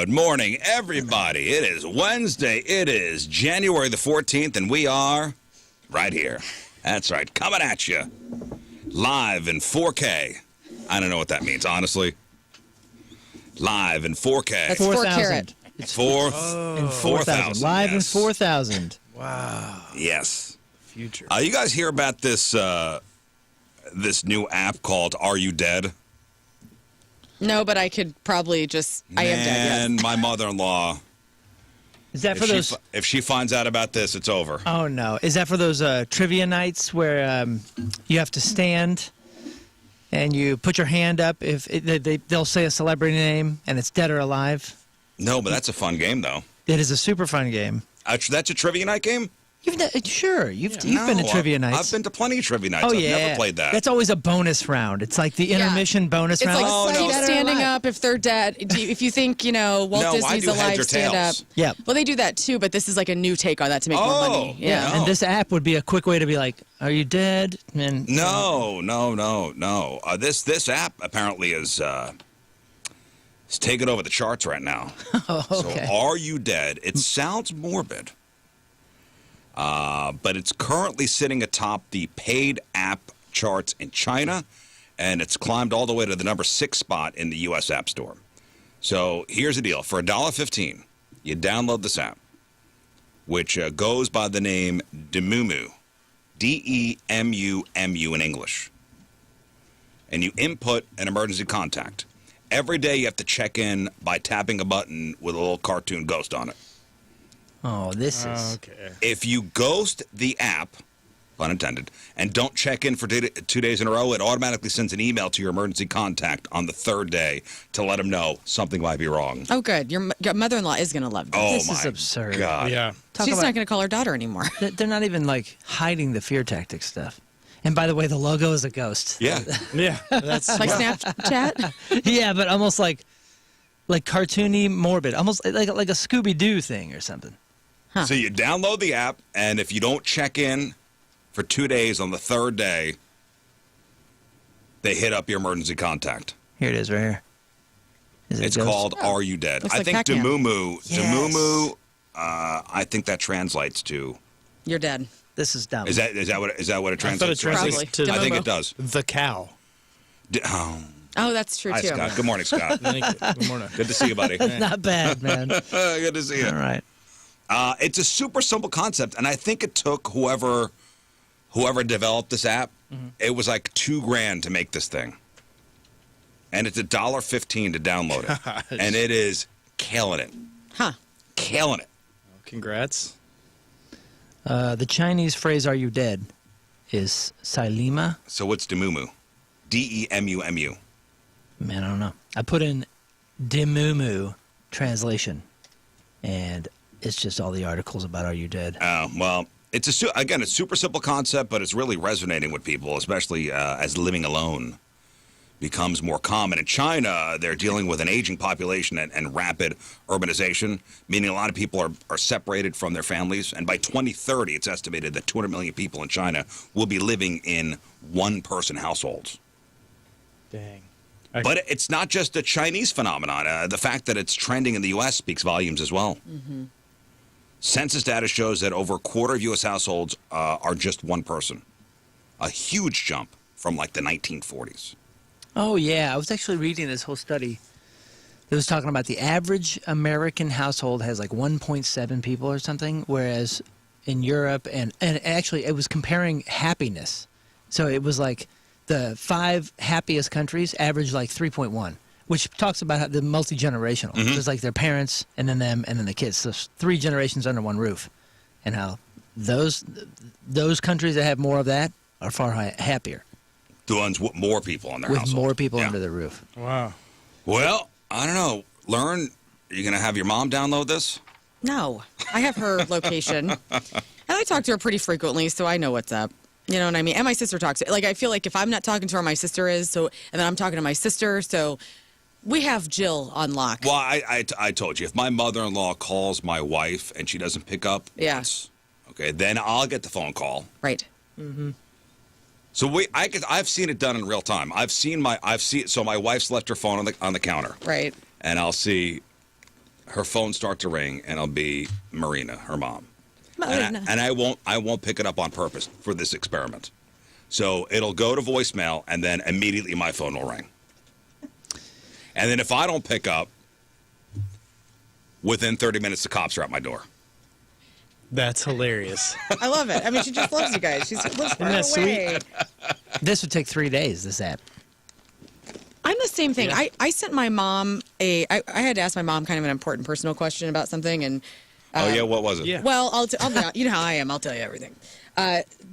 Good morning, everybody. It is Wednesday. It is January the 14th, and we are right here. That's right, coming at you live in 4K. I don't know what that means, honestly. Live in 4K. That's 4,000. It's 4,000. Live in 4,000. Wow. Yes. Future. You guys hear about this this new app called Are You Dead? No, but I could probably just. I am dead. Yes. And my mother-in-law. Is that for those? If she finds out about this, it's over. Oh no! Is that for those trivia nights where you have to stand and you put your hand up if they'll say a celebrity name and it's dead or alive? No, but that's a fun game, though. It is a super fun game. That's a trivia night game? Sure, you've been to trivia nights. I've been to plenty of trivia nights. Oh, I've yeah. never played that. That's always a bonus round. It's like the intermission bonus It's round. like keep standing up if they're dead. If you think, Walt Disney's I do alive, heads or stand up. tails. Yeah. Well, they do that too, but this is like a new take on that to make more money. Yeah. And this app would be a quick way to be like, "Are you dead?" And No. This app apparently is taking over the charts right now. Oh, okay. So, Are You Dead? It sounds morbid, but it's currently sitting atop the paid app charts in China, and it's climbed all the way to the number 6 spot in the U.S. App Store. So here's the deal. For $1.15, you download this app, which goes by the name Demumu, D-E-M-U-M-U in English. And you input an emergency contact. Every day you have to check in by tapping a button with a little cartoon ghost on it. Oh, this is Okay. If you ghost the app, pun intended, and don't check in for 2 days in a row, it automatically sends an email to your emergency contact on the 3rd day to let them know something might be wrong. Oh, good. Your mother-in-law is going to love this. Oh, this my is absurd. God. Yeah. She's not going to call her daughter anymore. They're not even like hiding the fear tactic stuff. And by the way, the logo is a ghost. Yeah. Yeah. That's Like Snapchat. Yeah, but almost like cartoony, morbid, almost like a Scooby-Doo thing or something. So you download the app, and if you don't check in for 2 days on the 3rd day, they hit up your emergency contact. Here it is, right here. Is it It's a ghost? called Are You Dead? Looks I like think Pac-Man. Demumu, I think that translates to. You're dead. This is dumb. Is that what it I thought it translates to? translates Probably. to I think Demumu. it does. the cow. Oh, that's true Hi, too. Scott. Good morning, Scott. Thank you. Good morning. Good to see you, buddy. Not bad, man. Good to see you. All right. It's a super simple concept, and I think it took whoever developed this app. It was like $2,000 to make this thing, and it's $1.15 to download it, and it is killing it. Huh. Killing it. Congrats. The Chinese phrase "Are you dead?" is "Sailima." So what's Demumu? D-E-M-U-M-U. Man, I don't know. I put in Demumu translation, and it's just all the articles about "Are you dead?" Oh, well, it's a super simple concept, but it's really resonating with people, especially as living alone becomes more common. In China, they're dealing with an aging population and rapid urbanization, meaning a lot of people are separated from their families. And by 2030, it's estimated that 200 million people in China will be living in one-person households. Dang. But it's not just a Chinese phenomenon. The fact that it's trending in the U.S. speaks volumes as well. Mm-hmm. Census data shows that over a quarter of U.S. households are just one person. A huge jump from like the 1940s. Oh yeah, I was actually reading this whole study. It was talking about the average American household has like 1.7 people or something, whereas in Europe and actually it was comparing happiness. So it was like the 5 happiest countries average like 3.1, which talks about how the multi-generational. Mm-hmm. It's like their parents and then them and then the kids. So 3 generations under one roof, and how those countries that have more of that are far happier. The ones with more people in their With household. more people Yeah. under the roof. Wow. Well, I don't know. Are you going to have your mom download this? No, I have her location, and I talk to her pretty frequently, so I know what's up. You know what I mean? And my sister talks. Like I feel like if I'm not talking to her, my sister is. So, and then I'm talking to my sister. So, we have Jill on lock. Well, I told you, if my mother-in-law calls my wife and she doesn't pick up, Yeah. okay, then I'll get the phone call. Right. So I've seen it done in real time. So my wife's left her phone on the counter, Right. and I'll see her phone start to ring, and it'll be Marina, her mom. Marina. And I won't pick it up on purpose for this experiment. So it'll go to voicemail, and then immediately my phone will ring. And then if I don't pick up, within 30 minutes, the cops are at my door. That's hilarious. I love it. I mean, she just loves you guys. She lives far that away. This would take 3 days, this app. I'm the same thing. Yeah. I sent my mom I had to ask my mom kind of an important personal question about something, and What was it? Yeah. well, I'll you know how I am. I'll tell you everything.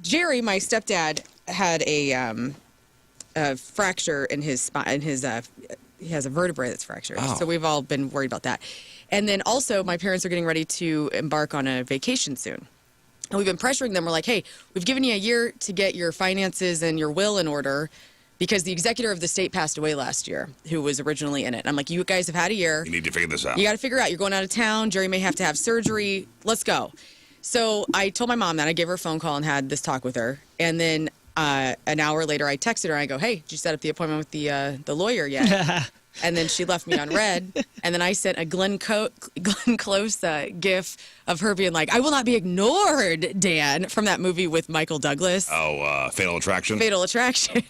Jerry, my stepdad, had a fracture in his spine. He has a vertebrae that's fractured. Oh. So we've all been worried about that. And then also, my parents are getting ready to embark on a vacation soon. And we've been pressuring them. We're like, hey, we've given you a year to get your finances and your will in order because the executor of the state passed away last year, who was originally in it. I'm like, you guys have had a year. You need to figure this out. You got to figure out. You're going out of town. Jerry may have to have surgery. Let's go. So I told my mom that. I gave her a phone call and had this talk with her. And then an hour later, I texted her. And I go, hey, did you set up the appointment with the lawyer yet? And then she left me on red. And then I sent a Glenn Close gif of her being like, I will not be ignored, Dan, from that movie with Michael Douglas. Oh, Fatal Attraction? Fatal Attraction.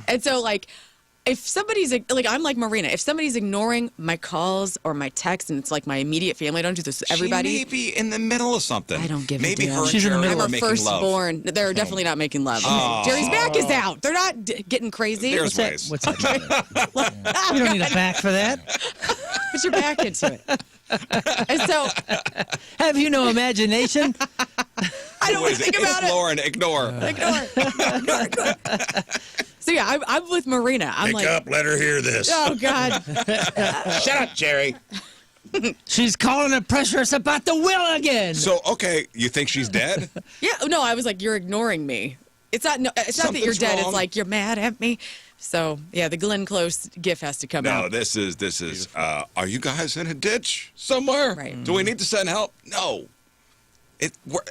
And so, like, if somebody's, like, I'm like Marina. If somebody's ignoring my calls or my texts and it's like my immediate family, I don't do this with everybody. She may be in the middle of something. I don't give a Maybe damn. her and She's in the Jerry middle. are I'm a making love. firstborn. They're definitely not making love. Oh. Jerry's back is out. They're not getting crazy. There's What's that? ways. What's that? You don't need a back for that. Put your back into it. And so Have you no imagination? I don't want to think about it's it. Lauren, ignore. Ignore. So yeah, I'm with Marina. I'm Pick like, up, let her hear this. oh God. Shut up, Jerry. She's calling to pressure us about the will again. So, okay, you think she's dead? Yeah. No, I was like, you're ignoring me. It's not. No, it's not that you're Something's dead. wrong. It's like you're mad at me. So yeah, the Glenn Close gif has to come No, out. this is. Are you guys in a ditch somewhere? Right. Do we need to send help? No.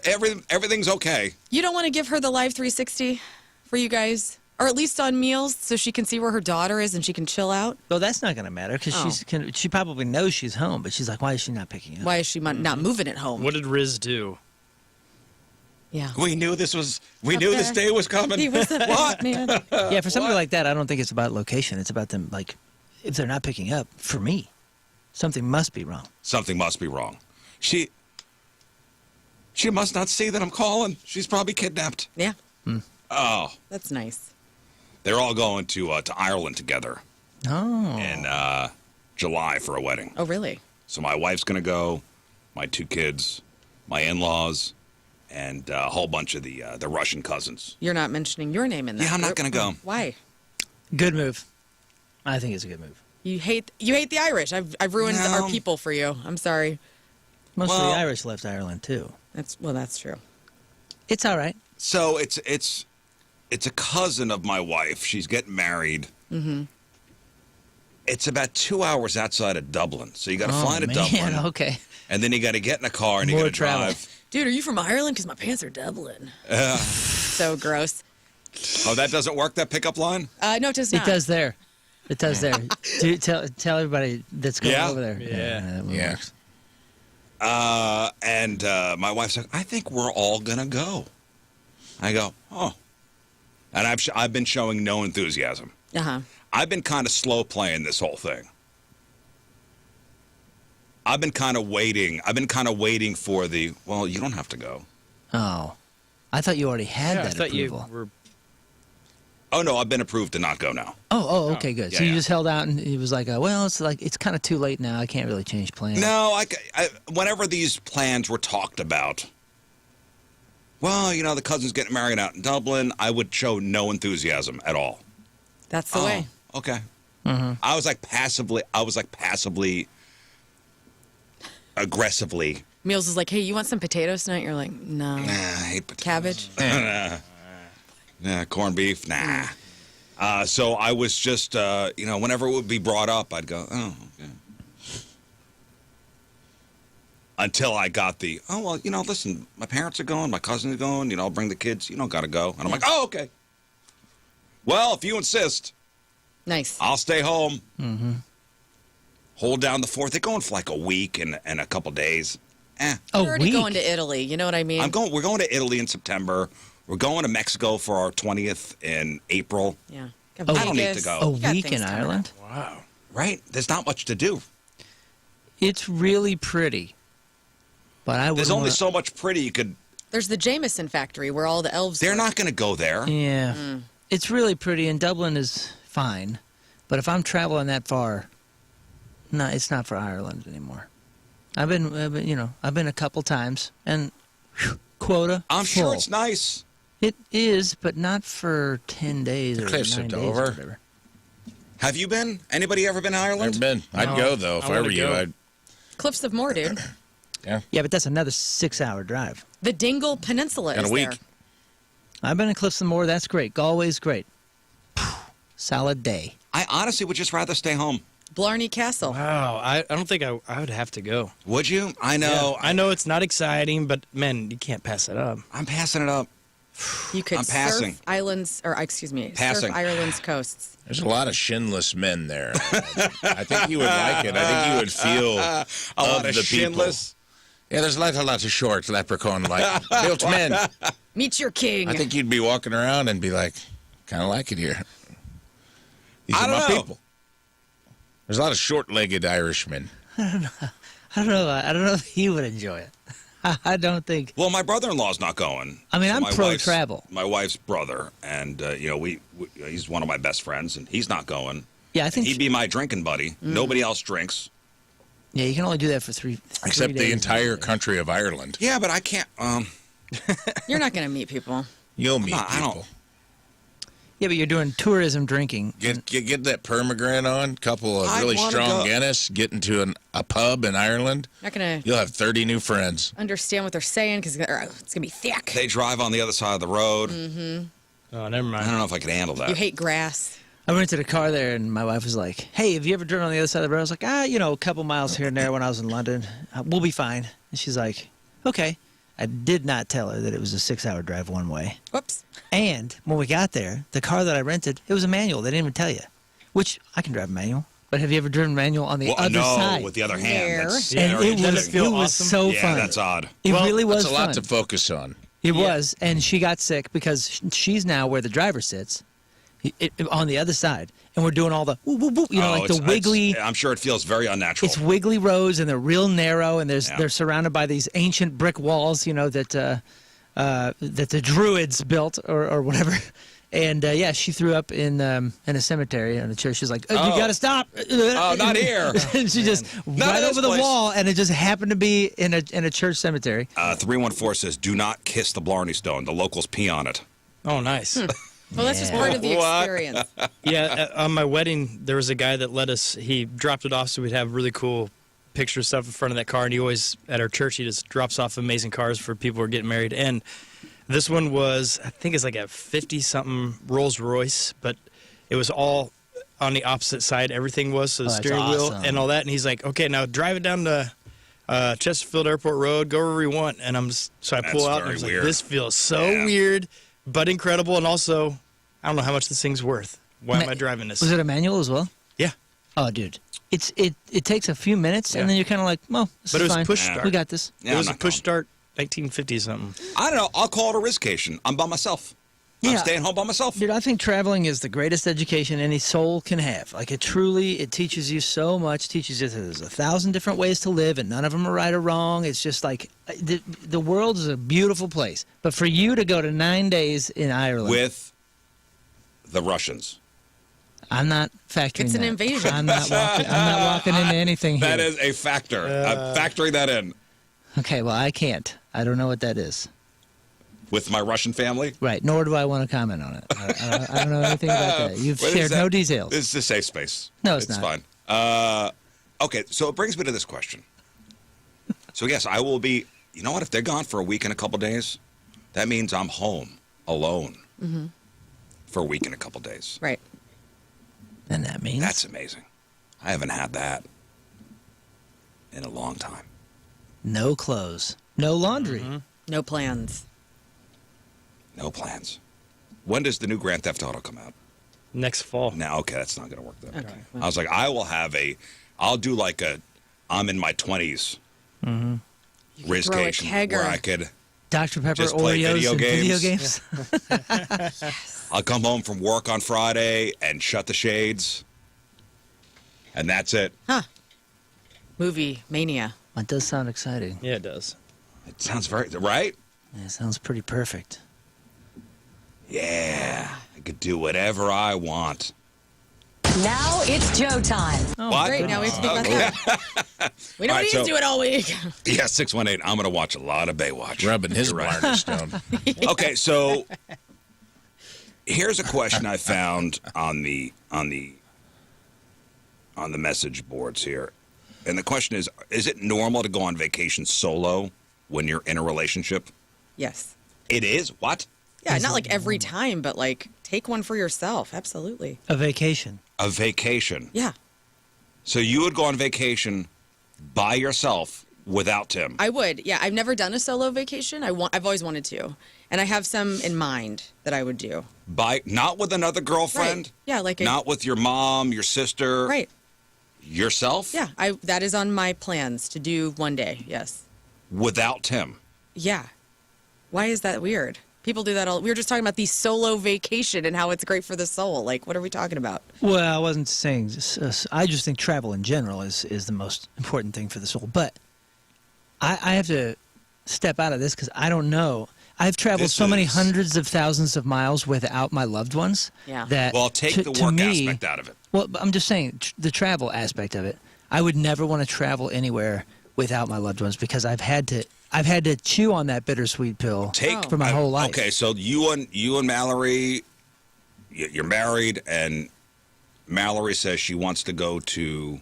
Everything's okay. You don't want to give her the live 360 for you guys, or at least on meals, so she can see where her daughter is and she can chill out. Well, that's not going to matter because she probably knows she's home, but she's like, why is she not picking up? Why is she not moving it home? What did Rizz do? Yeah. We knew this Up this there. day was coming. He was a What? man. Yeah, for somebody like that, I don't think it's about location. It's about them, like, if they're not picking up, for me, something must be wrong. Something must be wrong. She must not see that I'm calling. She's probably kidnapped. Yeah. Oh, That's nice. they're all going to Ireland together Oh. in July for a wedding. Oh, really? So my wife's going to go, my 2 kids, my in-laws, and a whole bunch of the Russian cousins. You're not mentioning your name in that. Yeah, I'm not group. gonna go. Why? Good move. I think it's a good move. You hate the Irish. I've ruined No. our people for you. I'm sorry. Most of Well- the Irish left Ireland, too. That's true. It's all right. So it's a cousin of my wife. She's getting married. Mm-hmm. It's about 2 hours outside of Dublin. So you got to fly to man, Dublin, okay. and then you got to get in a car and you More got to travel. drive. Dude, are you from Ireland? Because my pants are Dublin. So gross. Oh, that doesn't work. That pickup line. No, it does not. It does there. It does there. Tell everybody that's going Yeah? over there. Yeah. That one Yeah. works. And my wife's like, I think we're all gonna go. I go, oh, and I've been showing no enthusiasm. Uh-huh. I've been kind of slow playing this whole thing. I've been kind of waiting. I've been kind of waiting for the. Well, you don't have to go. Oh. I thought you already had I that thought approval. you were. Oh no, I've been approved to not go now. Oh, okay, good. Yeah, So you yeah. just held out, and he was like, well, it's kind of too late now. I can't really change plans. No, whenever these plans were talked about, well, you know, the cousin's getting married out in Dublin, I would show no enthusiasm at all. That's the way. Okay. Mm-hmm. I was like passively, aggressively. Meals is like, hey, you want some potatoes tonight? You're like, no. Nah, I hate potatoes. Cabbage? Nah, corned beef. Nah. So I was just, whenever it would be brought up, I'd go, oh, okay. Until I got the, oh, well, listen, my parents are going, my cousin is going, I'll bring the kids, got to go. And I'm like, oh, okay. Well, if you insist, Nice. I'll stay home. Mm-hmm. hold down the fort. They're going for like a week and a couple days. Oh, We're already week? going to Italy. You know what I mean? We're going to Italy in September. We're going to Mexico for our 20th in April. Yeah. I don't need to go. A You got week things in coming up. Ireland? Wow. Right? There's not much to do. It's really pretty. But I would There's only so much pretty you could. There's the Jameson factory where all the elves They're work. not going to go there. Yeah. It's really pretty, and Dublin is fine. But if I'm traveling that far, no, it's not for Ireland anymore. I've been a couple times, and quota I'm sure full. it's nice. It is, but not for 10 days or 9 cliffs days of or Dover. whatever. Have you been? Anybody ever been to Ireland? Never been. I'd go though if I I were wanna you. go. I'd. Cliffs of Moher, dude. Yeah, but that's another 6-hour drive. The Dingle Peninsula In is a week. there. I've been in Cliffs of Moher. That's great. Galway's great. Solid day. I honestly would just rather stay home. Blarney Castle. Wow. I don't think I would have to go. Would you? I know. Yeah, I know it's not exciting, but man, you can't pass it up. I'm passing it up. You could I'm passing. surf islands, or excuse me, Passing. surf Ireland's coasts. There's a lot of shinless men there. I think you would like it. I think you would feel A lot of the shinless. people. Yeah, there's a lot of short leprechaun-like built men. Meet your king. I think you'd be walking around and be like, kind of like it here. These I are don't my know. people. There's a lot of short-legged Irishmen. I don't know. I don't know if he would enjoy it. I don't think. Well, my brother-in-law's not going. I mean, I'm my pro wife's- travel. My wife's brother, and he's one of my best friends, and he's not going. Yeah, I think. He'd be my drinking buddy. Nobody else drinks. Yeah, you can only do that for three Except days the entire usually. country of Ireland. Yeah, but I can't. You're not going to meet people. You'll meet I don't- people. Yeah, but you're doing tourism drinking. Get that permagran on, couple of I really wanna strong go. Guinness, get into a pub in Ireland. Not going to You'll have 30 new friends. understand what they're saying because it's going to be thick. They drive on the other side of the road. Oh, never I mind. don't know if I could handle that. You hate grass. I rented a car there, and my wife was like, "Hey, have you ever driven on the other side of the road?" I was like, a couple miles here and there when I was in London. We'll be fine. And she's like, "Okay." I did not tell her that it was a 6-hour drive one way. Whoops. And when we got there, the car that I rented, it was a manual. They didn't even tell you. Which I can drive a manual. But have you ever driven manual on the other no, side? with the other Where? hand. That's, Yeah, And right. it Doesn't was it feel it was awesome? so yeah, fun. that's odd. It Well, really was That's a lot fun. to focus on. It was, and she got sick because she's now where the driver sits, on the other side, and we're doing all the whoop, whoop, whoop, like the It's- wiggly. I'm sure it feels very unnatural. It's wiggly roads, and they're real narrow, and Yeah. they're surrounded by these ancient brick walls, that the Druids built or whatever. And yeah, she threw up in a cemetery in a church. She's like, "You Oh. got to stop!" Oh, not here. And she just Not right in over this the place. wall, and it just happened to be in a church cemetery. 314 says, do not kiss the Blarney Stone. The locals pee on it. Oh, nice. Well, that's just Yeah. part of the What? experience. Yeah, on my wedding, there was a guy that let us, he dropped it off so we'd have really cool picture stuff in front of that car. And he always, at our church, he just drops off amazing cars for people who are getting married. And this one was, I think it's like a 50-something Rolls Royce, but it was all on the opposite side. Everything was, so the that's steering wheel awesome. and all that. And he's like, okay, now drive it down to Chesterfield Airport Road, go wherever you want. And so I pull That's out, and I very was like, weird. this feels so Yeah. weird, but incredible. And also, I don't know how much this thing's worth. Why am Ma- I driving this? Was it a manual as well? Yeah. Oh, dude, it takes a few minutes, and Yeah. then you're kind of like, "Well, this But is it was fine. push Yeah. start. We got this." Yeah, It I'm was a not push going. start, 1950 something. I don't know. I'll call it a Rizcation. I'm by myself. I'm Yeah. staying home by myself. Dude, I think traveling is the greatest education any soul can have. Like it teaches you so much. Teaches you that there's 1,000 different ways to live, and none of them are right or wrong. It's just like the world is a beautiful place. But for you to go to 9 days in Ireland, With the Russians. I'm not factoring. It's an that. invasion. I'm not walking into anything here. That is a factor. I'm factoring that in. Okay, well, I can't. I don't know what that is. With my Russian family. Right, nor do I want to comment on it. I don't know anything about that. You've What is shared that? no details. This is a safe space. No, it's not. fine. Okay, so it brings me to this question. So, yes, I will be, you know what? If they're gone for a week and a couple days, that means I'm home alone for a week and a couple days. Right. And that means That's amazing. I haven't had that in a long time. no clothes, no laundry. No plans. No plans. When does the new Grand Theft Auto come out? Next fall. Now, okay, that's not going to work then. Okay. I was like, I will have a I'll do like I'm in my 20s Rizzcation where I could Dr. Pepper, just play Oreos, video and games. video games. I'll come home from work on Friday and shut the shades. And that's it. Huh. Movie mania. That does sound exciting. Yeah, it does. It sounds very, right? Yeah, it sounds pretty perfect. Yeah. I could do whatever I want. Now it's Joe time. Oh, What? Great. Now we have to think about that. We don't All right, need so- to do it all week. Yeah, 618. I'm going to watch a lot of Baywatch. Rubbing his You're right. blinders down. Okay, so here's a question I found on the message boards here. And the question is it normal to go on vacation solo when you're in a relationship? Yes. It is? What? Yeah, not like every time, but like take one for yourself. Absolutely. A vacation. A vacation. Yeah. So you would go on vacation by yourself without Tim? I would. Yeah, I've never done a solo vacation. I've always wanted to. And I have some in mind that I would do. Not with another girlfriend? Right. Yeah, like not with your mom, your sister? Right. Yourself? Yeah, that is on my plans to do one day. Yes. Without Tim? Yeah. Why is that weird? People do that all. We were just talking about the solo vacation and how it's great for the soul. Like, what are we talking about? Well, I wasn't saying. I just think travel in general is the most important thing for the soul. But I have to step out of this because I don't know. I've traveled so many hundreds of thousands of miles without my loved ones. Yeah. That Well, take the to work me, aspect out of it. Well, I'm just saying the travel aspect of it. I would never want to travel anywhere without my loved ones because I've had to chew on that bittersweet pill for my whole life. Okay, so you and Mallory, you're married, and Mallory says she wants to go to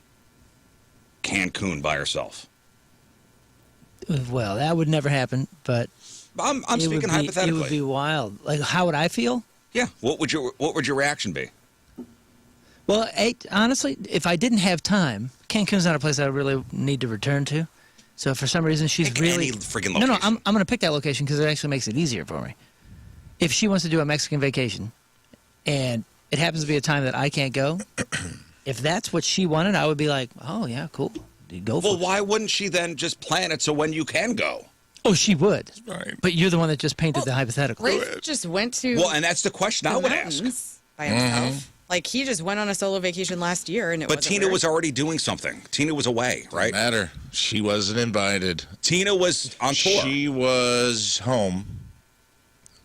Cancun by herself. Well, that would never happen, but I'm speaking hypothetically. It would be wild. Like, how would I feel? Yeah. What would your reaction be? Well, honestly, if I didn't have time, Cancun's not a place I really need to return to. So if for some reason she's Pick really any freaking no, location. I'm going to pick that location because it actually makes it easier for me. If she wants to do a Mexican vacation, and it happens to be a time that I can't go, if that's what she wanted, I would be like, oh yeah, cool, go for it. Well, why wouldn't she then just plan it so when you can go? Oh, she would. Right. But you're the one that just painted the hypothetical. Rafe just went to Well, and that's the question I the would ask. mountains by himself. Like, he just went on a solo vacation last year, and But Tina was already doing something. Tina was away, right? Matter. She wasn't invited. Tina was on tour. She was home,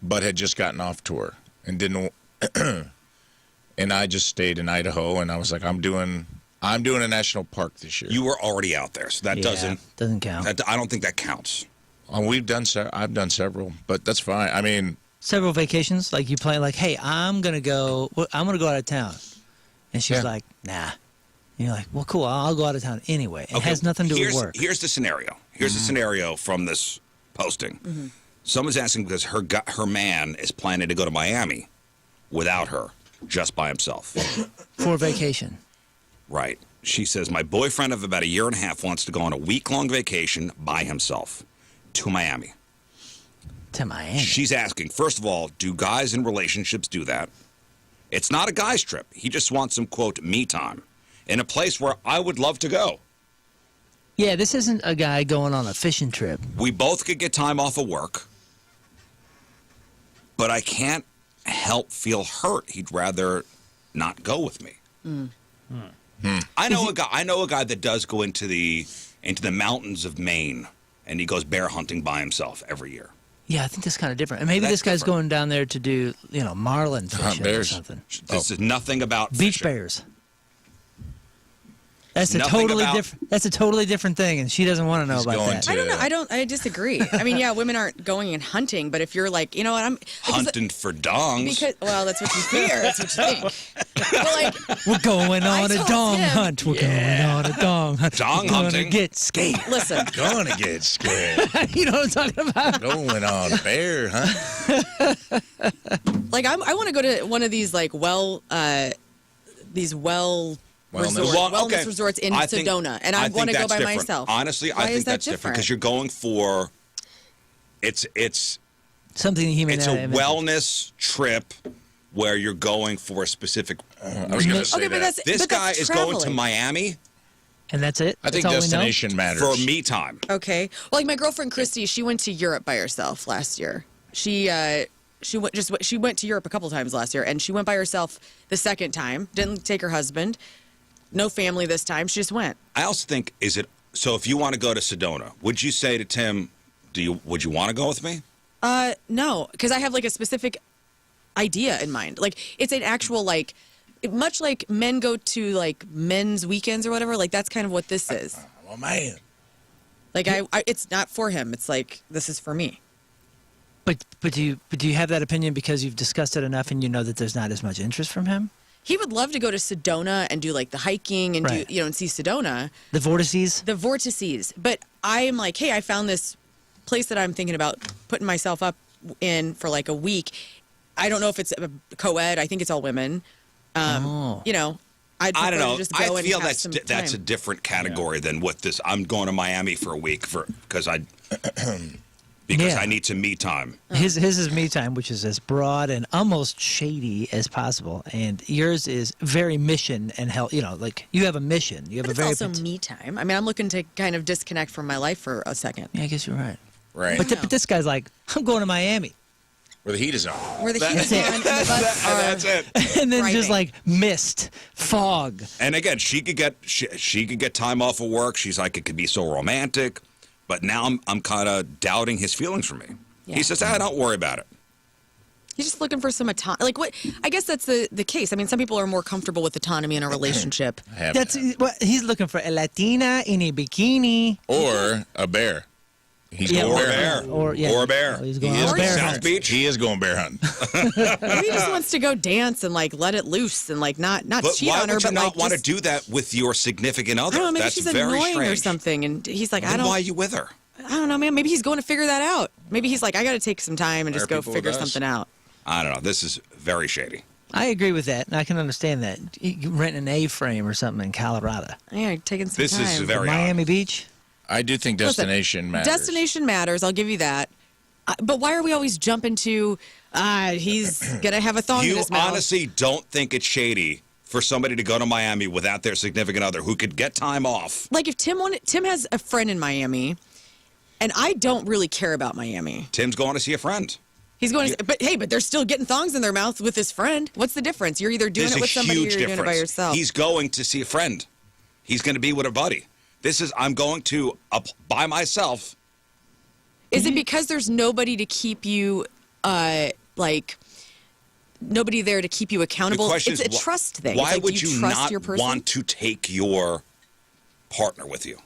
but had just gotten off tour and didn't. And I just stayed in Idaho, and I was like, I'm doing a national park this year. You were already out there, so that doesn't count. I don't think that counts. I've done several, but that's fine. I mean, Several vacations, like you plan, like, hey, I'm gonna go out of town, and she's like, nah. And you're like, well, cool, I'll go out of town anyway. It has nothing to do with work. Here's the scenario. Here's the scenario from this posting. Someone's asking because her man is planning to go to Miami without her, just by himself. For vacation. Right. She says, my boyfriend of about a year and a half wants to go on a week-long vacation by himself to Miami. To Miami. She's asking, first of all, do guys in relationships do that? It's not a guy's trip. He just wants some, quote, me time in a place where I would love to go. Yeah, this isn't a guy going on a fishing trip. We both could get time off of work, but I can't help feel hurt. He'd rather not go with me. I know a guy that does go into the mountains of Maine, and he goes bear hunting by himself every year. Yeah, I think that's kind of different. And maybe That's this guy's different. going down there to do, marlin fishing or bears. something. This is nothing about Beach fishing. bears. That's a Nothing totally about- different. That's a totally different thing, and she doesn't want to know He's about going that. to- I don't know. I disagree. I mean, yeah, women aren't going and hunting, but if you're like, you know what, I'm Hunting for dongs. because well, that's what you fear. That's what you think. But like, We're going on a told dong him- hunt. We're going on a dong hunt. Dong We're gonna hunting. get scared. listen, gonna get scared. You know what I'm talking about? Going on bear, huh? like I want to go to one of these like wellness resorts in I think- Sedona, and I I think want to go that's by different. myself. Honestly, Why I think is that that's different because you're going for it's Something he may a not have mentioned. wellness trip where you're going for a specific. I was gonna say Okay, but that. that's This but guy that's is going to traveling. Miami And that's it? I think That's all we know? destination matters. For me time. Okay. Well, like my girlfriend Christy, she went to Europe by herself last year. She went to Europe a couple times last year, and she went by herself the second time. Didn't take her husband. No family this time. She just went. I also think, so if you want to go to Sedona, would you say to Tim, would you want to go with me? No, because I have like a specific idea in mind. Like it's an actual like, much like men go to like men's weekends or whatever. Like that's kind of what this is. Oh man. Like I it's not for him. It's like this is for me. But do you have that opinion because you've discussed it enough and you know that there's not as much interest from him? He would love to go to Sedona and do like the hiking and Right. do and see Sedona. The vortices? The vortices. But I am like, hey, I found this place that I'm thinking about putting myself up in for like a week. I don't know if it's a co-ed. I think it's all women. You know, I don't know. Just go I and feel have that's some that's a time. different category than what this. I'm going to Miami for a week because Yeah. I need some me time. His is me time, which is as broad and almost shady as possible, and yours is very mission and help. You know, like you have a mission. You have But a it's very. also me time. I mean, I'm looking to kind of disconnect from my life for a second. Yeah, I guess you're right. Right. But this guy's like, I'm going to Miami, Where the heat is on. Where the heat is on and the bugs are. That's it. and then just Driving. like mist, fog. And again, she could get time off of work. She's like, it could be so romantic, but now I'm kind of doubting his feelings for me. Yeah. He says, don't worry about it. He's just looking for some autonomy. Like what? I guess that's the case. I mean, some people are more comfortable with autonomy in a relationship. I have That's that. what he's looking for: a Latina in a bikini. Or a bear. He's Yeah, going Or a bear bear. hunting. Or, yeah. Or a bear. Oh, he's going he on is a bear South hunt. Beach. He is going bear hunting. Maybe he just wants to go dance and like let it loose and like not But cheat why on her, would you but not like want to just, do that with your significant other? I don't know. Maybe That's she's very annoying strange. or something, and he's like, Then why are you with her? I don't know, man. Maybe he's going to figure that out. Maybe he's like, I got to take some time and Why just are go people figure with us? something out. I don't know. This is very shady. I agree with that, and I can understand that. You rent an A-frame or something in Colorado, Yeah, taking some This time. is very Miami odd. Beach. I do think Listen, destination matters. Destination matters. I'll give you that. But why are we always jumping to? He's gonna have a thong in You his mouth. honestly don't think it's shady for somebody to go to Miami without their significant other who could get time off? Like if Tim has a friend in Miami, and I don't really care about Miami. Tim's going to see a friend. He's going to, but they're still getting thongs in their mouth with his friend. What's the difference? You're either doing There's it a with somebody or huge you're difference. doing it by yourself. He's going to see a friend. He's going to be with a buddy. I'm going to by myself. Is it because there's nobody to keep you, like, nobody there to keep you The accountable? question It's a is, trust thing. Why It's like, would do you trust not your person? want to take your partner with you?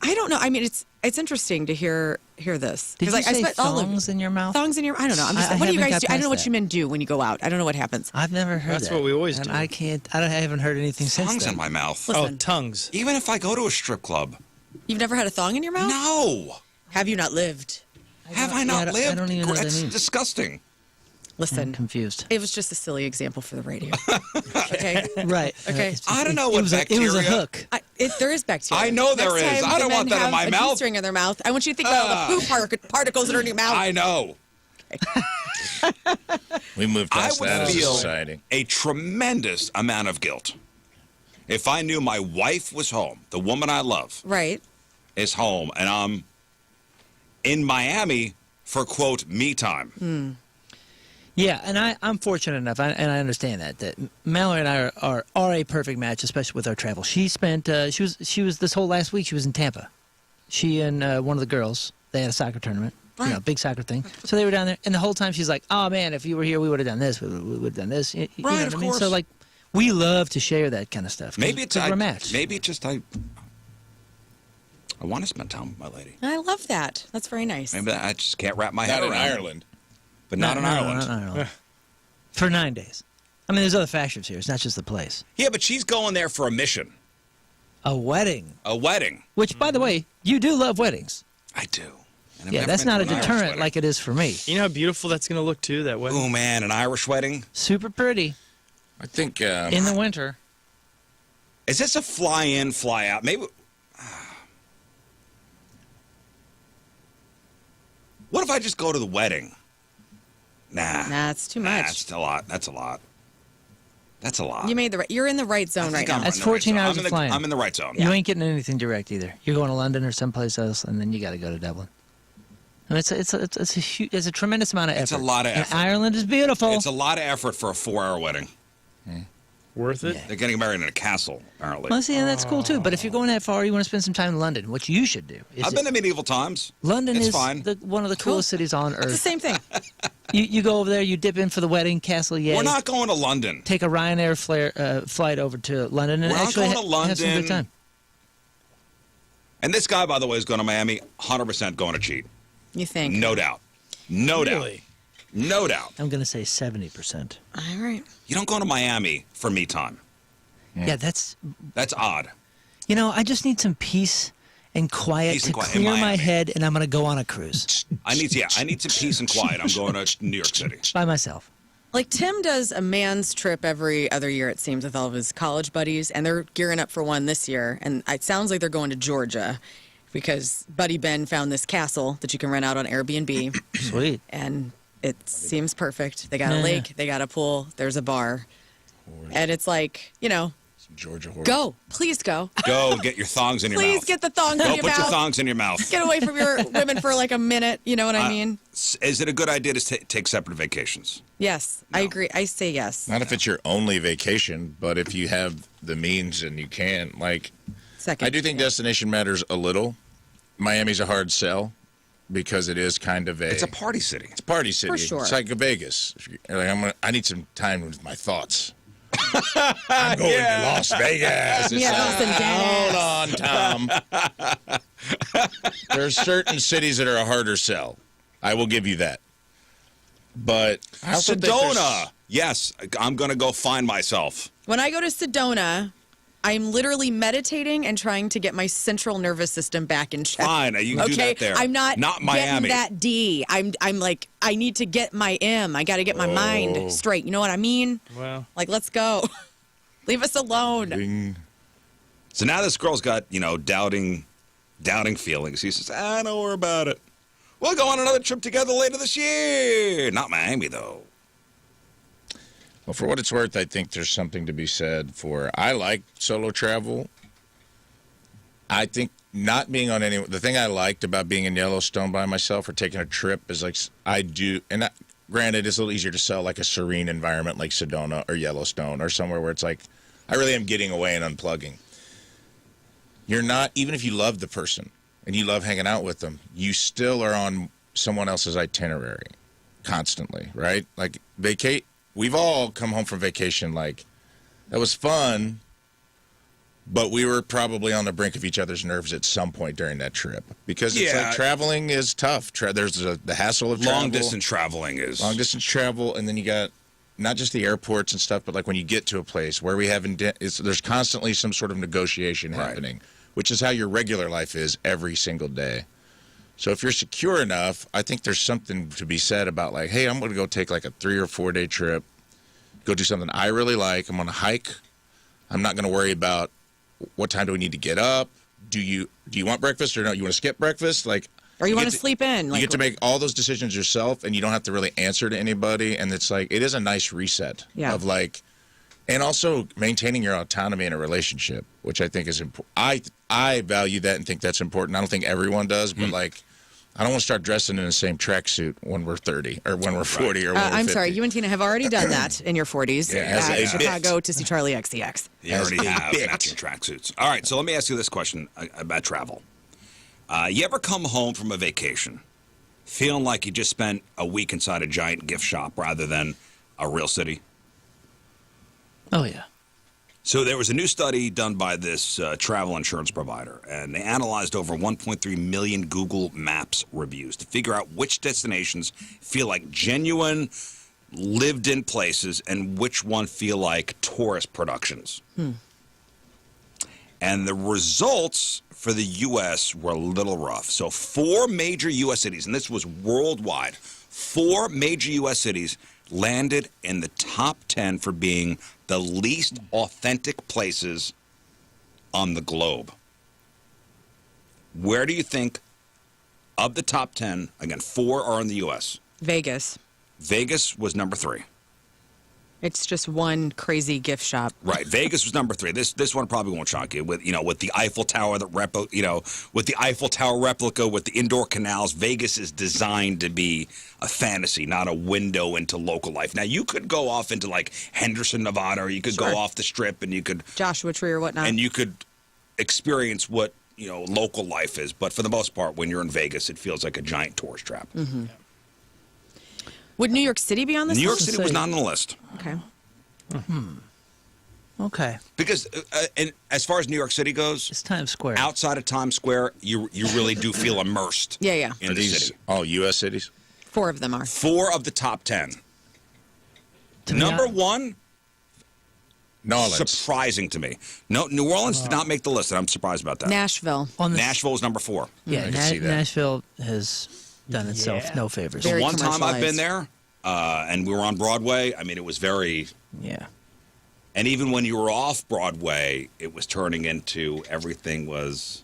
I don't know. I mean, it's interesting to hear this. Did 'Cause, you like, I say spent all of thongs in your mouth? thongs in your. I don't know. I'm just. I What do you haven't guys got do? I don't know past what that. you men do when you go out. I don't know what happens. I've never heard That's that. what we always And do. I can't. I haven't heard anything since Tongues then. in my mouth. Oh, Listen. tongues. Even if I go to a strip club. You've never had a thong in your mouth? No. Have you not lived? Have I yeah, not I don't- I lived? don't even know what that That's means. disgusting. I'm Listen, confused. it was just a silly example for the radio. Okay. Right. Okay. It's- I don't know it what was It was a bacteria- hook. There is bacteria. I know there Next is. time I don't the want men that in have my a mouth. G-string in their mouth. I want you to think about all the poop particles that are in your mouth. I know. We moved I past would that as a feel society. a tremendous amount of guilt if I knew my wife was home, the woman I love Right. is home, and I'm in Miami for, quote, me time. Yeah, and I'm fortunate enough, and I understand that Mallory and I are a perfect match, especially with our travel. She spent she was this whole last week. She was in Tampa. She and one of the girls, they had a soccer tournament, big soccer thing. So they were down there, and the whole time she's like, "Oh man, if you were here, we would have done this. We would have done this." You know Right, what of I mean? course. So like, we love to share that kind of stuff. 'cause- Maybe it's 'cause we're a match. Maybe it's just I want to spend time with my lady. I love that. That's very nice. Maybe I just can't wrap my head Not in around it. Ireland. But not in Ireland. Not in Ireland. For 9 days. I mean, there's other factors here. It's not just the place. Yeah, but she's going there for a mission, A wedding, a wedding. which, by the way, you do love weddings. I do. And I've Yeah, never that's been not a to an Irish deterrent wedding. like it is for me. You know how beautiful that's going to look, too, that way? Oh man, an Irish wedding. Super pretty I think in the winter. Is this a fly in, fly out? Maybe. What if I just go to the wedding? Nah. Nah, it's too much. That's a lot. That's a lot. That's a lot. You're in the right zone right now. That's 14 hours of flying. I'm in the right zone. You ain't getting anything direct either. You're going to London or someplace else, and then you got to go to Dublin. And it's a tremendous amount of effort. It's a lot of effort. And Ireland is beautiful. It's a lot of effort for a 4-hour wedding. Worth it? Yeah. They're getting married in a castle, apparently. Well, see, and that's cool too. But if you're going that far, you want to spend some time in London, which you should do. I've been to medieval times. London It's is fine. one of the coolest cities on earth. It's the same thing. You go over there, you dip in for the wedding, Castle Yay. We're not going to London. Take a Ryanair flight over to London and We're not actually going to have some London. good time. And this guy, by the way, is going to Miami, 100% going to cheat. You think? No doubt. No Really? doubt. No doubt. I'm going to say 70%. All right. You don't go to Miami for me time. Yeah, that's... That's odd. You know, I just need some peace and quiet Peace and to quiet in clear my Miami. head, and I'm going to go on a cruise I need some peace and quiet. I'm going to New York City. by myself. Like Tim does a man's trip every other year, it seems, with all of his college buddies, and they're gearing up for one this year. And it sounds like they're going to Georgia because Buddy Ben found this castle that you can rent out on Airbnb, Sweet. and it seems perfect. They got a Yeah. lake, they got a pool, there's a bar, and it's like, Georgia horse. go, please go. Go get your thongs in your Please mouth. get the thongs in Go your put your mouth. thongs in your mouth. Get away from your women for like a minute. You know what I mean? Is it a good idea to take separate vacations? Yes, I agree. I say yes. Not if it's your only vacation, but if you have the means and you can. Like, Second. I do think destination matters a little. Miami's a hard sell because it is kind of It's a party city. It's a party city. For sure. It's like Vegas. Like, I need some time with my thoughts. I'm going to Las Vegas. It's Yeah, like, Austin, hold on, Tom. There are certain cities that are a harder sell. I will give you that. But I also think there's- Sedona. Yes, I'm going to go find myself. When I go to Sedona, I'm literally meditating and trying to get my central nervous system back in check. Fine, you can do Okay, that there. I'm not Miami. getting that D. I'm like, I need to get my M. I got to get my mind straight. You know what I mean? Well, Like, let's go. Leave us alone. Ding. So now this girl's got, doubting feelings. He says, I know more about it. We'll go on another trip together later this year. Not Miami, though. Well, for what it's worth, I think there's something to be said for. I like solo travel. I think not being on any. The thing I liked about being in Yellowstone by myself or taking a trip is like I do. And granted, it's a little easier to sell like a serene environment like Sedona or Yellowstone or somewhere where it's like I really am getting away and unplugging. You're not, even if you love the person and you love hanging out with them, you still are on someone else's itinerary constantly, right? Like we've all come home from vacation like, that was fun, but we were probably on the brink of each other's nerves at some point during that trip. Because it's like traveling is tough. There's the hassle of travel. Long-distance traveling is... Long-distance travel, and then you got not just the airports and stuff, but like when you get to a place where there's constantly some sort of negotiation happening, which is how your regular life is every single day. So if you're secure enough, I think there's something to be said about like, hey, I'm going to go take like a 3 or 4 day trip, go do something I really like. I'm on a hike. I'm not going to worry about what time do we need to get up. Do you want breakfast or no? You want to skip breakfast? Like, Or you want to sleep in. You Like, get to make all those decisions yourself, and you don't have to really answer to anybody. And it's like, it is a nice reset of like, and also maintaining your autonomy in a relationship, which I think is important. I value that and think that's important. I don't think everyone does, but like, I don't want to start dressing in the same tracksuit when we're 30 or when we're 40 or when we're 50. I'm sorry, you and Tina have already done that in your 40s as at a Chicago to see Charlie XCX. You already have matching tracksuits. All right, so let me ask you this question about travel. You ever come home from a vacation feeling like you just spent a week inside a giant gift shop rather than a real city? Oh, yeah. So there was a new study done by this travel insurance provider, and they analyzed over 1.3 million Google Maps reviews to figure out which destinations feel like genuine, lived-in places and which one feel like tourist productions. And the results for the U.S. were a little rough. So 4 major U.S. cities, and this was worldwide, 4 major U.S. cities landed in the top 10 for being the least authentic places on the globe. Where do you think, of the top 10, again, 4 are in the U.S.? Vegas. Vegas was number 3. It's just one crazy gift shop. Right. Vegas was number 3. This one probably won't shock you. With the Eiffel Tower with the Eiffel Tower replica with the indoor canals, Vegas is designed to be a fantasy, not a window into local life. Now you could go off into like Henderson, Nevada, or you could go off the Strip and you could Joshua Tree or whatnot. and you could experience what, local life is, but for the most part when you're in Vegas it feels like a giant tourist trap. Mm-hmm. Would New York City be on this New York list? City was not on the list. Okay. Okay. Because and as far as New York City goes, It's Times Square. outside of Times Square, you really do feel immersed. Yeah. In Are the these city. all U.S. cities? 4 of them are. 4 of the top 10. To be Number hon- 1, New Orleans. surprising to me. No, New Orleans did not make the list, and I'm surprised about that. Nashville. on the Nashville was number 4. Yeah, I can see that. Nashville has done itself Yeah. no favors. Very One time I've been commercialized. there, and we were on Broadway. I mean, it was very. Yeah. And even when you were off Broadway, it was turning into everything was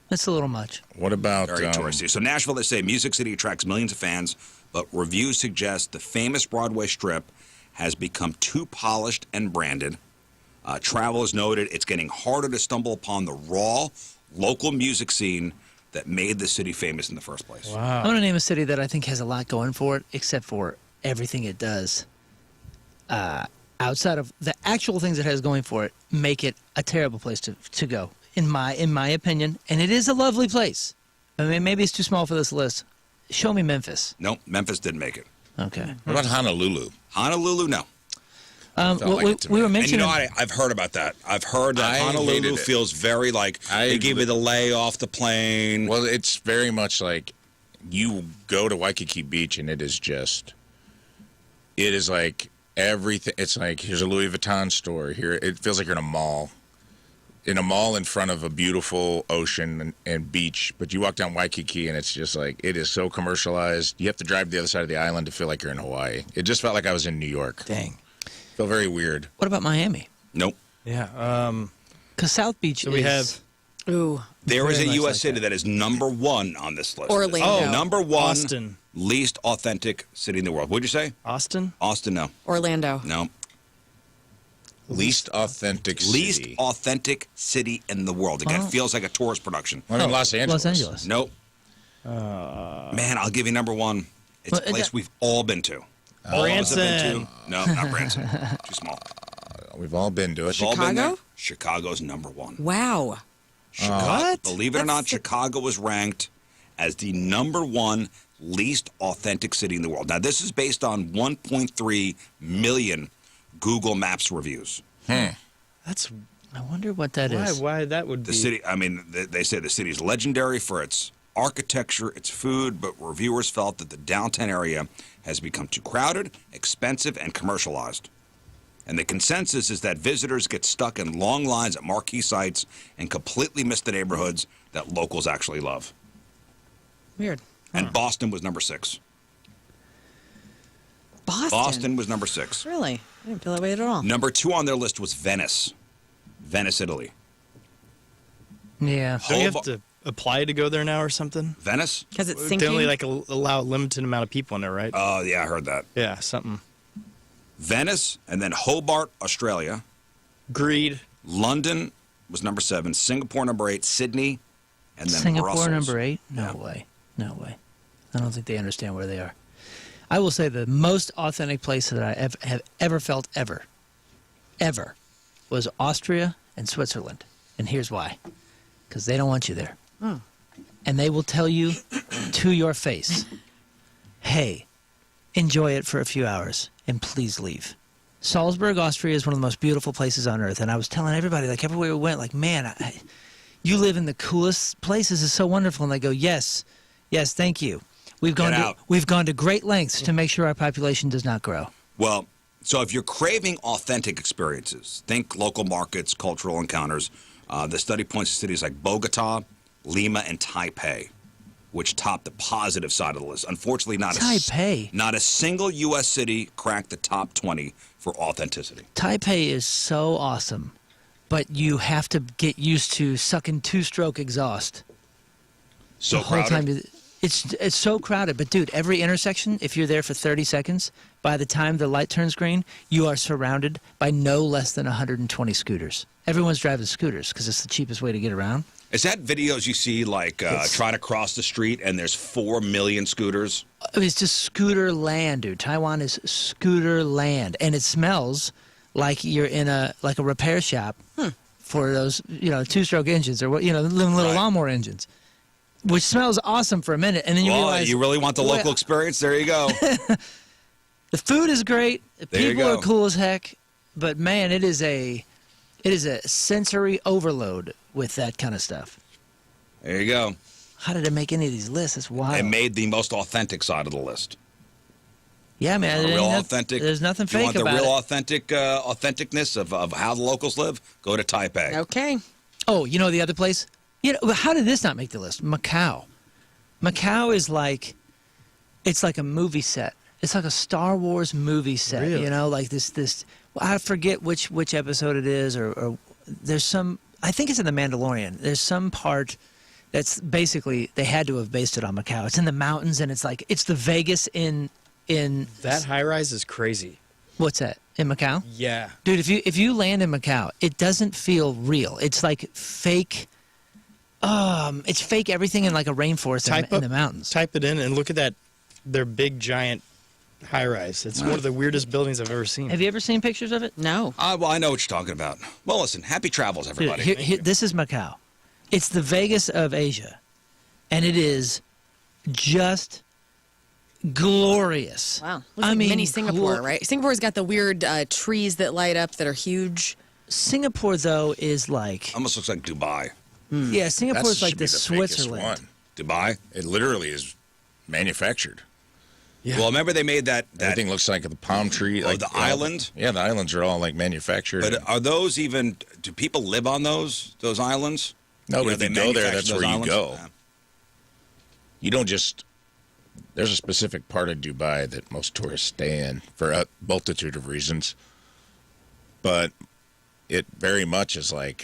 That's a little much. What about very touristy. So Nashville, they say Music City attracts millions of fans, but reviews suggest the famous Broadway Strip has become too polished and branded. Travelers noted it's getting harder to stumble upon the raw local music scene that made the city famous in the first place. I'm going to name a city that I think has a lot going for it, except for everything it does. Outside of the actual things it has going for it, make it a terrible place to go, in my opinion. And it is a lovely place. I mean, maybe it's too small for this list. Show me Memphis. Nope, Memphis didn't make it. Okay. What about Honolulu? Honolulu, no. Felt like it to we me. were And mentioning. I've heard about that. I've heard that I hated Honolulu it. feels very like they give you the lay off the plane. Well, it's very much like you go to Waikiki Beach and it is like everything. It's like, here's a Louis Vuitton store. Here, it feels like you're in a mall. In a mall in front of a beautiful ocean and beach, but you walk down Waikiki and it's just like, it is so commercialized. You have to drive to the other side of the island to feel like you're in Hawaii. It just felt like I was in New York. Dang. Felt very weird. What about Miami? Nope. Yeah. Because South Beach So is. we have Ooh. There is a Very much U.S. like city that is number 1 on this list. Orlando. Oh, number 1 Austin. least authentic city in the world. What'd you say? Austin. Austin, no. Orlando. No. Least authentic city. Least authentic city in the world. Again, Oh. feels like a tourist production. I mean, Los Angeles. Los Angeles. Nope. Man, I'll give you number 1. It's Well, a place we've all been to. All of us have been to. No, not Branson. Too small. We've all been to it. We've all been there. Chicago? Chicago's number 1. Wow. Chicago, What? believe it or not, Chicago was ranked as the number 1 least authentic city in the world. Now, this is based on 1.3 million Google Maps reviews. That's I wonder what that is. why that would The be. city, I mean, they say the city's legendary for its architecture, its food, but reviewers felt that the downtown area has become too crowded, expensive, and commercialized. And the consensus is that visitors get stuck in long lines at marquee sites and completely miss the neighborhoods that locals actually love. Weird. And Boston was number 6. Boston was number 6. Really? I didn't feel that way at all. Number 2 on their list was Venice. Venice, Italy. Yeah. Don't you have Hobart- to apply to go there now or something? Venice? Because it's They sinking. only allow a limited amount of people in there, right? Oh, yeah, I heard that. Yeah, something. Venice, and then Hobart, Australia. Greed. London was number 7. Singapore, number 8. Sydney, and then Singapore Brussels. number 8? No way. No way. I don't think they understand where they are. I will say the most authentic place that I have ever felt ever was Austria and Switzerland. And here's why. Because they don't want you there. And they will tell you to your face, hey, enjoy it for a few hours and please leave. Salzburg, Austria is one of the most beautiful places on earth. And I was telling everybody, like everywhere we went, like, man, you live in the coolest places. It's so wonderful. And they go, yes, thank you. We've gone to great lengths to make sure our population does not grow. Well, so if you're craving authentic experiences, think local markets, cultural encounters. The study points to cities like Bogota, Lima, and Taipei, which top the positive side of the list. Unfortunately, Taipei. Not a single U.S. city cracked the top 20 for authenticity. Taipei is so awesome, but you have to get used to sucking 2-stroke exhaust So the whole crowded. time. It's so crowded. But, dude, every intersection, if you're there for 30 seconds, by the time the light turns green, you are surrounded by no less than 120 scooters. Everyone's driving scooters because it's the cheapest way to get around. Is that videos you see, like, trying to cross the street and there's 4 million scooters? It's just scooter land, dude. Taiwan is scooter land. And it smells like you're in a repair shop for those, 2-stroke engines or, little lawnmower engines. Which smells awesome for a minute, and then you realize you really want the local experience. There you go. The food is great. The There you people go. are cool as heck, but man, it is a sensory overload with that kind of stuff. There you go. How did it make any of these lists? It's wild. It made the most authentic side of the list. Yeah, man. Real authentic. There's nothing If you fake want the about real it. authentic authenticness of how the locals live, go to Taipei. Okay. Oh, you know the other place? How did this not make the list? Macau. Macau is it's like a movie set. It's like a Star Wars movie set. Really? Like this. I forget which episode it is, or there's some. I think it's in The Mandalorian. There's some part that's basically they had to have based it on Macau. It's in the mountains, and it's the Vegas in That high rise is crazy. what's that in Macau? Yeah. Dude, if you land in Macau, it doesn't feel real. It's like fake. It's fake everything in like a rainforest in the mountains. Type it in and look at that. Their big giant high rise. It's one of the weirdest buildings I've ever seen. Have you ever seen pictures of it? No. Well, I know what you're talking about. Well, listen, happy travels, Dude, everybody. this is Macau. It's the Vegas of Asia, and it is just glorious. Wow. Looks like mini Singapore, right? Singapore's got the weird trees that light up that are huge. Singapore, though, is like Almost looks like Dubai. yeah. Singapore's like should be the fakest Switzerland. one. Dubai. It literally is manufactured. Yeah. Well, remember they made that Everything looks like the palm tree. Oh, like the island? Yeah, the islands are all like manufactured. But are those even? Do people live on those islands? No, but if they you go there, manufacture that's those where you islands? go. Yeah. You don't just. There's a specific part of Dubai that most tourists stay in for a multitude of reasons. But it very much is like,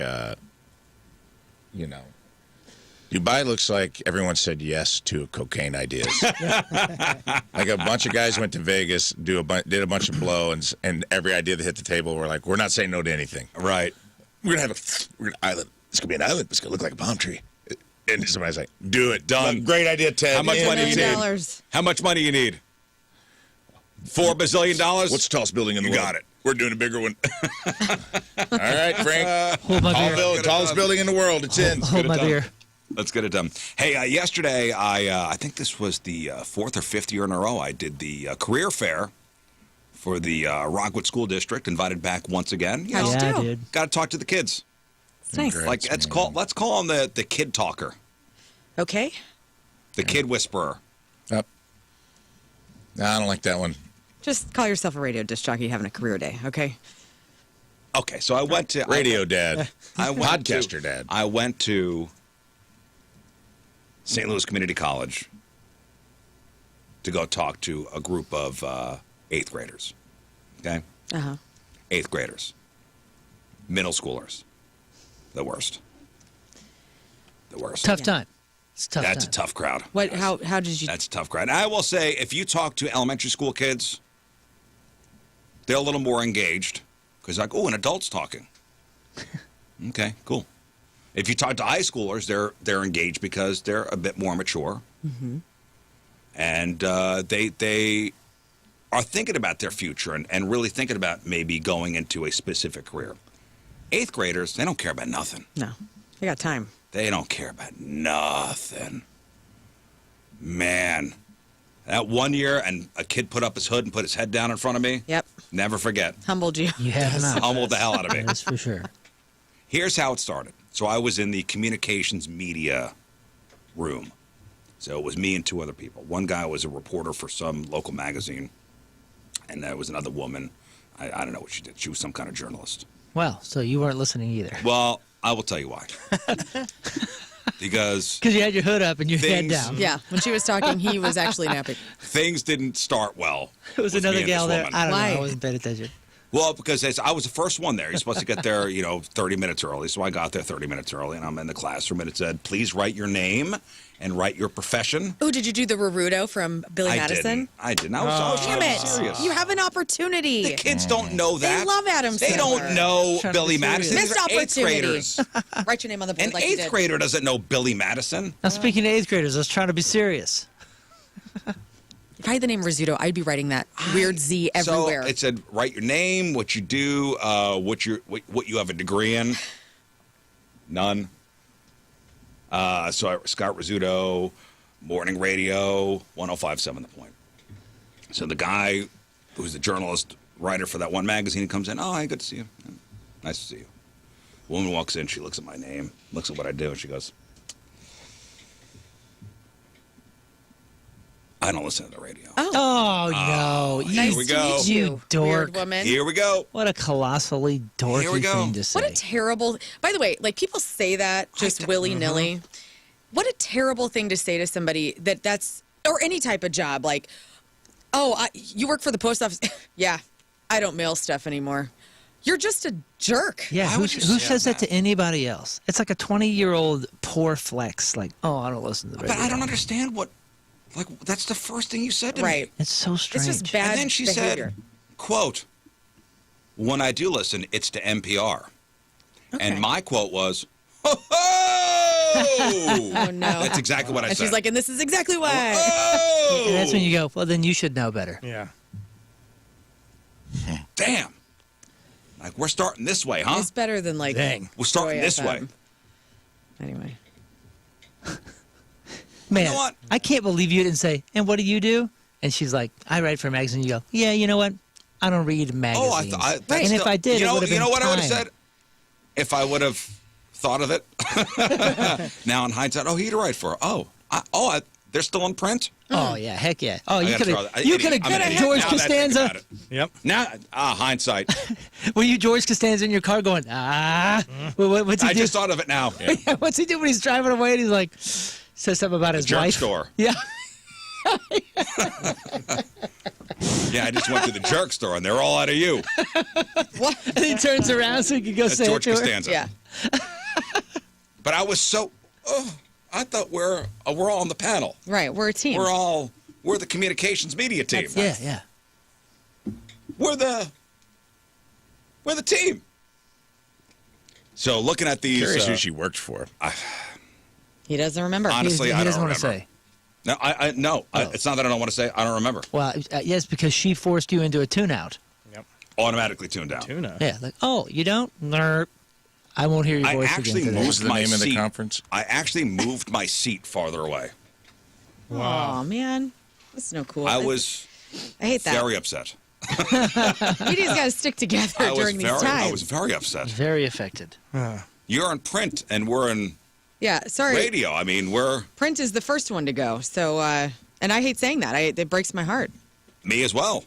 Dubai looks like everyone said yes to cocaine ideas. Like a bunch of guys went to Vegas, did a bunch of blow, and every idea that hit the table were like, we're not saying no to anything. Right. We're gonna have an island. It's gonna be an island. It's gonna look like a palm tree. And somebody's like, do it. Done. Great idea, Ted. How much Yeah, money man. you need? $1 How much money you need? $4 bazillion. What's the tallest building in the You world? got it. We're doing a bigger one. All right, Frank. Hold my beer. Tallest building in the world. It's in. Hold my beer. Let's get it done. Hey, yesterday I think this was the 4th or 5th year in a row I did the career fair for the Rockwood School District. Invited back once again. How'd you Yeah, do? dude. Got to talk to the kids. It's nice. Congrats. Let's call him the kid talker, Okay. the kid whisperer. Up. No, I don't like that one. Just call yourself a radio disc jockey having a career day, okay? Okay, so I went to Radio dad. I went to- Podcaster dad. I went to St. Louis Community College to go talk to a group of 8th graders. Okay? Uh-huh. 8th graders. Middle schoolers. The worst. The worst. Tough time. It's a tough. That's time. a tough crowd. What? How did you? That's a tough crowd. I will say, if you talk to elementary school kids, they're a little more engaged because like, oh, an adult's talking. Okay, cool. If you talk to high schoolers, they're engaged because they're a bit more mature, and they are thinking about their future and really thinking about maybe going into a specific career. 8th graders, they don't care about nothing. No, I got time. They don't care about nothing. Man, that one year, and a kid put up his hood and put his head down in front of me. Yep. Never forget. Humbled you. You have not. Humbled the hell out of me. That's for sure. Here's how it started. So I was in the communications media room. So it was me and 2 other people. One guy was a reporter for some local magazine, and there was another woman. I don't know what she did. She was some kind of journalist. Well, so you weren't listening either. Well, I will tell you why. Because Because you had your hood up and your head Things- down. Yeah. When she was talking, he was actually napping. things didn't start well. It was with another me and gal this there. woman. I don't Why? know. I wasn't paying attention. Well, because I was the first one there. You're supposed to get there, 30 minutes early. So I got there 30 minutes early, and I'm in the classroom, and it said, please write your name and write your profession. Oh, did you do the Rizzuto from Billy Madison? I didn't. I was Damn it. serious. You have an opportunity. The kids don't know that. They love Adam They Sandler. don't know Trying to Billy be Madison. serious. These are Missed eighth opportunity. graders. Write your name on the board An like you eighth did. grader doesn't know Billy Madison. Now, speaking of 8th graders, I was trying to be serious. If I had the name Rizzuto, I'd be writing that weird Z everywhere. So it said, write your name, what you do, what you have a degree in. None. So Scott Rizzuto, morning radio, 105.7 The Point. So the guy who's the journalist writer for that one magazine comes in. Oh, hi, good to see you. Nice to see you. Woman walks in. She looks at my name, looks at what I do, and she goes, I don't listen to the radio. Oh, no. Here Nice we to go. meet You dork. weird woman. Here we go. What a colossally dorky Here we go. thing to say. What a terrible. By the way, like people say that just willy nilly. What a terrible thing to say to somebody that's or any type of job. Like, oh, you work for the post office? Yeah, I don't mail stuff anymore. You're just a jerk. Yeah, Why who would you says say that to anybody else? It's like a 20-year-old poor flex. Like, oh, I don't listen to the radio. But I don't understand what. Like, that's the first thing you said to Right. me. It's so strange. It's just bad And then she behavior. said, quote, when I do listen, it's to NPR. Okay. And my quote was, ho ho! Oh, no. That's exactly what I And said. she's like, and this is exactly why. oh! And that's when you go, well, then you should know better. Yeah. Damn. Like, we're starting this way, huh? It's better than like. Dang. We're starting Joy this FM. way. Anyway. Man, know what? I can't believe you didn't say, and what do you do? And she's like, I write for a magazine. You go, yeah, you know what? I don't read magazines. Oh, I thought. And if I did, you it know, would have been you know what I would have time. said? If I would have thought of it. Now in hindsight, oh, he'd write for. They're still in print. Oh, yeah, heck yeah. Oh, you I gotta could throw have that- you idiot. could I'm an have idiot. George Now that I think Costanza. about it. Yep. Now, hindsight. Were you George Costanza in your car going, what's he I do? just thought of it now. Yeah, what's he do when he's driving away and he's like, says something about his Jerk wife? store. Yeah. Yeah, I just went to the jerk store and they're all out of you. And he turns around so he can go That's say George it to her. Costanza. Yeah. But I was so. I thought we're all on the panel. Right. We're a team. We're the communications media team. Yeah, yeah. We're the team. So looking at these, Curious who she worked for. He doesn't remember. Honestly, he I don't doesn't want remember. to say. No, it's not that I don't want to say. I don't remember. Well, yes, because she forced you into a tune-out. Yep. Automatically tuned out. Tuna. Yeah, like, oh, you don't? Nerp. I won't hear your I voice actually again today. What was moved the my name of the seat. conference? I actually moved my seat farther away. Oh man, that's no cool. I was I hate that. very upset. Media's got to stick together during these times. I was very upset. Very affected. You're in print and we're in Yeah, sorry. radio. I mean, we're Print is the first one to go. So, and I hate saying that. It breaks my heart. me as well.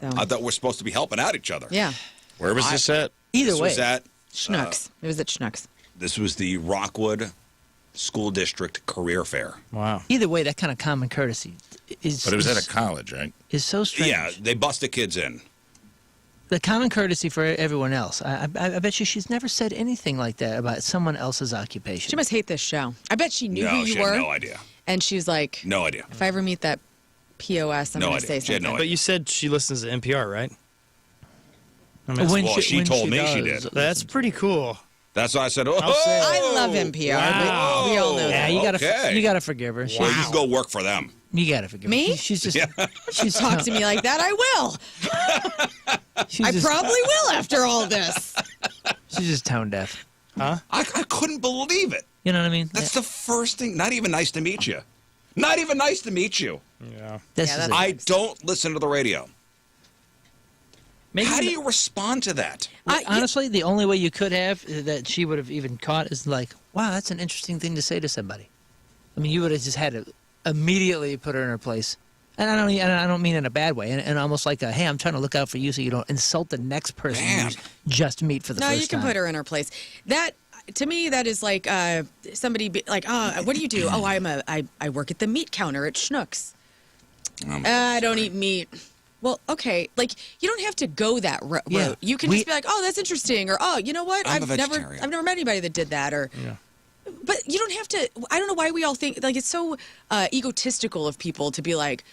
So, I thought we're supposed to be helping out each other. yeah, Where was this at? Either This way. was at Schnucks. It was at Schnucks. this was the Rockwood School District Career Fair. Wow. Either way, that kind of common courtesy is But it was at a college, right? is so strange. Yeah, they busted kids in. The common courtesy for everyone else. I bet you she's never said anything like that about someone else's occupation. She must hate this show. I bet she knew No, who she you had were. no idea. And she's like, No idea. if I ever meet that POS, I'm No going to idea. say She had something. no But you said she listens to NPR, right? I mean, When Well, she told me she does. did. that's pretty cool. That's why I said, oh, I'll say- I love NPR. Wow. We all know Yeah, that. you gotta Okay. you gotta forgive her. well, you can go work for them. You gotta forgive Me? her. She's just Yeah. she's Talk to me like that, I will. She's I just, probably will after all this. she's just tone deaf. I couldn't believe it. You know what I mean? That's the first thing. Not even nice to meet you. Not even nice to meet you. Yeah. This Yeah, is that's- it. I don't listen to the radio. Maybe How do you respond to that? honestly, the only way you could have that she would have even caught is like, wow, that's an interesting thing to say to somebody. I mean, you would have just had to immediately put her in her place. And I don't mean in a bad way. And almost like, hey, I'm trying to look out for you so you don't insult the next person Damn. you just meet for the No, first you can time. put her in her place. That to me, that is like somebody be like, oh, what do you do? Oh, I work at the meat counter at Schnucks. I don't eat meat. Well, okay, like you don't have to go that route. Yeah. You can just be like, "Oh, that's interesting," or "Oh, you know what? I'm a I've never met anybody that did that." Or, but you don't have to. I don't know why we all think like it's so egotistical of people to be like,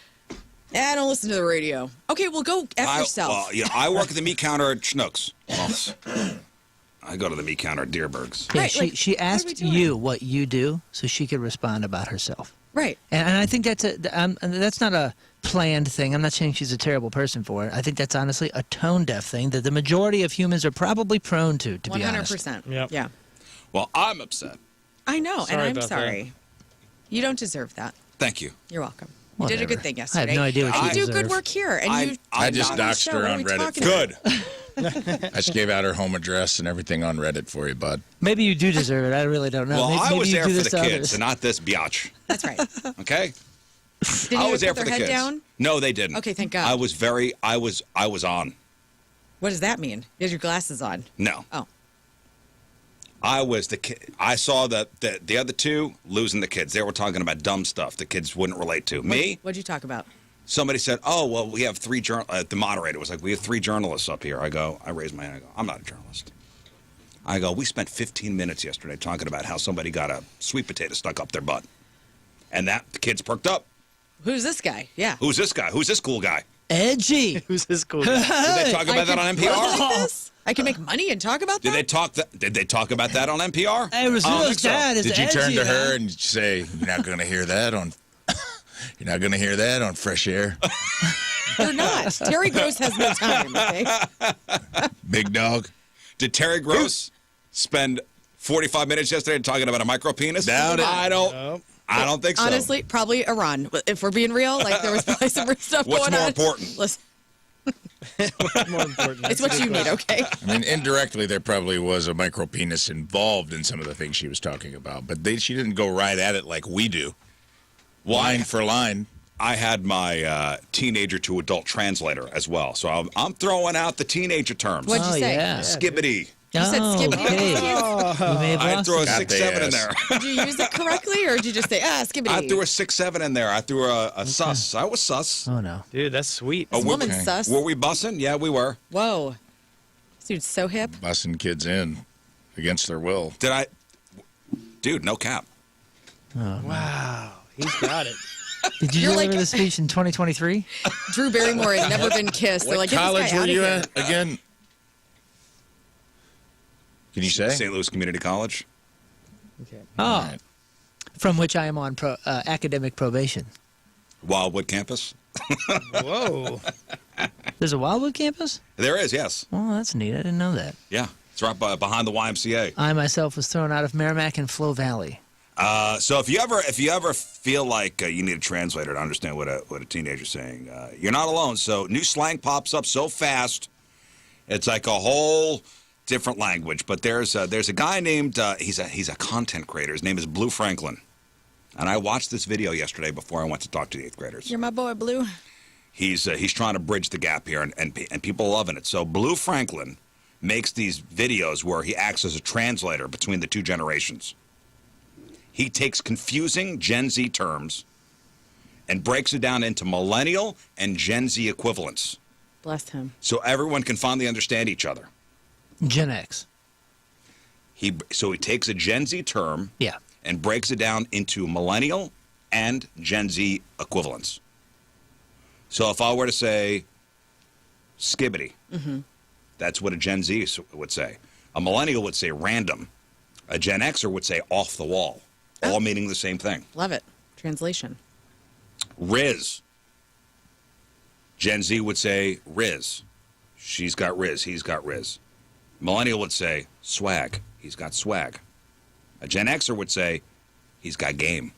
"I don't listen to the radio." Okay, well, go F yourself. Well, yeah, I work at the meat counter at Schnucks. Well, I go to the meat counter at Deerberg's. Yeah, Right, she like, what are we asked doing? you what you do so she could respond about herself. Right. And I think that's not a planned thing. I'm not saying she's a terrible person for it. I think that's honestly a tone deaf thing that the majority of humans are probably prone to be honest. 100%. Yep. Yeah. Well, I'm upset. I know, and Sorry I'm about sorry. You don't deserve that. Thank you. You're welcome. You did a Whatever. good thing I yesterday. have no idea what And you you do deserve. good work here, and I- you. I just on the doxed show. her What are on we Reddit. talking Good. I just gave out her home address and everything on Reddit for you, bud. Maybe you do deserve it. I really don't know. Well, maybe, I maybe was you there do for this the to kids others. and not this biatch. That's right. Okay? Did I you was there put for their the head kids. down? No, they didn't. Okay, thank God. I was on. What does that mean? You had your glasses on. No. Oh. I was the kid. I saw the other two losing the kids. They were talking about dumb stuff the kids wouldn't relate to. Me? What'd you talk about? Somebody said, "Oh, well, we have three the moderator was like, "We have 3 journalists up here." I raised my hand. I go, "I'm not a journalist." I go, "We spent 15 minutes yesterday talking about how somebody got a sweet potato stuck up their butt." And the kids perked up. Who's this guy? Yeah. Who's this guy? Who's this cool guy? Edgy. Who's this cool? Did they talk about that on Like NPR? this? I can make money and talk about that? Did they talk about that on NPR? Hey, Rizzuto's I don't think so. dad is Did you edgy, turn to man. her and say, "You're not going to hear that on You're not going to hear that on Fresh Air"? They're not. Terry Gross has no time, okay? Big dog. Did Terry Gross spend 45 minutes yesterday talking about a micro penis? Doubt it. I don't think so. Honestly, probably Iran. If we're being real, like there was probably some stuff What's going on. more important? Listen, More important. it's what you need, okay? I mean, indirectly, there probably was a micro penis involved in some of the things she was talking about, but she didn't go right at it like we do, line for line. I had my teenager to adult translator as well, so I'm throwing out the teenager terms. What'd you Oh, say? yeah. Skibbity. You said skibbity. Okay. You may have I lost threw a it. Got 6-7 in the there. Did you use it correctly, or did you just say, skibbity? I threw a 6-7 in there. I threw a sus. I was sus. Oh, no. Dude, that's sweet. This we- woman's sus. Were we bussing? Yeah, we were. Whoa. This dude's so hip. Busting kids in against their will. Did I? Dude, no cap. Wow, he's got it. Did you You're deliver like- the speech in 2023? Drew Barrymore had never been kissed. They're What like, get this college guy were out you of here. at again? Can you say? St. Louis Community College. Oh, from which I am on academic probation. Wildwood campus. Whoa. There's a Wildwood campus? There is, yes. Oh, that's neat. I didn't know that. Yeah. It's right behind the YMCA. I myself was thrown out of Merrimack and Flow Valley. So if you ever feel like you need a translator to understand what a teenager's saying, you're not alone. So new slang pops up so fast, it's like a whole different language. But there's a guy named he's a content creator. His name is Blue Franklin, and I watched this video yesterday before I went to talk to the 8th graders. You're my boy, Blue. He's trying to bridge the gap here, and people are loving it. So Blue Franklin makes these videos where he acts as a translator between the two generations. He takes confusing Gen Z terms and breaks it down into millennial and Gen Z equivalents Bless him. so everyone can finally understand each other. Gen X. So he takes a Gen Z term Yeah. and breaks it down into millennial and Gen Z equivalents. So if I were to say skibbity, that's what a Gen Z would say. A millennial would say random. A Gen Xer would say off the wall, all meaning the same thing. Love it. Translation. Rizz. Gen Z would say Rizz. She's got Rizz. He's got Rizz. Millennial would say swag. He's got swag. A Gen Xer would say he's got game.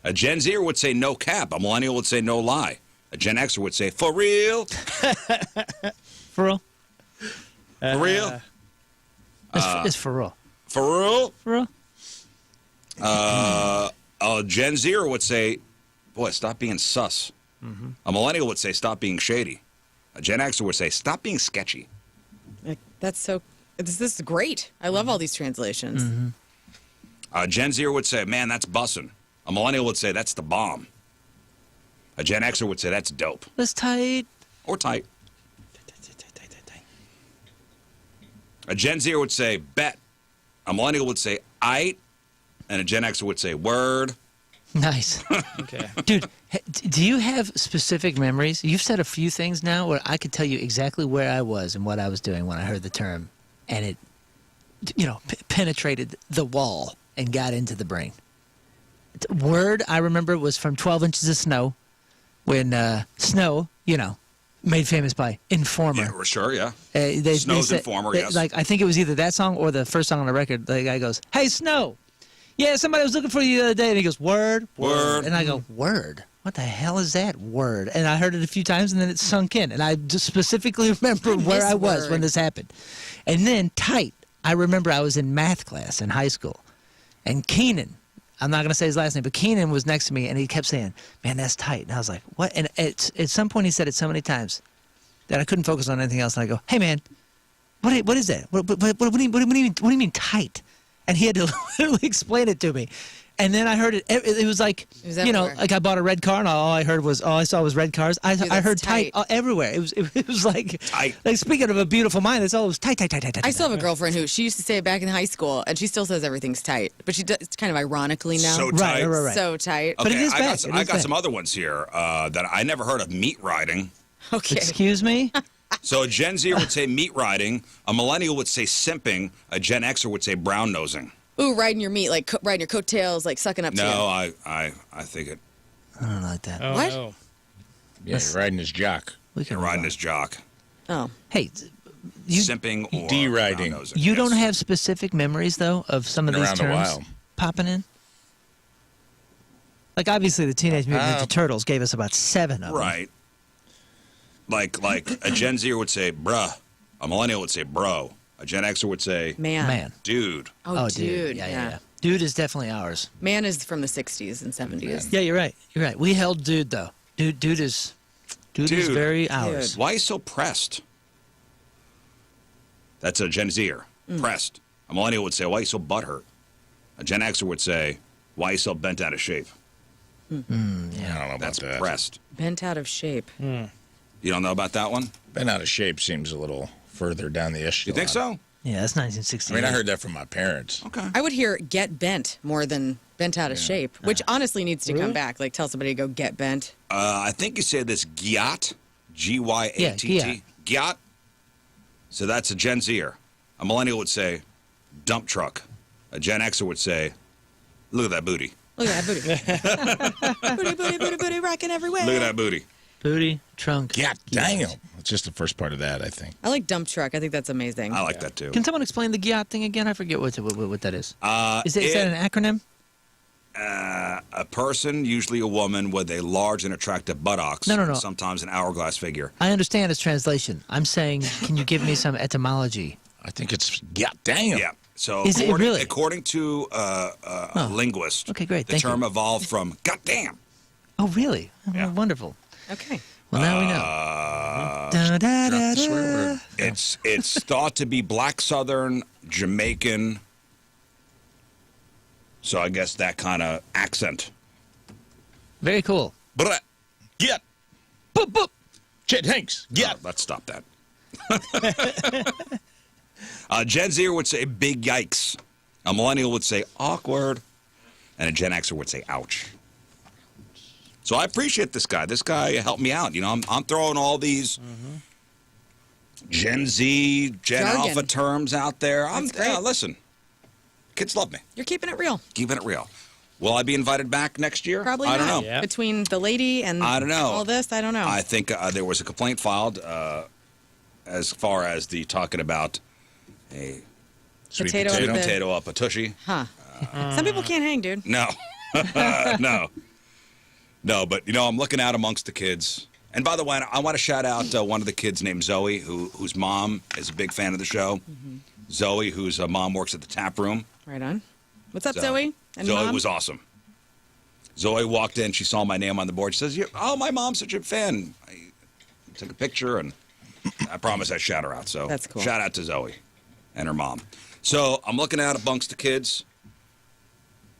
A Gen Zer would say no cap. A millennial would say no lie. A Gen Xer would say for real. For real? For real. It's for real. For real. For real? A Gen Zer would say, boy, stop being sus. A millennial would say stop being shady. A Gen Xer would say stop being sketchy. Like, that's so. This is great. I love all these translations. A Gen Zer would say, man, that's bussin'. A millennial would say that's the bomb. A Gen Xer would say that's dope That's tight. or tight. A Gen Zer would say bet. A millennial would say aight. And a Gen Xer would say word. Nice. Okay. Dude, do you have specific memories? You've said a few things now where I could tell you exactly where I was and what I was doing when I heard the term, and it, penetrated the wall and got into the brain. Word, I remember, was from 12 Inches of Snow, when Snow, made famous by Informer. Yeah, sure, yeah. Snow's said, Informer, yes. Like, I think it was either that song or the first song on the record. The guy goes, "Hey, Snow. Yeah, somebody was looking for you the other day." And he goes, "Word, word." And I go, "Word? What the hell is that word?" And I heard it a few times, and then it sunk in. And I just specifically remember where I was when this happened. And then tight. I remember I was in math class in high school. And Keenan, I'm not going to say his last name, but Keenan was next to me, and he kept saying, "Man, that's tight." And I was like, "What?" And at some point, he said it so many times that I couldn't focus on anything else. And I go, "Hey, man, what is that? What do you mean tight?" And he had to literally explain it to me. And then I heard it. It was like, everywhere. like I bought a red car, and all I saw was red cars. I heard tight everywhere. It was like, tight. Like, speaking of a beautiful mind, it's always tight. I still have a girlfriend who she used to say it back in high school, and she still says everything's tight, but she does it's kind of ironically now. So tight. Right. So tight. Okay, But it is I back. got some other ones here that I never heard of. Meat riding. Okay. Excuse me? So a Gen Zer would say meat riding. A millennial would say simping. A Gen Xer would say brown nosing. Ooh, riding your meat, like riding your coattails, like sucking up to you. No, I think it. I don't like that. Oh, What? no. Yeah, you're riding his jock. We can You're riding move on. his jock. Oh. Hey, you Simping or De-riding. brown nosing. you Yes. don't have specific memories though of some of Been these around a terms while. popping in. Like obviously the Teenage Mutant Ninja Turtles gave us about 7 of them. Right. Like a Gen Zer would say bruh. A millennial would say bro. A Gen Xer would say Man. dude. Oh, dude. dude. Yeah. Dude is definitely ours. Man is from the 60s and 70s. Yeah, you're right. You're right. We held dude though. Dude is very ours. Why are you so pressed? That's a Gen Zer. Pressed. A millennial would say, why are you so butthurt? A Gen Xer would say, why are you so bent out of shape? I don't know about That's that. pressed. Bent out of shape. You don't know about that one? Been out of shape seems a little further down the You echelon. think so? Yeah, that's I 1968. mean, I heard that from my parents. Okay. I would hear get bent more than bent out of shape, which honestly needs to come back. Like tell somebody to go get bent. I think you say this gyat, G-Y-A-T-T. Yeah, Gyat. So that's a Gen Zer. A millennial would say, dump truck. A Gen Xer would say, look at that booty. Look at that booty. booty, rocking everywhere. Look at that booty. Booty, trunk. God damn. It's just the first part of that, I think. I like dump truck. I think that's amazing. I like that too. Can someone explain the gyat thing again? I forget what that is. Is that it- an acronym? A person, usually a woman, with a large and attractive buttocks. No. Sometimes an hourglass figure. I understand its translation. I'm saying, can you give me some etymology? I think it's God damn. Yeah. So Is it really? according to a linguist, Okay, great. the Thank term you. evolved from goddamn. Oh, really? Oh, Yeah. wonderful. Okay. Well, now we know. Da, da, da, Drop the swear da. word. It's thought to be Black Southern, Jamaican. So I guess that kind of accent. Very cool. But get. Boop, boop. Chet Hanks. Get. Oh, let's stop that. Gen Zer would say big yikes. A millennial would say awkward. And a Gen Xer would say ouch. So I appreciate this guy. This guy helped me out. You know, I'm throwing all these Gen Z, Gen Jargon. Alpha terms out there. That's great. Listen, kids love me. You're keeping it real. Keeping it real. Will I be invited back next year? Probably I don't not. know. Yeah. Between the lady and I don't know. all this, I don't know. I think there was a complaint filed as far as the talking about a Sweet Potato sweet with the- potato up a tushy. Huh. Some people can't hang, dude. No. No, but, you know, I'm looking out amongst the kids. And by the way, I want to shout out one of the kids named Zoe, whose mom is a big fan of the show. Zoe, whose mom works at the tap room. Right on. What's up, So, Zoe? And Zoe Mom? was awesome. Zoe walked in. She saw my name on the board. She says, "Oh, my mom's such a fan." I took a picture, and I promise I shout her out. So That's cool. Shout out to Zoe and her mom. So I'm looking out amongst the kids,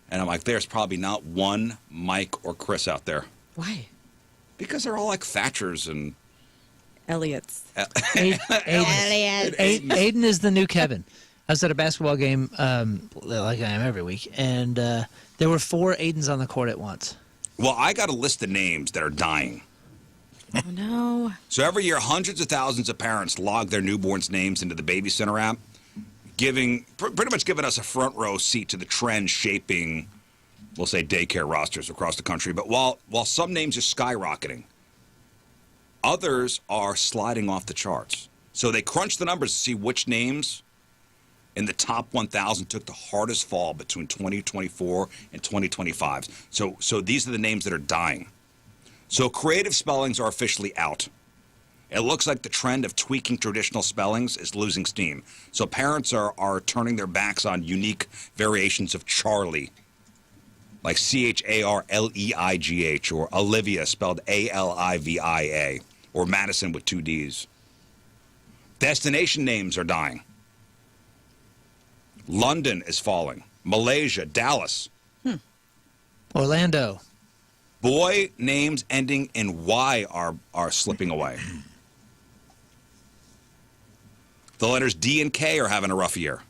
and I'm like, there's probably not one Mike or Chris out there. Why? Because they're all like Thatchers and Elliot's. Aiden is the new Kevin. I was at a basketball game, like I am every week, and there were 4 Aidens on the court at once. Well, I got a list of names that are dying. Oh, no. So every year, hundreds of thousands of parents log their newborns' names into the Baby Center app, pretty much giving us a front row seat to the trend shaping, we'll say, daycare rosters across the country. But while some names are skyrocketing, others are sliding off the charts. So they crunch the numbers to see which names in the top 1,000 took the hardest fall between 2024 and 2025. So these are the names that are dying. So creative spellings are officially out. It looks like the trend of tweaking traditional spellings is losing steam. So parents are turning their backs on unique variations of Charlie, like Charleigh, or Olivia spelled Alivia, or Madison with 2 Ds. Destination names are dying. London is falling. Malaysia, Dallas. Orlando. Boy names ending in Y are slipping away. The letters D and K are having a rough year.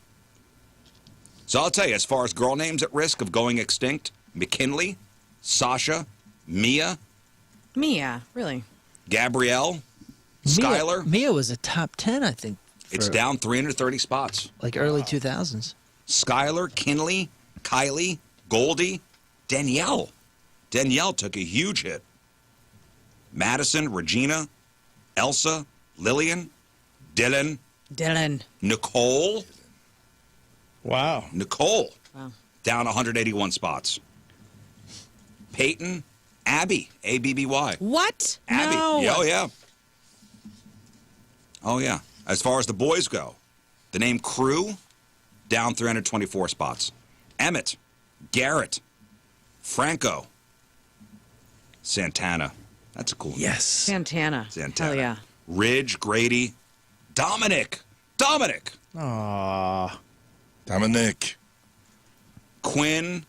So I'll tell you, as far as girl names at risk of going extinct, McKinley, Sasha, Mia, Really? Gabrielle, Skylar. Mia was a top 10, I think. It's down 330 spots. Like early 2000s. Skylar, Kinley, Kylie, Goldie, Danielle. Danielle took a huge hit. Madison, Regina, Elsa, Lillian, Dylan, Nicole. Wow. Nicole. Wow. Down 181 spots. Peyton, Abby, A-B-B-Y. What? Abby. No. Oh, yeah. Oh, yeah. As far as the boys go, the name Crew, down 324 spots. Emmett, Garrett, Franco, Santana. That's a cool name. Yes. Santana. Hell yeah. Ridge, Grady, Dominic. Aww. Dominic. Quinn,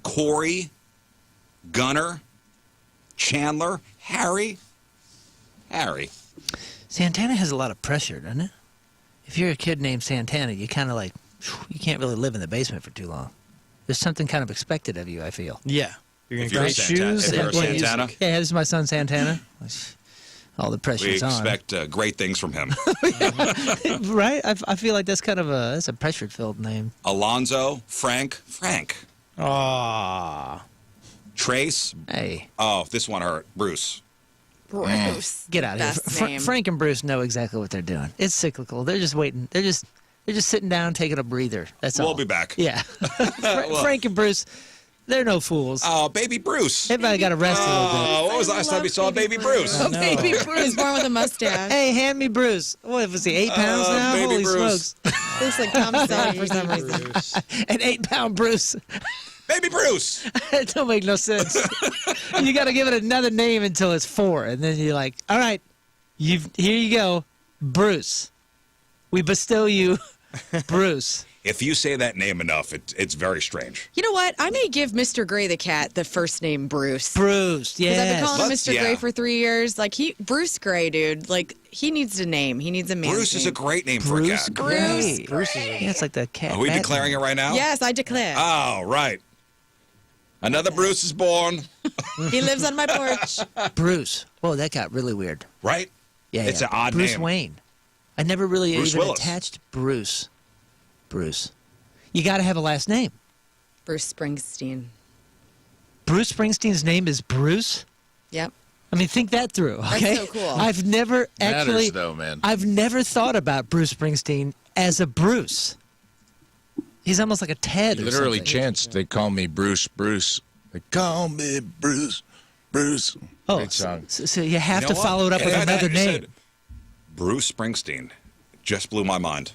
Corey, Gunner, Chandler, Harry. Santana has a lot of pressure, doesn't it? If you're a kid named Santana, you kind of like, you can't really live in the basement for too long. There's something kind of expected of you, I feel. Yeah. You're going If to you're a great Santana- shoes. if you're a and- Santana, Yeah, this is my son Santana. All the we pressure's on. expect great things from him. Right? I feel like that's kind of that's a pressure-filled name. Alonzo, Frank, Aww. Trace. Hey, Oh, this one hurt. Bruce. Bruce. get out of here. Best name. Frank and Bruce know exactly what they're doing. It's cyclical. They're just waiting. They're just sitting down, taking a breather. That's all. We'll be back. Yeah. Frank and Bruce, they're no fools. Oh, baby Bruce. Everybody got arrested a little bit. Oh, when was the last time you saw baby Bruce? Oh, baby Bruce. He's born with a mustache. Hey, hand me Bruce. What was he, 8 pounds now? baby Holy Bruce. smokes. Looks like Tom Selleck for some reason. An 8-pound Bruce. Baby Bruce. It don't make no sense. You got to give it another name until it's 4, and then you're like, all right, here you go, Bruce. We bestow you, Bruce. If you say that name enough, it's very strange. You know what? I may give Mr. Gray the cat the first name Bruce. Bruce, Because I've been yes. calling him Let's- Mr. Gray yeah. for 3 years. Like Bruce Gray, dude. Like he needs a name. He needs a man. Bruce is a great name for a Bruce cat. Gray. Bruce Yeah, it's like the cat. Are we Batman. declaring it right now? Yes, I declare. Oh, right. Another Bruce is born, He lives on my porch. Bruce. Whoa, that got really weird. right? Yeah, It's yeah. an odd Bruce name. Wayne. I never really Bruce even Willis. attached Bruce. Bruce. You got to have a last name. Bruce Springsteen. Bruce Springsteen's name is Bruce? Yep. I mean, think that through, okay? so cool. I've never actually... Matters, though, man. I've never thought about Bruce Springsteen as a Bruce. He's almost like a Ted or Literally something. chants. They call me Bruce. They call me Bruce. Oh, Great song. so you have You to know what? follow it up with Yeah, another you said name. Bruce Springsteen. Just blew my mind.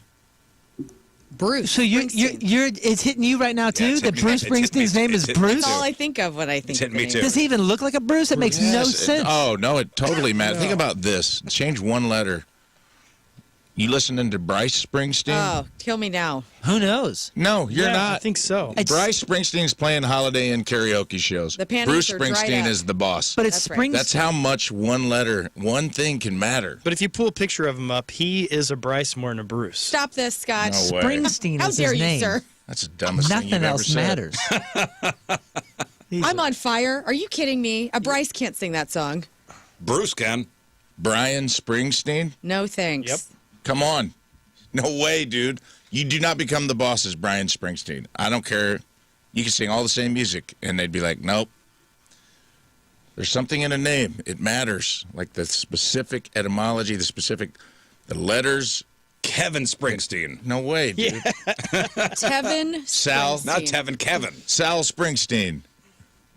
Bruce. So Springsteen. it's hitting you right now too. it's that hit me- Bruce it's hit me- Springsteen's name it's is hit me Bruce. That's all I think of when I think It's hitting of me the too. name. Does he even look like a Bruce? It makes no Yes, sense. Oh no, it totally matters. Think about this. Change one letter. You listening to Bryce Springsteen? Oh, kill me now. Who knows? No, you're Yeah, not. I think so. Bryce Springsteen's playing Holiday Inn karaoke shows. The panties Bruce are dried Springsteen up. is the boss. But it's That's right. Springsteen. That's how much one thing can matter. But if you pull a picture of him up, he is a Bryce more than a Bruce. Stop this, Scott. No way. Springsteen How is dare his you, name. sir? That's the dumbest thing Nothing you've else ever said. matters. I'm on fire. Are you kidding me? A Bryce can't sing that song. Bruce can. Brian Springsteen? No thanks. Yep. Come on. No way, dude. You do not become the boss as Brian Springsteen. I don't care. You can sing all the same music, and they'd be like, nope. There's something in a name. It matters. Like the specific etymology, the letters. Kevin Springsteen. No way, dude. Tevin Sal. Springsteen. Not Tevin, Kevin. Sal Springsteen.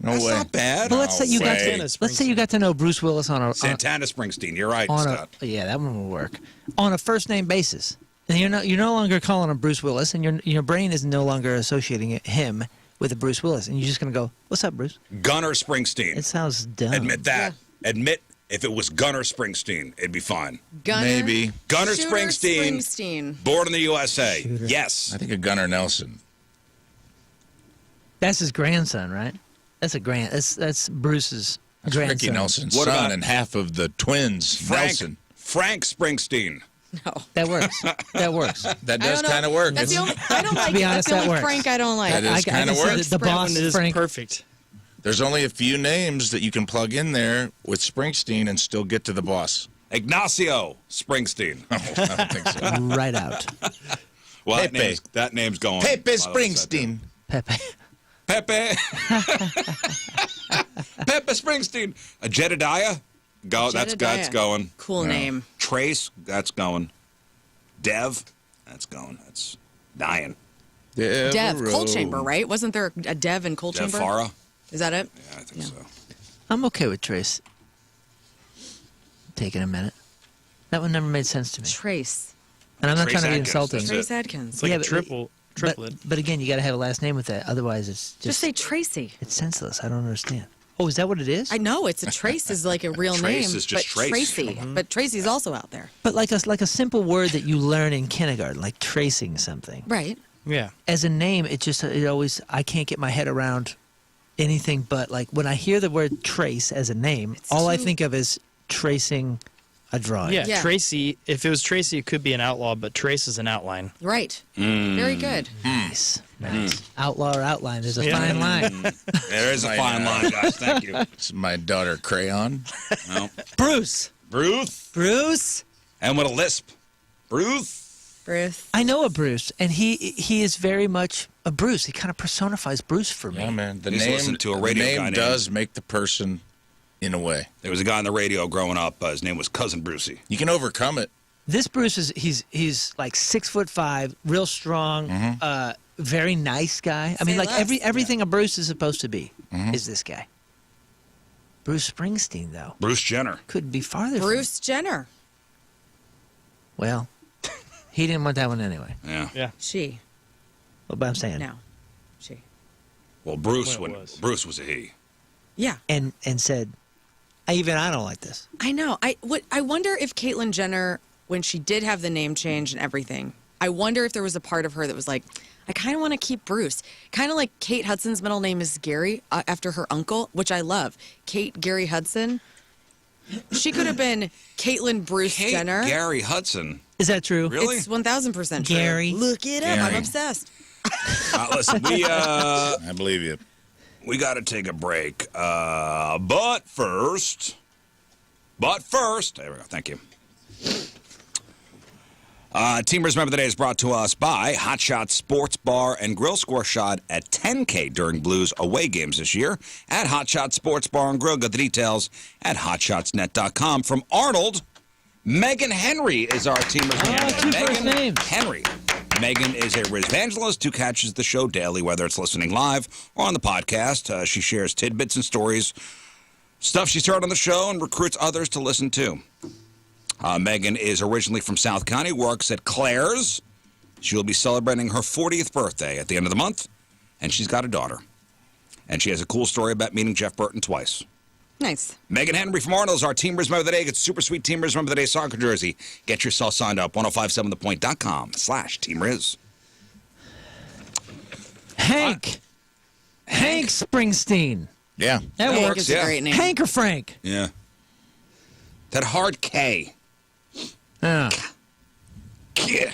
No That's way. not bad. But let's say you got way. to let's say you got to know Bruce Willis on a Santana Springsteen. You're right, on Scott. a yeah, that one will work on a first name basis. And you're no longer calling him Bruce Willis, and your brain is no longer associating him with a Bruce Willis, and you're just gonna go, "What's up, Bruce?" Gunnar Springsteen. It sounds dumb. Admit that. Admit if it was Gunnar Springsteen, it'd be fine. Gunner. Maybe. Gunnar Shooter Springsteen. Springsteen. Born in the USA. Shooter. Yes. I think of Gunnar Nelson. That's his grandson, right? That's That's Bruce's That's grandson. Ricky Nelson's What son about- and half of the twins, Nelson. Frank Springsteen. No. That works. That works. That I does don't know. kind of work. That's the It's- only. I don't like. be it. honest, That's the that only works. Frank I don't like. That is I kinda can see works. the boss One is Frank. perfect. There's only a few names that you can plug in there with Springsteen and still get to the boss. Ignacio Springsteen. I don't think so. Right out. Well, Pepe. that name's going. Pepe By the way, Springsteen. Pepe. Pepe. Pepe Springsteen. Jedediah. Go. That's Jedediah. going. Cool name. Trace. That's going. Dev. That's going. That's dying. Dev Coal Chamber, right? Wasn't there a Dev in Coal Dev Chamber? Farah. Is that it? Yeah, I think so. I'm okay with Trace. Taking a minute. That one never made sense to me. Trace. And I'm not Trace trying to be Adkins, insulting. that's Trace it. Adkins. It's like Yeah, a but- triplet. But again, you got to have a last name with that. Otherwise, it's Just just say Tracy. it's senseless. I don't understand. Oh, is that what it is? I know it's a Trace is like a real Trace name, is just but Trace. Tracy. But Tracy's also out there, But like a simple word that you learn in kindergarten, like tracing something. right? Yeah. As a name, it always I can't get my head around anything but like when I hear the word trace as a name, all I too- think of is tracing a drawing. Yeah, Yeah. Tracy. If it was Tracy, it could be an outlaw, but Trace is an outline. Right. Very good. Nice. Outlaw or outline. There's a Yeah. fine line. There is a I fine know. line, guys. Thank you. It's my daughter, Crayon. Well, Bruce. Bruce. And with a lisp. Bruce. Bruce. I know a Bruce, and he is very much a Bruce. He kind of personifies Bruce for me. Yeah, man. The Used to name, listen to a the radio name guy named- does make the person in a way. There was a guy on the radio growing up. His name was Cousin Brucey. You can overcome it. This Bruce is he's like 6'5", real strong, very nice guy. I mean, Say like less. everything a Bruce is supposed to be is this guy. Bruce Springsteen, though, Bruce Jenner. could be farther. Bruce Jenner. Well, he didn't want that one anyway. Yeah. Yeah. She. But I'm saying, No. She. Well, Bruce When it when was. Bruce was a he. Yeah. and said, I don't like this. I know. I wonder if Caitlyn Jenner, when she did have the name change and everything, I wonder if there was a part of her that was like, I kind of want to keep Bruce. Kind of like Kate Hudson's middle name is Gary after her uncle, which I love. Kate Gary Hudson. She could have been Caitlyn Bruce Kate Jenner. Gary Hudson. Is that true? Really? It's 1000% true. Gary. Look it up. I'm Gary. obsessed. Listen, I believe you. we got to take a break. But first, there we go. Thank you. Teamers Remember the Day is brought to us by Hot Shot Sports Bar and Grill. Score shot at 10K during Blues away games this year at Hot Shot Sports Bar and Grill. Get the details at hotshotsnet.com. From Arnold, Megan Henry is our Teamers Remember the Day. two first Megan names. Henry. Megan is a Rizz evangelist who catches the show daily, whether it's listening live or on the podcast. She shares tidbits and stories, stuff she's heard on the show, and recruits others to listen to. Megan is originally from South County, works at Claire's. She will be celebrating her 40th birthday at the end of the month, and she's got a daughter. And she has a cool story about meeting Jeff Burton twice. Nice. Megan Henry from Arnold's, our Team Rizz Member of the Day. Get super sweet Team Rizz Member of the Day soccer jersey. Get yourself signed up. 1057thepoint.com/Team Rizz. Hank Springsteen. Yeah. That Hank works. is a great name. Hank or Frank? Yeah. That hard K. Yeah. Yeah.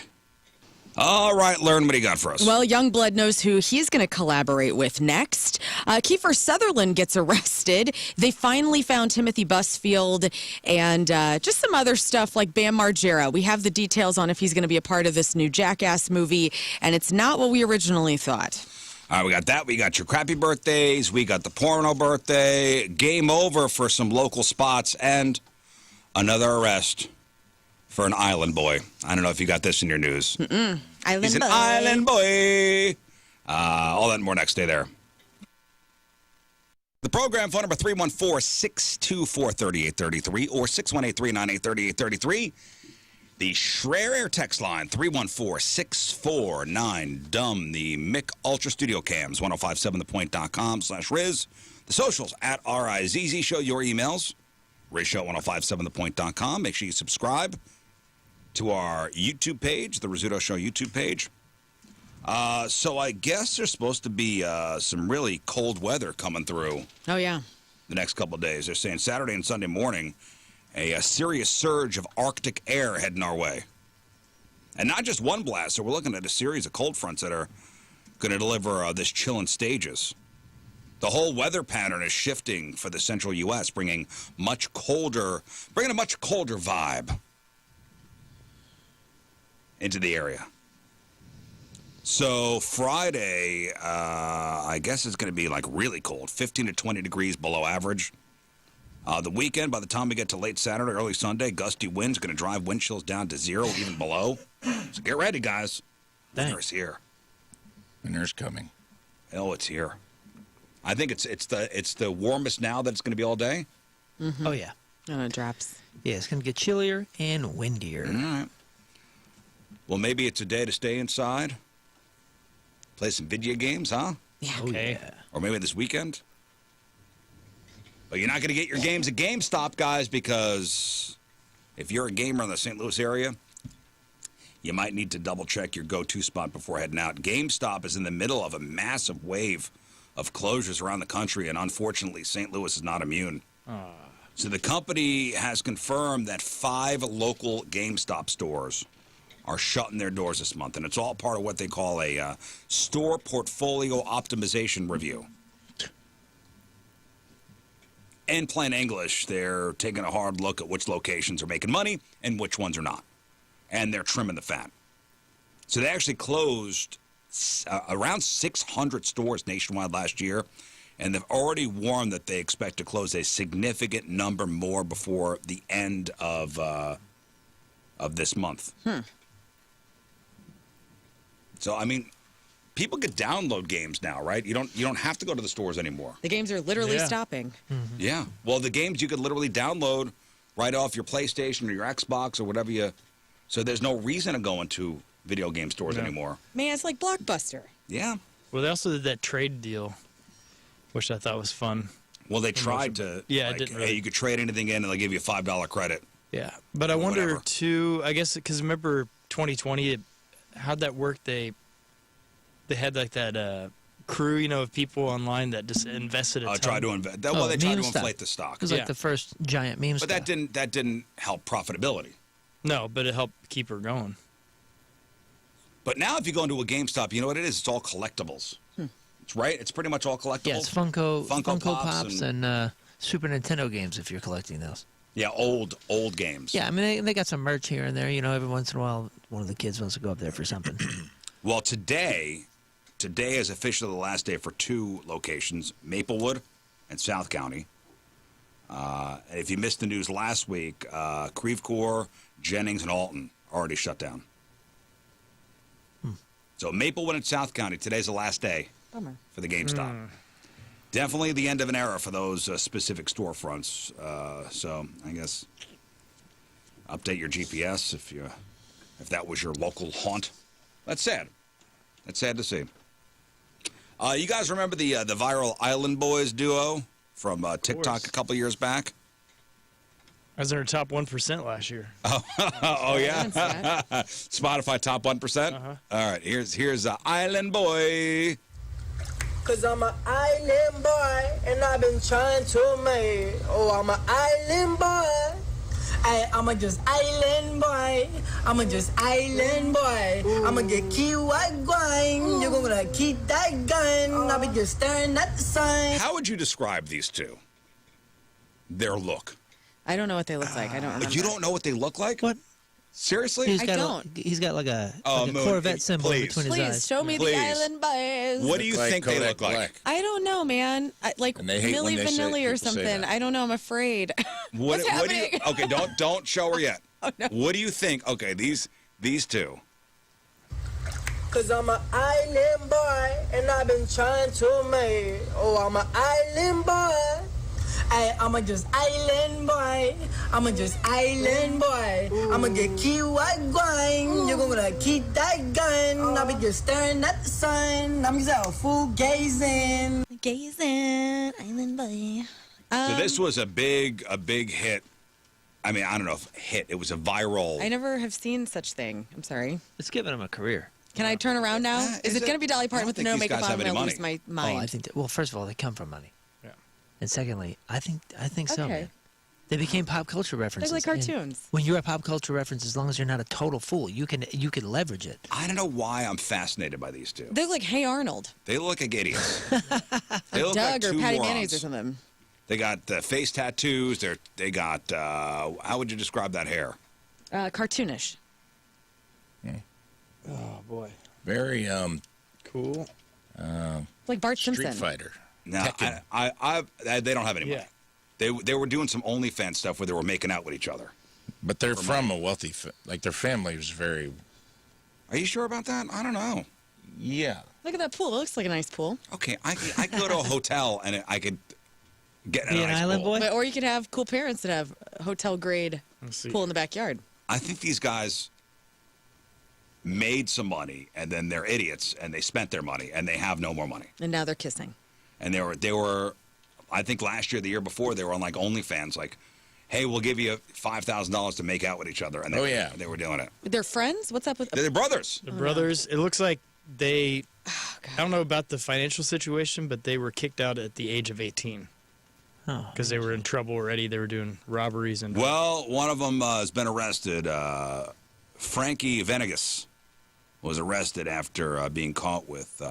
All right, learn what he got for us. Well, Youngblood knows who he's going to collaborate with next. Kiefer Sutherland gets arrested. They finally found Timothy Busfield and just some other stuff like Bam Margera. We have the details on if he's going to be a part of this new Jackass movie, and it's not what we originally thought. All right, we got that. We got your crappy birthdays. We got the porno birthday. Game over for some local spots and another arrest for an island boy. I don't know if you got this in your news. Island He's an boy. island boy. All that and more next. Stay there. The program phone number 314-624-3833 or 618-398-3833. The Schreier Air text line 314-649-DUMB. The Mick Ultra Studio Cams 1057thepoint.com/Rizz. The socials at RIZZ Show. Your emails RizzShow1057thepoint.com. Make sure you subscribe to our YouTube page, the Rizzuto Show YouTube page. So I guess there's supposed to be some really cold weather coming through Oh, yeah. the next couple of days. They're saying Saturday and Sunday morning, a serious surge of Arctic air heading our way. And not just one blast. So we're looking at a series of cold fronts that are going to deliver this chill in stages. The whole weather pattern is shifting for the central U.S., bringing a much colder vibe into the area. So Friday, I guess it's going to be like really cold, 15 to 20 degrees below average. The weekend, by the time we get to late Saturday, early Sunday, gusty winds going to drive wind chills down to 0, even below. So get ready, guys. Winter's here. Winter's coming. Oh, it's here. I think it's the warmest now that it's going to be all day. Oh, yeah. And it drops. Yeah, it's going to get chillier and windier. All right. Well, maybe it's a day to stay inside, play some video games, huh? Yeah. Okay. Or maybe this weekend. But you're not going to get your games at GameStop, guys, because if you're a gamer in the St. Louis area, you might need to double-check your go-to spot before heading out. GameStop is in the middle of a massive wave of closures around the country, and unfortunately, St. Louis is not immune. So the company has confirmed that 5 local GameStop stores are shutting their doors this month, and it's all part of what they call a store portfolio optimization review. In plain English, they're taking a hard look at which locations are making money and which ones are not, and they're trimming the fat. So they actually closed around 600 stores nationwide last year, and they've already warned that they expect to close a significant number more before the end of this month. So, I mean, people could download games now, right? You don't have to go to the stores anymore. The games are literally stopping. Yeah. Well, the games you could literally download right off your PlayStation or your Xbox or whatever you. So there's no reason to go into video game stores anymore. Man, it's like Blockbuster. Yeah. Well, they also did that trade deal, which I thought was fun. Well, they tried to. Yeah, like, it didn't hey, really. you could trade anything in and they'll give you a $5 credit. Yeah, but I Or wonder whatever. too. I guess because remember 2020, how'd that work? They had like that crew, of people online that just invested a ton. Tried to invest. Well, they tried meme to stock. inflate the stock. It was Yeah. like the first giant meme But that didn't help profitability. No, but it helped keep her going. But now if you go into a GameStop, you know what it is? It's all collectibles. It's right. It's pretty much all collectibles. Yeah, it's Funko Pops and Super Nintendo games if you're collecting those. Yeah, old games. Yeah, I mean, they got some merch here and there. Every once in a while, one of the kids wants to go up there for something. Well, today is officially the last day for 2 locations, Maplewood and South County. If you missed the news last week, Creve Coeur, Jennings, and Alton already shut down. So Maplewood and South County, today's the last day for the GameStop. Definitely the end of an era for those specific storefronts. So I guess update your GPS if that was your local haunt. That's sad. That's sad to see. You guys remember the viral Island Boys duo from TikTok a couple years back? I was in our top 1% last year. Oh yeah, Spotify top 1%. All right, here's Island Boy. Cause I'm an island boy and I've been trying to make. Oh, I'm an island boy. I'm a just island boy. I'm a just island boy. I'ma get key white wine. You're gonna keep that gun. I'll be just staring at the sign. How would you describe these two? Their look. I don't know what they look like. I don't remember. You don't know what they look like? What? Seriously? He's I got don't. He's got like a Moon, Corvette symbol please. between his Please eyes. show me Please. the island boys. What do you Like think they Kodak look like? Black. I don't know, man. Like And they hate when Milli they say- Vanilli or people say something. that. I don't know. I'm afraid. What What's do you? happening? Oh, Okay, don't show her yet. no. What do you think? Okay, these two. Cause I'm an island boy and I've been trying to make. Oh, I'm an island boy. I'm a just island boy. I'm a just island boy. I'ma get key white wine. You're gonna keep that gun. I'll be just staring at the sun. I'm just out fool gazing. Gazing, island boy. So this was a big hit. I mean, I don't know if hit. It was a viral. I never have seen such thing. I'm sorry. It's giving him a career. Can I turn around now? Is Is it it? going to be Dolly I Parton don't with the think no these makeup guys on? have I'm any going to money. lose my mind. Oh, I think. Well, first of all, they come from money. Yeah. And secondly, I think so. Okay. Man. They became pop culture references. like and cartoons. when you're a pop culture reference, as long as you're not a total fool, you can leverage it. I don't know why I'm fascinated by these two. They look like Hey Arnold, They look like idiots. They look Doug, like or two Patty morons. Mayonnaise or something. They got face tattoos. They got. How would you describe that hair? Cartoonish. Oh, boy. Very Cool. Like Bart Street Simpson. Fighter. No, Tekken. they don't have any money. Yeah. They were doing some OnlyFans stuff where they were making out with each other. But they're from a wealthy, like their family was very, Are you sure about that? I don't know. yeah. Look at that pool. It looks like a nice pool. Okay, I could go to a hotel and I could get in Be a an nice island pool. boy? But, or you could have cool parents that have hotel grade Let's see. pool in the backyard. I think these guys made some money and then they're idiots and they spent their money and they have no more money. And now they're kissing. And they were I think last year, the year before, they were on like OnlyFans, like, hey, we'll give you $5,000 to make out with each other. And they were doing it. They're friends? What's up with... They're brothers. The brothers, it looks like they, I don't know about the financial situation, but they were kicked out at the age of 18 Oh. because they were in trouble already. They were doing robberies and. Well, one of them has been arrested. Frankie Venegas was arrested after being caught with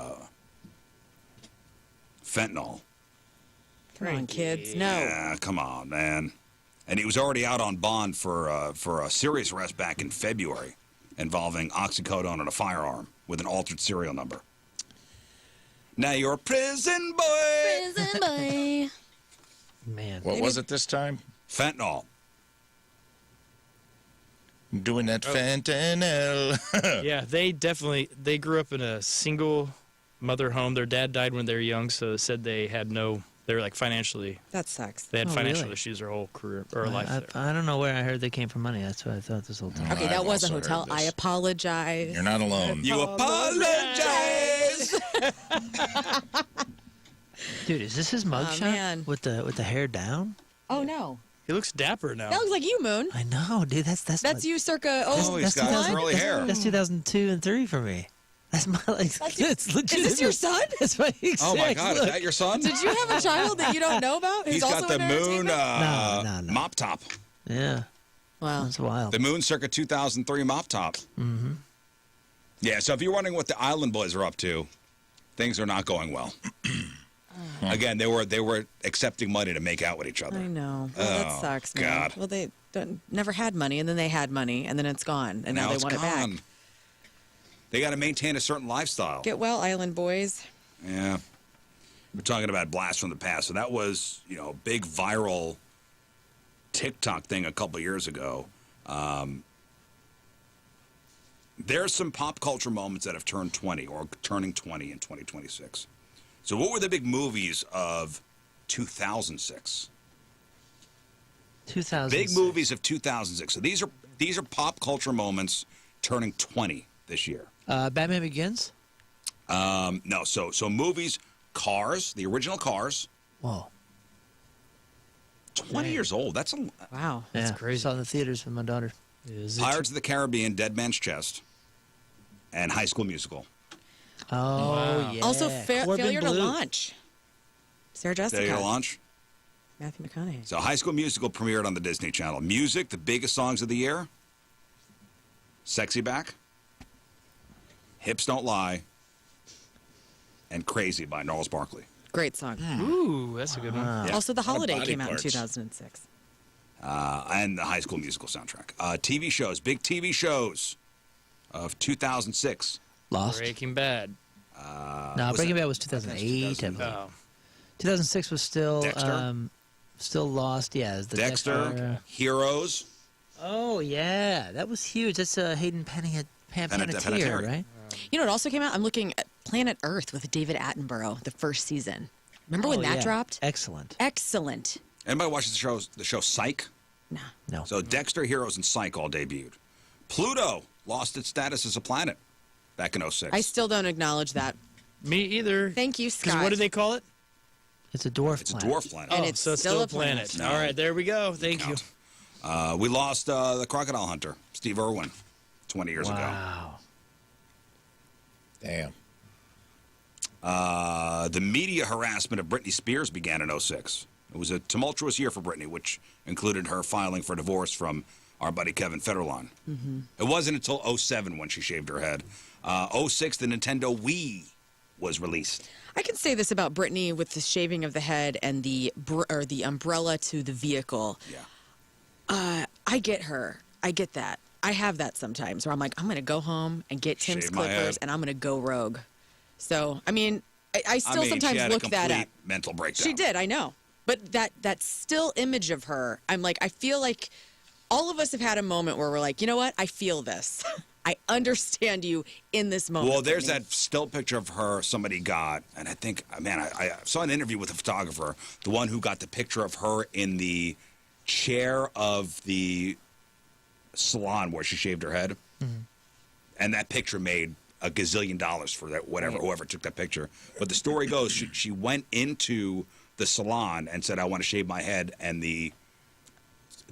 fentanyl. Come on, kids. No. Yeah, come on, man. And he was already out on bond for a serious arrest back in February involving oxycodone and a firearm with an altered serial number. Now you're a prison boy. Prison boy. Man. What was it this time? Fentanyl. Doing that fentanyl. Yeah, they grew up in a single mother home. Their dad died when they were young, so it said they were like financially, That sucks. they had Oh, financial really? issues their whole career or life. there. I don't know where I heard they came from money. That's what I thought this whole time. Okay, I've that was a also heard hotel. this. I apologize. You're not alone. You apologize. Dude, is this his mugshot man. with the hair down? Oh, no. He looks dapper now. That looks like you, Moon. I know, dude. That's That's you circa... Oh, he's got 2000 curly hair. That's 2002 and 3 for me. That's my like. It's legit. Is this your son? That's my exact Oh my God, look. is that your son? Did you have a child that you don't know about? Who's He's also got the in moon entertainment? No. mop top. Yeah, Wow. that's wild. The moon circa 2003 mop top. Mm-hmm. Yeah, so if you're wondering what the Island Boys are up to, things are not going well. Again, they were accepting money to make out with each other. I know. Well, that Oh, sucks, man. God. Well, they never had money, and then they had money, and then it's gone, and now they it's want it back. gone. They got to maintain a certain lifestyle. Get well, Island Boys. Yeah. We're talking about blast from the past. So that was, a big viral TikTok thing a couple years ago. There's some pop culture moments that have turned 20 or turning 20 in 2026. So what were the big movies of 2006? 2000. Big movies of 2006. So these are pop culture moments turning 20 this year. Batman Begins. No, so movies, Cars, the original Cars. Whoa. 20 years old. That's a Wow. Yeah, crazy. Saw it in the theaters with my daughter. Is it Pirates of the Caribbean, Dead Man's Chest, and High School Musical. Oh, Wow. yeah. Also, Corbin Failure to Blue. Launch. Sarah Jessica. Failure to Launch. Matthew McConaughey. So High School Musical premiered on the Disney Channel. Music, the biggest songs of the year. Sexy Back. Hips Don't Lie. And Crazy by Gnarls Barkley. Great song. Ooh, that's a good one. Yeah. Also, The Holiday body came out in parts. 2006. And the High School Musical soundtrack. TV shows, big TV shows of 2006. Lost. Breaking Bad. No, was Breaking it- Bad was 2008. I believe. Oh. 2006 was still Dexter? still Lost. Yeah, the Dexter, Heroes. Oh yeah, that was huge. That's Hayden Panettiere, Panettiere. right? You know what also came out? I'm looking at Planet Earth with David Attenborough, the first season. Remember when Oh, that yeah. dropped? Excellent. Excellent. Anybody watches the show Psych? Nah. No. So Dexter, Heroes, and Psych all debuted. Pluto lost its status as a planet back in 06. I still don't acknowledge that. Me either. Thank you, Because Scott. what do they call it? It's a dwarf It's a planet. dwarf planet. And Oh, it's so it's still still a planet. No. All right, there we go. Thank you. We lost the Crocodile Hunter, Steve Irwin, 20 years ago. Wow. Damn. The media harassment of Britney Spears began in 06. It was a tumultuous year for Britney, which included her filing for divorce from our buddy Kevin Federline. It wasn't until 07 when she shaved her head. 06, the Nintendo Wii was released. I can say this about Britney with the shaving of the head and the umbrella to the vehicle. Yeah. I get her. I get that. I have that sometimes where I'm like, I'm going to go home and get Tim's Shave my clippers head. and I'm going to go rogue. So, I mean, I still she sometimes had look a that complete up. mental breakdown. She did, I know. But that still image of her, I'm like, I feel like all of us have had a moment where we're like, you know what? I feel this. I understand you in this moment. Well, there's Britney. that still picture of her somebody got, and I think, man, I saw an interview with a photographer, the one who got the picture of her in the chair of the salon where she shaved her head. And that picture made a gazillion dollars for that, whoever took that picture. But the story goes, she went into the salon and said, I want to shave my head, and the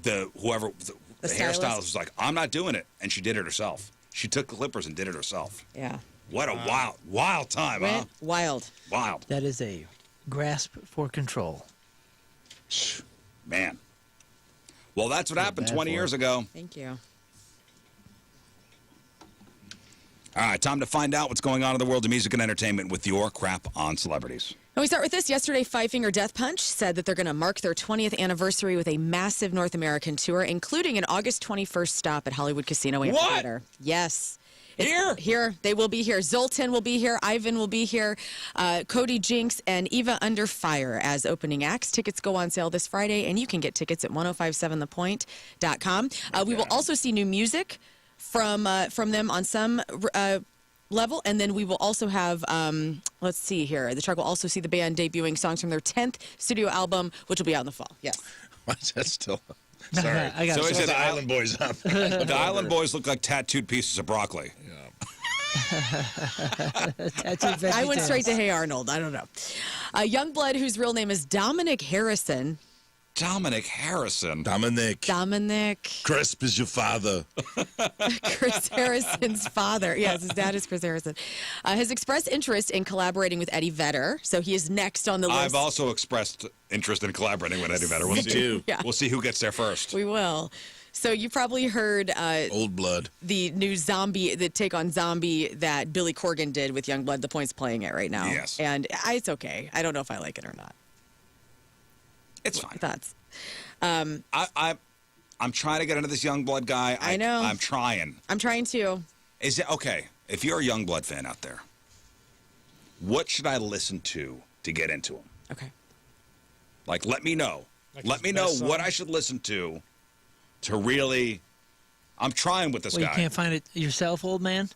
stylist? hairstylist was like, I'm not doing it, and she did it herself. She took the clippers and did it herself. Yeah. What a wild time, huh? Went wild. Wild, That is a grasp for control. man. Well, that's what happened bad 20 for years ago. Thank you. All right, time to find out what's going on in the world of music and entertainment with your crap on celebrities. And we start with this. Yesterday, Five Finger Death Punch said that they're going to mark their 20th anniversary with a massive North American tour, including an August 21st stop at Hollywood Casino Amphitheater. Yes. Here. They will be here. Zoltan will be here. Ivan will be here. Cody Jinks and Eva Under Fire as opening acts. Tickets go on sale this Friday, and you can get tickets at 1057thepoint.com. We will also see new music from them on some level, and then we will also have let's see here, the truck will also see the band debuting songs from their 10th studio album, which will be out in the fall. Yes. Why is that still? Sorry. I got So it. is it the Island Boys on. The Island Boys look like tattooed pieces of broccoli. I went straight to Hey Arnold. I don't know. Youngblood, whose real name is Dominic Harrison. Dominic Harrison. Dominic. Crisp is your father. Chris Harrison's father. Yes, his dad is Chris Harrison. Has expressed interest in collaborating with Eddie Vedder, so he is next on the list. I've also expressed interest in collaborating with Eddie Vedder. We'll Me see. too. Yeah. We'll see who gets there first. We will. So you probably heard Old blood. the new the take on Zombie that Billy Corgan did with Youngblood. The Point's playing it right now. Yes. And it's okay. I don't know if I like it or not. It's fine. Thoughts? I'm trying to get into this Youngblood guy. I know. I'm trying. I'm trying to. Is it okay? If you're a Youngblood fan out there, what should I listen to get into him? Okay. Like, let me know. Like Let his me know best what song? I should listen to really. I'm trying with this Well, you guy. can't find it yourself, old man?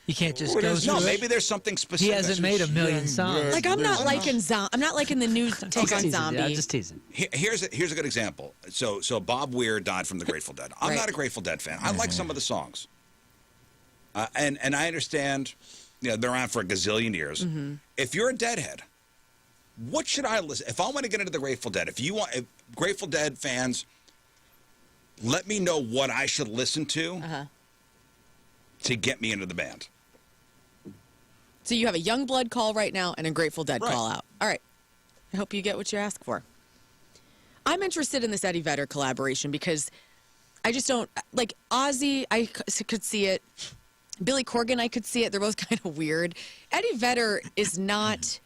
You can't just What go is- through No, it? maybe there's something specific. He hasn't made a million songs. Like I'm not liking I'm not liking the new I'm take just on teasing. Zombie. I'm just teasing. Here's a good example. So Bob Weir died from the Grateful Dead. I'm Right. not a Grateful Dead fan. I like some of the songs, and I understand, they're around for a gazillion years. If you're a Deadhead, what should I listen? If I want to get into the Grateful Dead, if Grateful Dead fans, let me know what I should listen to to get me into the band. So you have a Youngblood call right now and a Grateful Dead call out. All right. I hope you get what you ask for. I'm interested in this Eddie Vedder collaboration because I just don't like Ozzy. I could see it. Billy Corgan, I could see it. They're both kind of weird. Eddie Vedder is not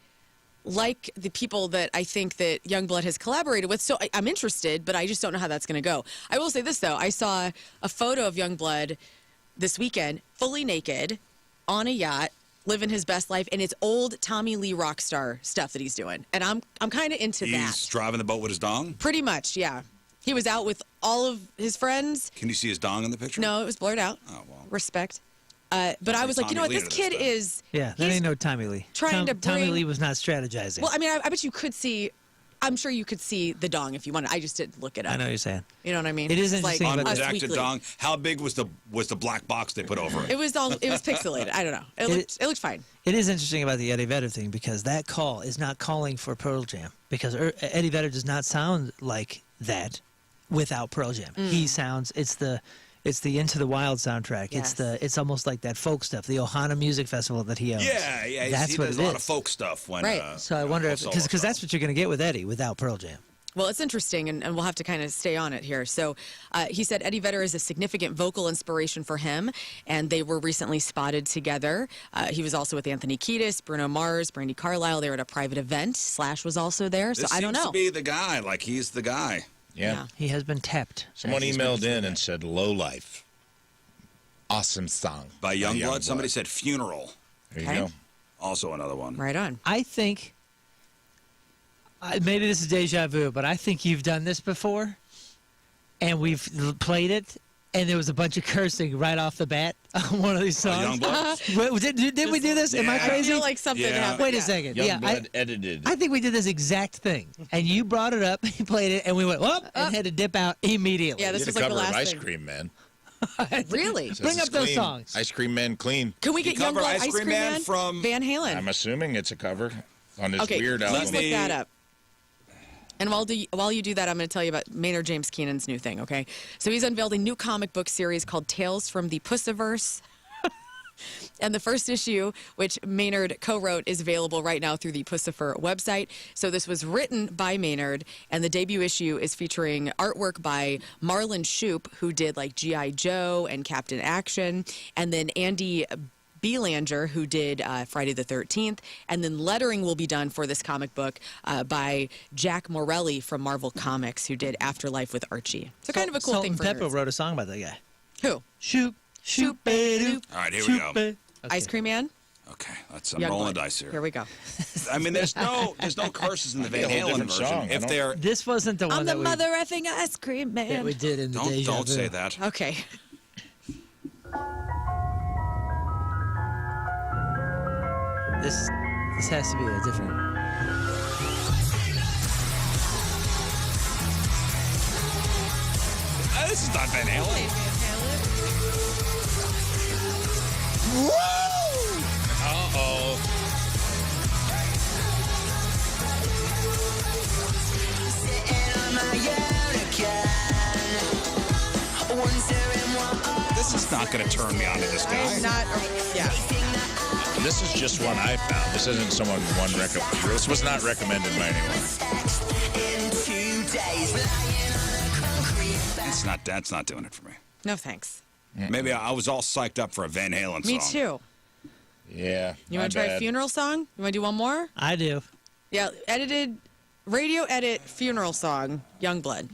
like the people that I think that Youngblood has collaborated with. So I'm interested, but I just don't know how that's going to go. I will say this, though. I saw a photo of Youngblood this weekend, fully naked, on a yacht, living his best life, and it's old Tommy Lee rock star stuff that he's doing. And I'm kind of into that. He's driving the boat with his dong? Pretty much, yeah. He was out with all of his friends. Can you see his dong in the picture? No, it was blurred out. Oh, well. Respect. But I was like, you know what, this kid is... Yeah, that ain't no Tommy Lee. Tommy Lee was not strategizing. Well, I mean, I bet you could see... I'm sure you could see the dong if you wanted. I just didn't look it up. I know what you're saying. You know what I mean? It is It's interesting, but- Unredacted dong. How big was the black box they put over it? It was pixelated. I don't know. It looked fine. It is interesting about the Eddie Vedder thing because that call is not calling for Pearl Jam because Eddie Vedder does not sound like that without Pearl Jam. He sounds it's the Into the Wild soundtrack. Yes. It's almost like that folk stuff, the Ohana Music Festival that he owns. Yeah. That's he what does it a lot is. of folk stuff. When, Right. So I wonder if because that's what you're going to get with Eddie without Pearl Jam. Well, it's interesting, and we'll have to kind of stay on it here. So he said Eddie Vedder is a significant vocal inspiration for him, and they were recently spotted together. He was also with Anthony Kiedis, Bruno Mars, Brandi Carlile. They were at a private event. Slash was also there, so I don't know. This seems to be the guy. Like, he's the guy. Yeah. He has been tapped. Someone emailed in and said, Low Life. Awesome song. By Youngblood. Somebody said Funeral. There you Okay. go. Also another one. Right on. I think maybe this is deja vu, but I think you've done this before, and we've played it, and there was a bunch of cursing right off the bat on one of these songs. Youngblood? Did we do this? Am I Yeah. I crazy? feel like something Yeah. happened. Wait a yeah. second. Youngblood edited. I think we did this exact thing, and you brought it up, you played it, and we went whoop, and had to dip out immediately. Yeah, this Did was a like the cover of last Ice thing. Cream Man. Really? Says Bring it's up those clean. songs. Ice Cream Man clean. Can we He get covered Youngblood Ice Cream Man from Van Halen? I'm assuming it's a cover on his Okay, weird please album. look that up. And while you do that, I'm going to tell you about Maynard James Keenan's new thing, okay? So he's unveiled a new comic book series called Tales from the Pussiverse. And the first issue, which Maynard co-wrote, is available right now through the Pussifer website. So this was written by Maynard, and the debut issue is featuring artwork by Marlon Shoup, who did like G.I. Joe and Captain Action, and then Andy Belanger, who did Friday the 13th, and then lettering will be done for this comic book by Jack Morelli from Marvel Comics, who did Afterlife with Archie. So kind of a cool Salt thing and for Pepper nerds. wrote a song about that guy. Who? Shoot, Shoot, shoot, All right, here we go. okay. Ice Cream Man? Okay, I'm rolling the dice here. Here we go. I mean, there's no curses in the Van Might be a whole Halen different version. song. I If don't- they're This wasn't the one I'm the that mother effing ice cream man. we did in the deja don't vu. say that. Okay. This has to be a different. This is not Van Halen. Uh-oh. This is not going to turn me on to this guy. I'm not. Yeah. This is just one I found. This isn't someone one This was not recommended by anyone. That's not doing it for me. No thanks. Maybe I was all psyched up for a Van Halen song. Me too. Yeah. You want to try a funeral song? You want to do one more? I do. Yeah. Radio edit funeral song, Youngblood.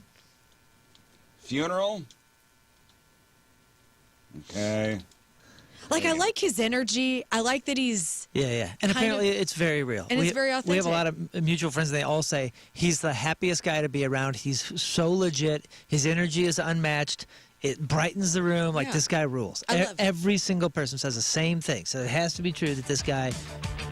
Funeral. Okay. Like, I like his energy. I like that he's. Yeah. And apparently it's very real. And it's very We have a authentic. lot of mutual friends, and they all say he's the happiest guy to be around. He's so legit. His energy is unmatched. It brightens the room. Like, Yeah. this guy rules. I love it. Every single person says the same thing. So it has to be true that this guy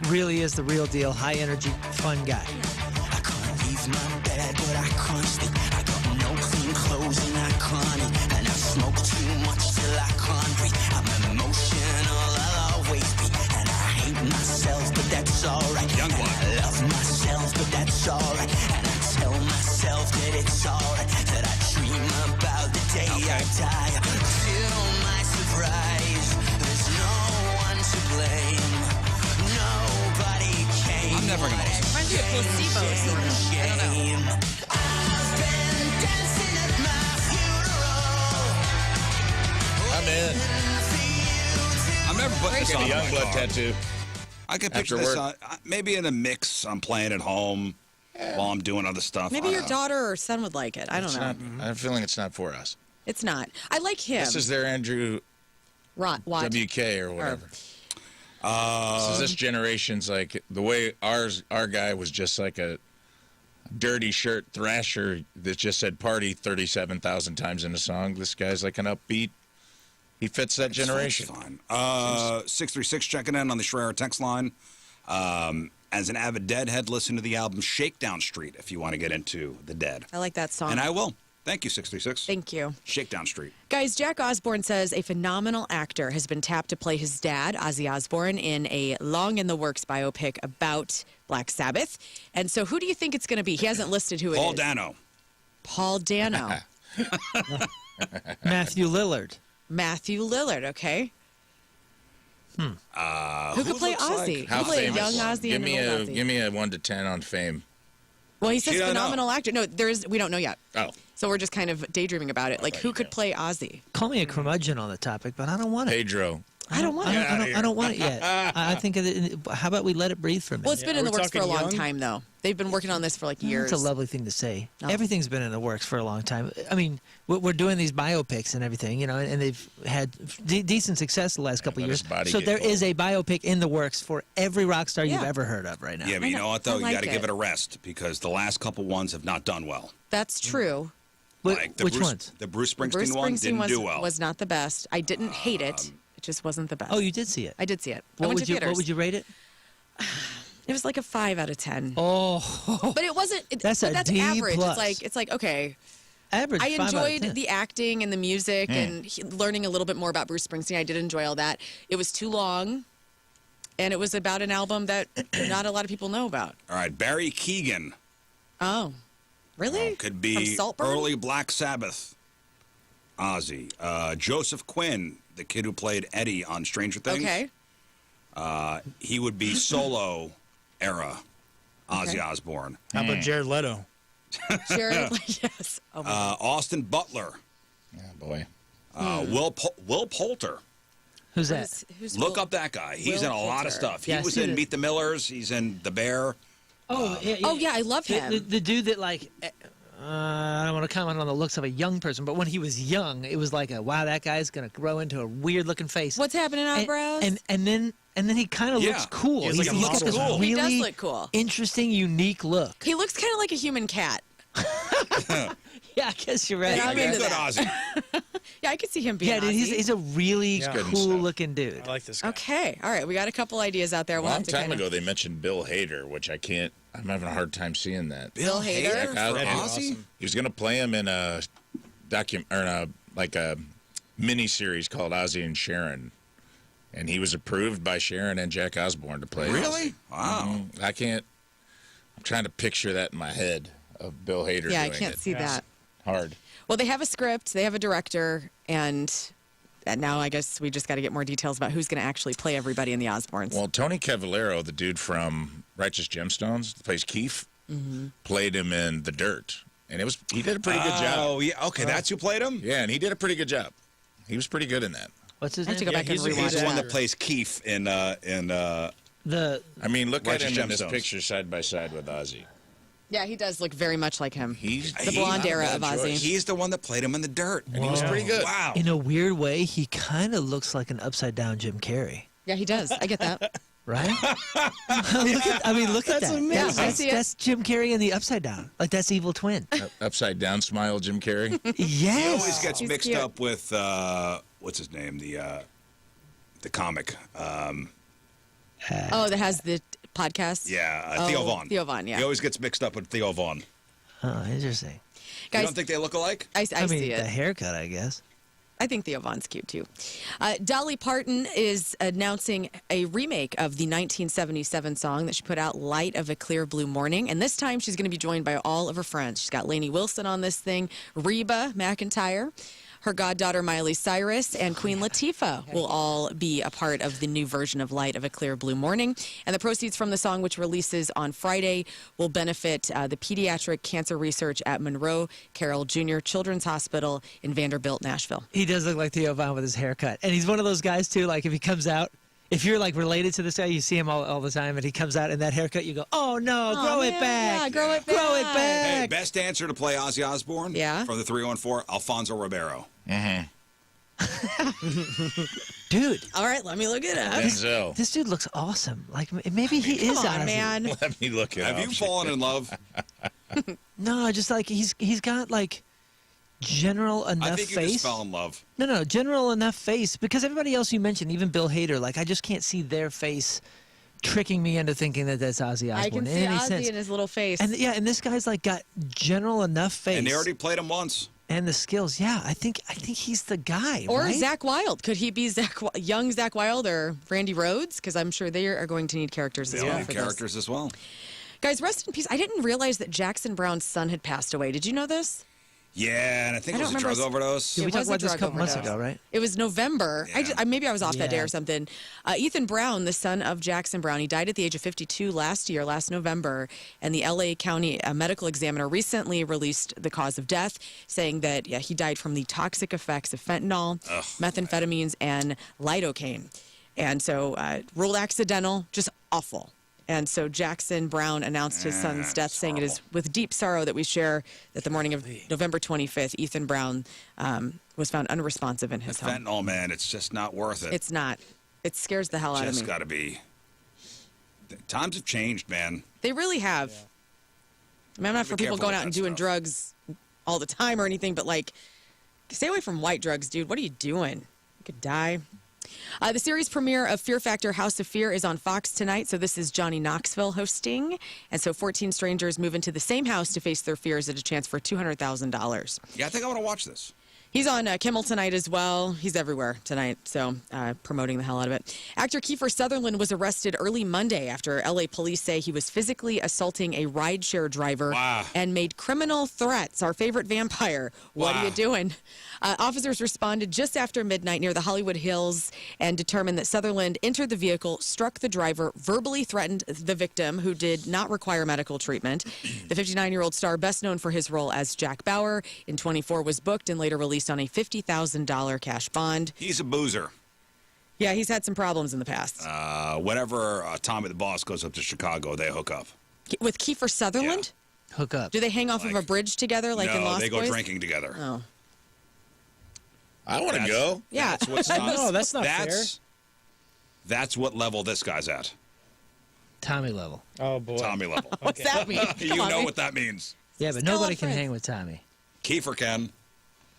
really is the real deal, high energy, fun guy. I can't leave my bed, but I can't sleep. I got no clean clothes and I can't eat. And I smoke too much till I can't breathe. I'm emotional, I'll always be. And I hate myself, but that's alright. Youngblood. I love myself, but that's alright. And I tell myself that it's alright. That I dream about the day I die. To my surprise, there's no one to blame. Nobody came. I'm never gonna listen. Reminds me of placebo or something. I don't know. I've been dancing at my funeral. I'm in. I'm never putting this Get on a my Youngblood car. tattoo. I could picture After this work. maybe in a mix. I'm playing at home while I'm doing other stuff. Maybe I your don't know. daughter or son would like it. I don't It's know. not, I have a feeling it's not for us. It's not. I like him. This is their Andrew What? WK or whatever. This is this generation's like the way our guy was just like a dirty shirt thrasher that just said party 37,000 times in a song. This guy's like an upbeat. He fits that generation. It's fine. 636 checking in on the Schreier text line. As an avid Deadhead, listen to the album Shakedown Street if you want to get into the Dead. I like that song. And I will. Thank you, 636. Thank you. Shakedown Street. Guys, Jack Osbourne says a phenomenal actor has been tapped to play his dad, Ozzy Osbourne, in a long-in-the-works biopic about Black Sabbath. And so who do you think it's going to be? He hasn't listed who it is. Paul Dano. Paul Dano. Matthew Lillard. Matthew Lillard, okay. Who could play looks like- Ozzy? How Who could play a famous? young Ozzy Give and me an a old Ozzy? give me a 1 to 10 on fame. Well, he says She don't phenomenal know. actor. No, we don't know yet. Oh, So we're just kind of daydreaming about it. Like, thought who you could knew. play Ozzy? Call me a curmudgeon on the topic, but I don't want it. Pedro. I don't want it. I don't want it yet. I think how about we let it breathe for a minute? Well, it's been in the we're works for a talking long young? time, though. They've been working on this for like years. It's a lovely thing to say. Oh. Everything's been in the works for a long time. I mean, we're doing these biopics and everything, you know, and they've had decent success the last couple let years. his body So get there cold. is a biopic in the works for every rock star you've Yeah. ever heard of right now. Yeah, but you know what, though? I You like got to give it. it a rest because the last couple ones have not done well. That's true. Like the Which Bruce, ones? The Bruce Springsteen, Bruce one Springsteen didn't do well. was not the best. I didn't hate it. It just wasn't the best. Oh, you did see it. I did see it. I What went would to you theaters. What would you rate it? It was like a 5 out of 10. Oh, But it wasn't. That's a but that's D average. plus. It's like okay. average. I 5 out of enjoyed 10. the acting and the music and learning a little bit more about Bruce Springsteen. I did enjoy all that. It was too long, and it was about an album that not a lot of people know about. All right, Barry Keoghan Oh, really? could From be Saltburn? early Black Sabbath. Ozzy. Joseph Quinn, the kid who played Eddie on Stranger Things. Okay. He would be solo era Ozzy Okay. Osbourne. How about Jared Leto? Jared, yes. Oh, my Austin Butler. Yeah, boy. Will Poulter. Who's God. that? Who's Look Will- up that guy. He's Will in a lot of Poulter. stuff. He Yeah, I was see in that. Meet the Millers. He's in The Bear. Oh, Oh yeah, I love him. The dude that like. I don't want to comment on the looks of a young person, but when he was young, it was like wow, that guy's gonna grow into a weird looking face. What's happening, eyebrows? And then he kind of Yeah. looks cool. He has, like, a he's got this model. really He does look cool. interesting, unique look. He looks kind of like a human cat. Yeah, I guess you're right. Yeah, I'm He'd be into good that. Ozzy. Yeah, I could see him being Yeah, dude, Ozzy. he's a really He's good and cool stuff. looking dude. I like this guy. Okay, all right. We got a couple ideas out there. A We'll long have to time kinda- ago, they mentioned Bill Hader, which I can't. I'm having a hard time seeing that. Bill Hader? for That'd be Ozzy? awesome. He was going to play him in a a mini series called Ozzy and Sharon, and he was approved by Sharon and Jack Osbourne to play. Really? Ozzy. Wow. I can't. I'm trying to picture that in my head of Bill Hader. Yeah, I doing can't it. see that. Hard. Well, they have a script, they have a director, and now I guess we just got to get more details about who's going to actually play everybody in the Osbournes. Well, Tony Cavallero, the dude from Righteous Gemstones, plays Keith, played him in The Dirt, and he did a pretty good job. Oh, yeah. Okay, that's who played him? Yeah, and he did a pretty good job. He was pretty good in that. What's his I have to name? go back and he's a- rewatch He's the one that. that plays Keith in The I mean, look at Righteous him in this Gemstones. picture side by side with Ozzy. Yeah, he does look very much like him. He's The blonde era of Ozzy. He's the one that played him in The Dirt. and he was pretty good. Wow. in a weird way, he kind of looks like an upside down Jim Carrey, Yeah, he does. I get that. right? Look at that. amazing. Yeah, I see it. That's Jim Carrey in the upside down. Like that's evil twin. Upside down smile, Jim Carrey. Yes. He always gets He's mixed cute. up with what's his name, the comic. Oh, that has the podcast? Yeah, Theo Vaughn. Theo Vaughn, yeah. He always gets mixed up with Theo Vaughn. Oh, interesting. You Guys, don't think they look alike? I I mean, see the it. haircut, I guess. I think Theo Von's cute, too. Dolly Parton is announcing a remake of the 1977 song that she put out, Light of a Clear Blue Morning. And this time she's going to be joined by all of her friends. She's got Lainey Wilson on this thing, Reba McEntire, her goddaughter Miley Cyrus, and Queen Latifah will all be a part of the new version of Light of a Clear Blue Morning. And the proceeds from the song, which releases on Friday, will benefit the pediatric cancer research at Monroe Carroll Jr. Children's Hospital in Vanderbilt, Nashville. He does look like Theo Von with his haircut. And he's one of those guys, too, like if he comes out, if you're like related to this guy, you see him all the time, and he comes out in that haircut, you go, oh no, grow it back. Yeah, grow it back. Grow it back. Hey, best answer to play Ozzy Osbourne from the 314, Alfonso Ribeiro. Dude. All right, let me look it up. Denzel. This dude looks awesome. Like maybe he is Come on, Ozzy. man. Let me look it up. Have you fallen in love? No, just like he's got like general enough I think you face. just fell in love. No, general enough face, because everybody else you mentioned, even Bill Hader, like I just can't see their face tricking me into thinking that that's Ozzy Osbourne. I can in see any Ozzy sense. in his little face. And and this guy's like got general enough face. And they already played him once. And the skills. Yeah, I think he's the guy. Or right? Zach Wilde. Could he be young Zach Wilde or Randy Rhoads? Because I'm sure they are going to need characters as They well. need For characters as well. Guys, rest in peace. I didn't realize that Jackson Brown's son had passed away. Did you know this? Yeah, and I think I it was don't a drug remember- overdose. Yeah, we It talked was a about this a drug couple months overdose. ago, right? It was November. Yeah. Maybe I was off that day Yeah. or something. Ethan Brown, the son of Jackson Brown, he died at the age of 52 last November. And the L.A. County medical examiner recently released the cause of death, saying that he died from the toxic effects of fentanyl, methamphetamines, and lidocaine. And so ruled accidental, just awful. And so Jackson Brown announced his son's death, saying it is with deep sorrow that we share that the morning of November 25th, Ethan Brown was found unresponsive in his home. Fentanyl, man, it's just not worth it. It's not. It scares the hell out of just me. got to be. Times have changed, man. They really have. I mean, I'm not for Be people careful going with out and that doing stuff. drugs all the time or anything, but like, stay away from white drugs, dude. What are you doing? You could die. The series premiere of Fear Factor House of Fear is on Fox tonight, so this is Johnny Knoxville hosting. And so 14 strangers move into the same house to face their fears at a chance for $200,000. Yeah, I think I want to watch this. He's on Kimmel tonight as well. He's everywhere tonight, so promoting the hell out of it. Actor Kiefer Sutherland was arrested early Monday after L.A. police say he was physically assaulting a rideshare driver and made criminal threats. Our favorite vampire. What are you doing? Officers responded just after midnight near the Hollywood Hills and determined that Sutherland entered the vehicle, struck the driver, verbally threatened the victim, who did not require medical treatment. The 59-year-old star, best known for his role as Jack Bauer in 24, was booked and later released on a $50,000 cash bond. He's a boozer. Yeah, he's had some problems in the past. Whenever Tommy the Boss goes up to Chicago, they hook up. With Kiefer Sutherland? Hook up. Do they hang off of a bridge together like in No, Lost they go Boys? drinking together. Oh. I want to go. Yeah. That's what's not, No, that's not fair. That's what level this guy's at. Tommy level. Oh, boy. Tommy level. What's that mean? You Come on, know man. what that means. Yeah, but Still nobody on can Friends. hang with Tommy. Kiefer can.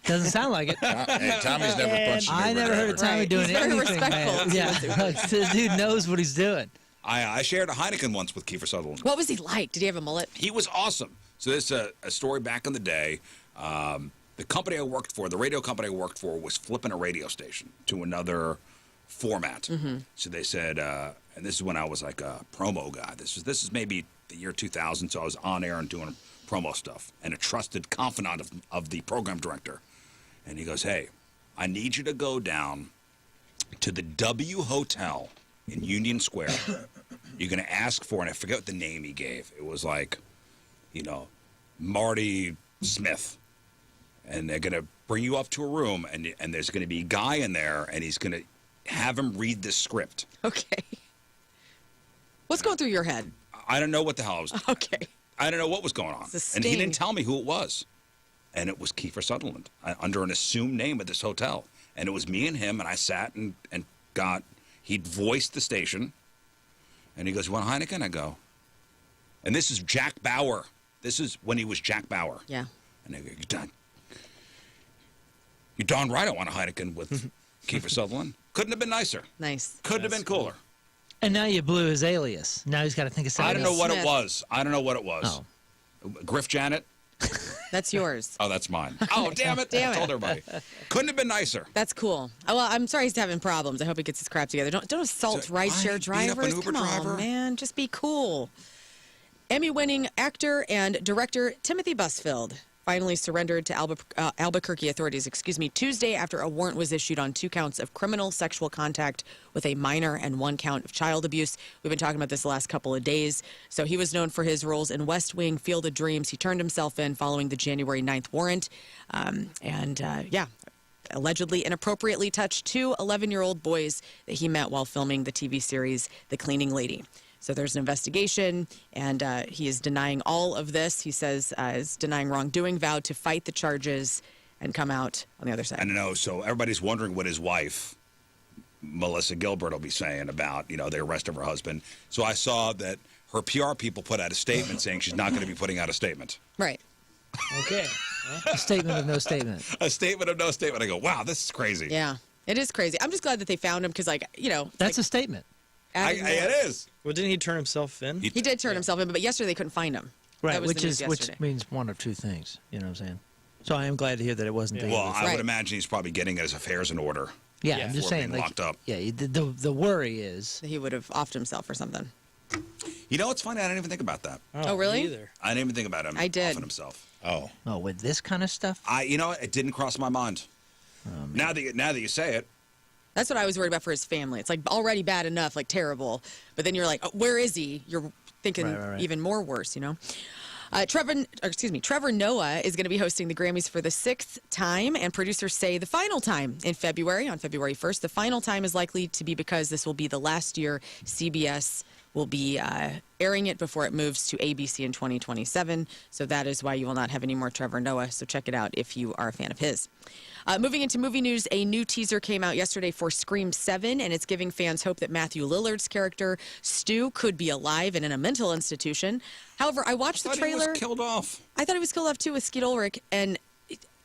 Doesn't sound like it. Hey, Tommy's never punched a I new never heard of driver. Tommy Right. doing He's very anything, respectful man. of Yeah, the dude knows what he's doing. I shared a Heineken once with Kiefer Sutherland. What was he like? Did he have a mullet? He was awesome. So this is a story back in the day. The company I worked for, the radio company I worked for, was flipping a radio station to another format. So they said, and this is when I was like a promo guy. This is maybe the year 2000, so I was on air and doing promo stuff. And a trusted confidant of the program director. And he goes, hey, I need you to go down to the W Hotel in Union Square. You're going to ask for, and I forget what the name he gave. It was like, Marty Smith. And they're going to bring you up to a room, and there's going to be a guy in there, and he's going to have him read this script. Okay. What's going through your head? I don't know what the hell I was doing. Okay. I don't know what was going on. It's a And he sting. didn't tell me who it was. And it was Kiefer Sutherland under an assumed name at this hotel. And it was me and him, and I sat and he'd voiced the station. And he goes, you want a Heineken? I go. And this is Jack Bauer. This is when he was Jack Bauer. Yeah. And I go, you're darn right I want a Heineken with Kiefer Sutherland. Couldn't have been nicer. Nice. Couldn't have been cooler. And now you blew his alias. Now he's got to think of something I don't know else. what it Smith. was. I don't know what it was. Oh. Griff Janet? That's yours. Oh, that's mine. Oh, damn it. Damn I it. told everybody. Couldn't have been nicer. That's cool. Oh, well, I'm sorry he's having problems. I hope he gets his crap together. Don't assault So, rideshare beat up an drivers. Uber Come driver? on, man. Just be cool. Emmy-winning actor and director Timothy Busfield finally surrendered to Albuquerque authorities, Tuesday after a warrant was issued on 2 counts of criminal sexual contact with a minor and 1 count of child abuse. We've been talking about this the last couple of days. So he was known for his roles in West Wing, Field of Dreams. He turned himself in following the January 9th warrant. Allegedly inappropriately touched 2 11-year-old boys that he met while filming the TV series The Cleaning Lady. So there's an investigation, and he is denying all of this. He says is denying wrongdoing, vowed to fight the charges and come out on the other side. I don't know. So everybody's wondering what his wife, Melissa Gilbert, will be saying about, the arrest of her husband. So I saw that her PR people put out a statement saying she's not going to be putting out a statement. Right. Okay. A statement of no statement. A statement of no statement. I go, wow, this is crazy. Yeah, it is crazy. I'm just glad that they found him because, That's a statement. It is. Well, didn't he turn himself in? He did turn himself in, but yesterday they couldn't find him. Right, That was the news which yesterday. means one of 2 things. You know what I'm saying? So I am glad to hear that it wasn't. Yeah. the Well, I Right. would imagine he's probably getting his affairs in order. yeah, Yeah. I'm just Before saying. being locked up. Yeah, the worry is. He would have offed himself or something. You know what's funny? I didn't even think about that. Oh, really? Me either. I didn't even think about him I did. offing himself. Oh. Oh, with this kind of stuff. It didn't cross my mind. Now that you say it, That's what I was worried about for his family. It's like already bad enough, like terrible. But then you're like, oh, where is he? You're thinking Right. even more worse, Trevor Noah is going to be hosting the Grammys for the 6th time, and producers say the final time in February, on February 1st. The final time is likely to be because this will be the last year CBS will be airing it before it moves to ABC in 2027. So that is why you will not have any more Trevor Noah. So check it out if you are a fan of his. Moving into movie news, a new teaser came out yesterday for Scream 7, and it's giving fans hope that Matthew Lillard's character, Stu, could be alive and in a mental institution. However, I watched the thought trailer. he was killed off. I thought he was killed off too with Skeet Ulrich, and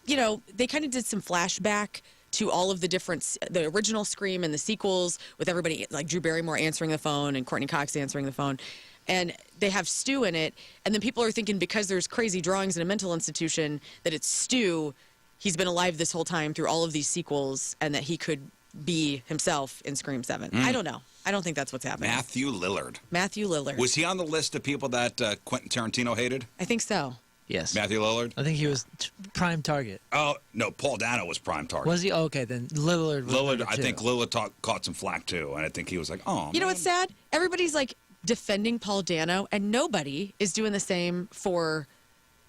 they kind of did some flashback to all of the original Scream and the sequels with everybody like Drew Barrymore answering the phone and Courtney Cox answering the phone, and they have Stu in it, and then people are thinking because there's crazy drawings in a mental institution that it's Stu. He's been alive this whole time through all of these sequels, and that he could be himself in Scream 7. I don't know. I don't think that's what's happening. Matthew Lillard. Matthew Lillard. Was he on the list of people that Quentin Tarantino hated? I think so. Yes. Matthew Lillard? I think he was prime target. Oh, no, Paul Dano was prime target. Was he? Oh, okay, then Lillard was Lillard, number I 2. think Lillard caught some flack too, and I think he was like, oh, You know man. what's sad? Everybody's like defending Paul Dano, and nobody is doing the same for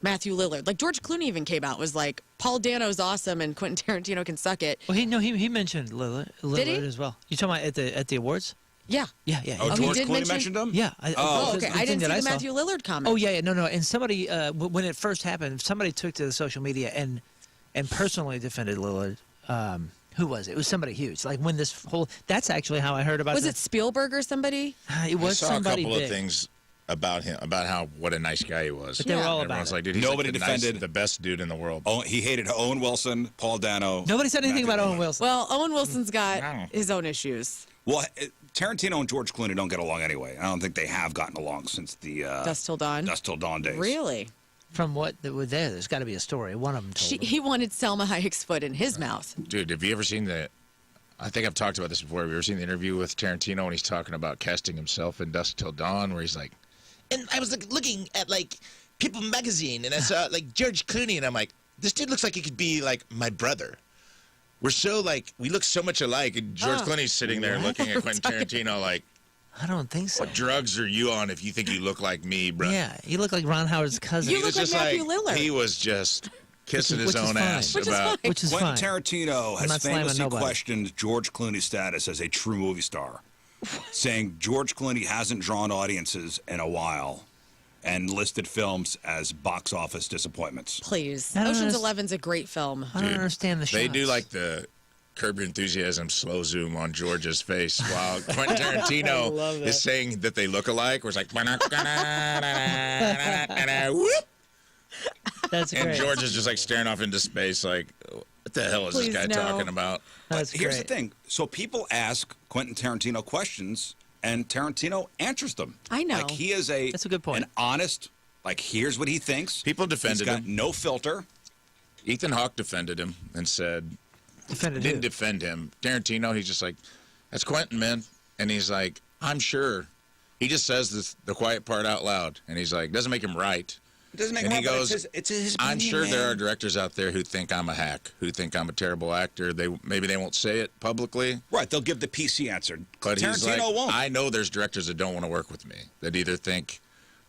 Matthew Lillard. Like George Clooney even came out was like, Paul Dano's awesome and Quentin Tarantino can suck it. Well, he mentioned Lillard he? as well. You talking about at the awards? Yeah. Yeah. Oh, he George did Clooney mention- mentioned him? Yeah. Oh, okay. I didn't see the saw. Matthew Lillard comment. Oh yeah, no. And somebody when it first happened, somebody took to the social media and personally defended Lillard. Who was it? It was somebody huge. Like when this whole. That's actually how I heard about. Was it Spielberg or somebody? It was I saw somebody a couple big. of things about him, about what a nice guy he was. But they were all about Everyone's it. like, dude, he's Nobody like the defended- the best dude in the world. Oh, he hated Owen Wilson, Paul Dano. Nobody said anything Matthew about Lillard. Owen Wilson. Well, Owen Wilson's got No. his own issues. Well, Tarantino and George Clooney don't get along anyway. I don't think they have gotten along since the Dusk Till Dawn. Dusk Till Dawn days. Really? From what there's got to be a story. One of them told him. He wanted Selma Hayek's foot in his mouth. Dude, have you ever seen I think I've talked about this before. Have you ever seen the interview with Tarantino when he's talking about casting himself in Dusk Till Dawn, where he's like, and I was like looking at like People magazine, and I saw like George Clooney, and I'm like, this dude looks like he could be like my brother. We're so like, we look so much alike, and George Clooney's sitting there looking at Quentin Tarantino like, I don't think so. what drugs are you on if you think you look like me, bro? Yeah, you look like Ron Howard's cousin. You He look was like just Matthew Lillard. He was just kissing Which his is own fine. ass Which is about. fine. which is Quentin fine. Tarantino I'm has not slamming famously nobody. questioned George Clooney's status as a true movie star, saying George Clooney hasn't drawn audiences in a while and listed films as box office disappointments. Please. I don't Ocean's understand- 11's a great film. I don't understand the shots. They do like the Curb Your Enthusiasm slow zoom on George's face while Quentin Tarantino love that. is saying that they look alike. Where it's like, whoop, That's and great. George is just like staring off into space, like, what the hell is Please, this guy no. talking about? That's Here's great. the thing. So people ask Quentin Tarantino questions, and Tarantino answers them. I know. Like he is That's a good point. an honest, Like, here's what he thinks. People defended He's got him. no filter. Ethan Hawke defended him and said, didn't defend him. Tarantino, he's just like, that's Quentin, man. And he's like, I'm sure. He just says the quiet part out loud. And he's like, doesn't make him right. It doesn't make And him he right, but goes, it's his I'm opinion, sure there man. are directors out there who think I'm a hack, who think I'm a terrible actor. Maybe they won't say it publicly. Right, they'll give the PC answer. But he's Tarantino like, won't. I know there's directors that don't want to work with me, that either think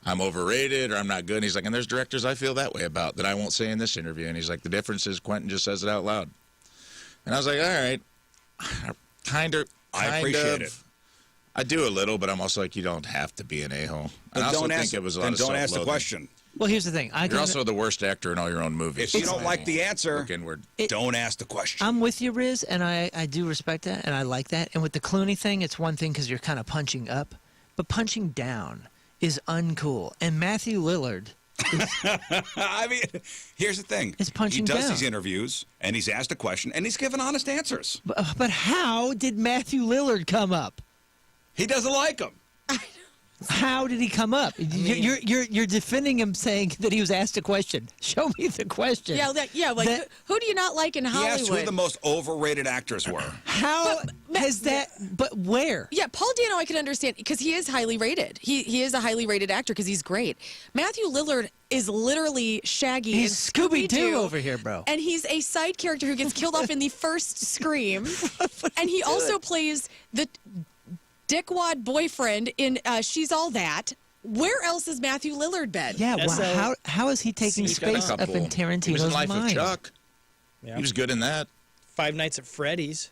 I'm overrated or I'm not good. And he's like, and there's directors I feel that way about that I won't say in this interview. And he's like, the difference is Quentin just says it out loud. And I was like, all right, I appreciate it. I do a little, but I'm also like, you don't have to be an a-hole. But I also don't think ask, it was a lot then of don't ask the self-loathing. question. Well, here's the thing. You're also the worst actor in all your own movies. If you don't like the answer, Look inward. don't ask the question. I'm with you, Rizz, and I do respect that, and I like that. And with the Clooney thing, it's one thing because you're kind of punching up, but punching down is uncool. And Matthew Lillard I mean, here's the thing. It's punching He does down. these interviews, and he's asked a question, and he's given honest answers. But how did Matthew Lillard come up? He doesn't like him. How did he come up? You're defending him, saying that he was asked a question. Show me the question. Yeah, who do you not like in He Hollywood? asked who the most overrated actors were. How has that? But where? Yeah, Paul Dano I can understand because he is highly rated. He is a highly rated actor because he's great. Matthew Lillard is literally Shaggy. He's in Scooby-Doo over here, bro. And he's a side character who gets killed off in the first Scream. And he also plays the dickwad boyfriend in She's All That. Where else has Matthew Lillard been? Yeah, well, how is he taking He's got a space up couple. in He was Tarantino's in Life mind? of Chuck. Yeah. He was good in that. Five Nights at Freddy's.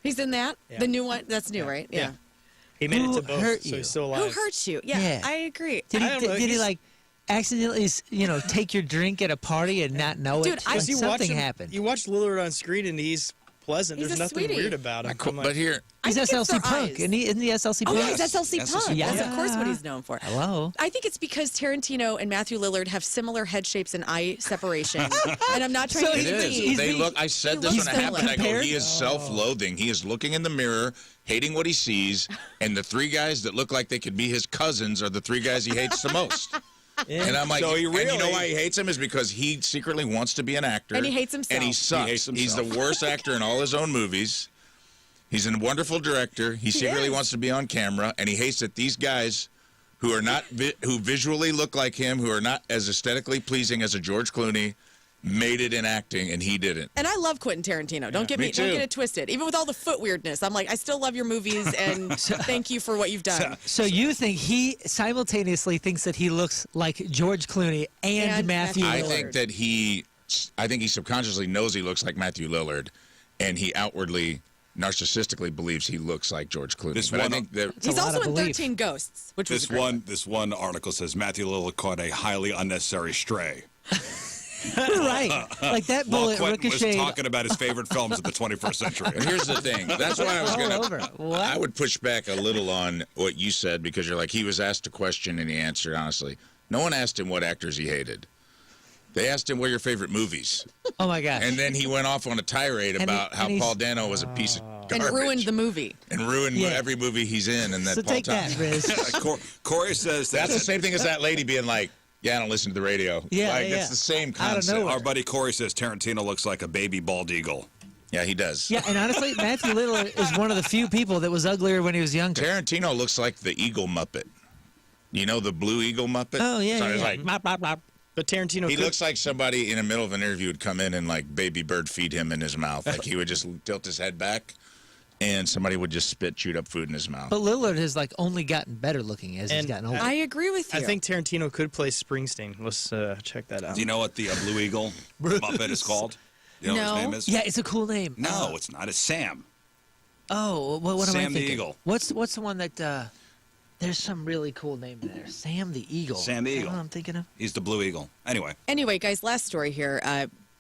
He's in that? Yeah. The new one? That's new, right? Yeah. He made it Who to both, hurt so you? he's still Who alive. hurts you? Yeah, Yeah. I agree. Did he? I don't know, Did he he's- like accidentally, take your drink at a party and not know Dude, it? I- Like, You watch something him- happened. You watch Lillard on screen, and he's pleasant. He's There's a nothing sweetie. weird about him. I'm like, But here, I He's think it's SLC their Punk, eyes. isn't he SLC Oh, Punk? yeah, he's SLC SLC Punk. Punk. That's, of Yeah. course, what he's known for. Hello. I think it's because Tarantino and Matthew Lillard have similar head shapes and eye separation. And I'm not trying So to it he's- is. he's They being- look. I said he this when looks it happened. I go, compared? he is self-loathing. He is looking in the mirror, hating what he sees, and the three guys that look like they could be his cousins are the three guys he hates the most. And I'm like, So he and you know really- why he hates him is because he secretly wants to be an actor. And he hates himself. And he He sucks. hates He's the himself. worst actor in all his own movies. He's a wonderful director. He secretly is. wants to be on camera, and he hates that these guys who are not who visually look like him, who are not as aesthetically pleasing as a George Clooney, made it in acting, and he didn't. And I love Quentin Tarantino. Don't me don't too. get it twisted. Even with all the foot weirdness, I'm like, I still love your movies and thank you for what you've done. So you think he simultaneously thinks that he looks like George Clooney and And Matthew Matthew Lillard? I think that I think he subconsciously knows he looks like Matthew Lillard, and he outwardly, narcissistically believes he looks like George Clooney. This But I one- think that He's a lot also of in belief. 13 Ghosts, which was a great one. This one article says Matthew Lillard caught a highly unnecessary stray. Right. Like that While bullet Quentin was ricocheted talking about his favorite films of the 21st century. And here's the thing. That's why I was all going over. to. What? I would push back a little on what you said because you're like, he was asked a question and he answered honestly. No one asked him what actors he hated. They asked him what are your favorite movies. Oh my gosh. And then he went off on a tirade And about he- how and he's- Paul Dano was a piece of And garbage. ruined the movie. And ruined Yeah. every movie he's in. And that so Paul take that, Thomas. Riz. Corey says that That's the same thing as that lady being like, yeah, I don't listen to the radio. Yeah, like, yeah. it's the same Out of concept. nowhere. our buddy Corey says Tarantino looks like a baby bald eagle. Yeah, he does. Yeah, and honestly, Matthew Lillard is one of the few people that was uglier when he was younger. Tarantino looks like the Eagle Muppet. You know the blue Eagle Muppet? Oh yeah, So yeah. it's like, Blah, blah, blah. but Tarantino he could, looks like somebody in the middle of an interview would come in and like baby bird feed him in his mouth. Like he would just tilt his head back and somebody would just spit chewed up food in his mouth. But Lillard has only gotten better looking as he's And gotten older. I agree with you. I think Tarantino could play Springsteen. Let's check that out. Do you know what the Blue Eagle Muppet is called? You know what No. his name is? yeah, it's a cool name. No, it's not. It's Sam. Oh, what am I Sam the thinking? Eagle. What's the one that? There's some really cool name in there. Sam the Eagle. Sam the Is that Eagle. what I'm thinking of. He's the Blue Eagle. Anyway, guys, last story here.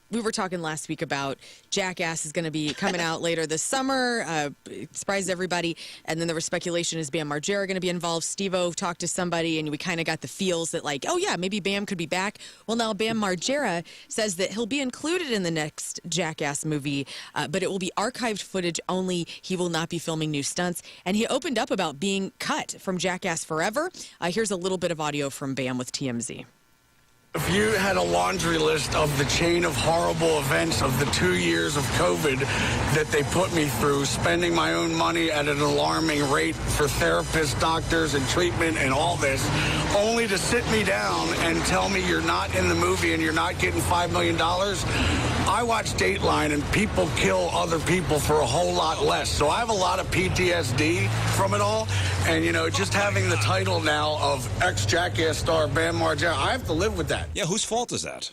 We were talking last week about Jackass is going to be coming out later this summer. It surprised everybody. And then there was speculation, is Bam Margera going to be involved? Steve-O talked to somebody, and we kind of got the feels that, like, oh, yeah, maybe Bam could be back. Well, now Bam Margera says that he'll be included in the next Jackass movie, but it will be archived footage only. He will not be filming new stunts. And he opened up about being cut from Jackass Forever. Here's a little bit of audio from Bam with TMZ. If you had a laundry list of the chain of horrible events of the 2 years of COVID that they put me through, spending my own money at an alarming rate for therapists, doctors, and treatment and all this, only to sit me down and tell me you're not in the movie and you're not getting $5 million, I watch Dateline and people kill other people for a whole lot less. So I have a lot of PTSD from it all. And, you know, just having the title now of ex-Jackass star Bam Margera, I have to live with that. Yeah, whose fault is that?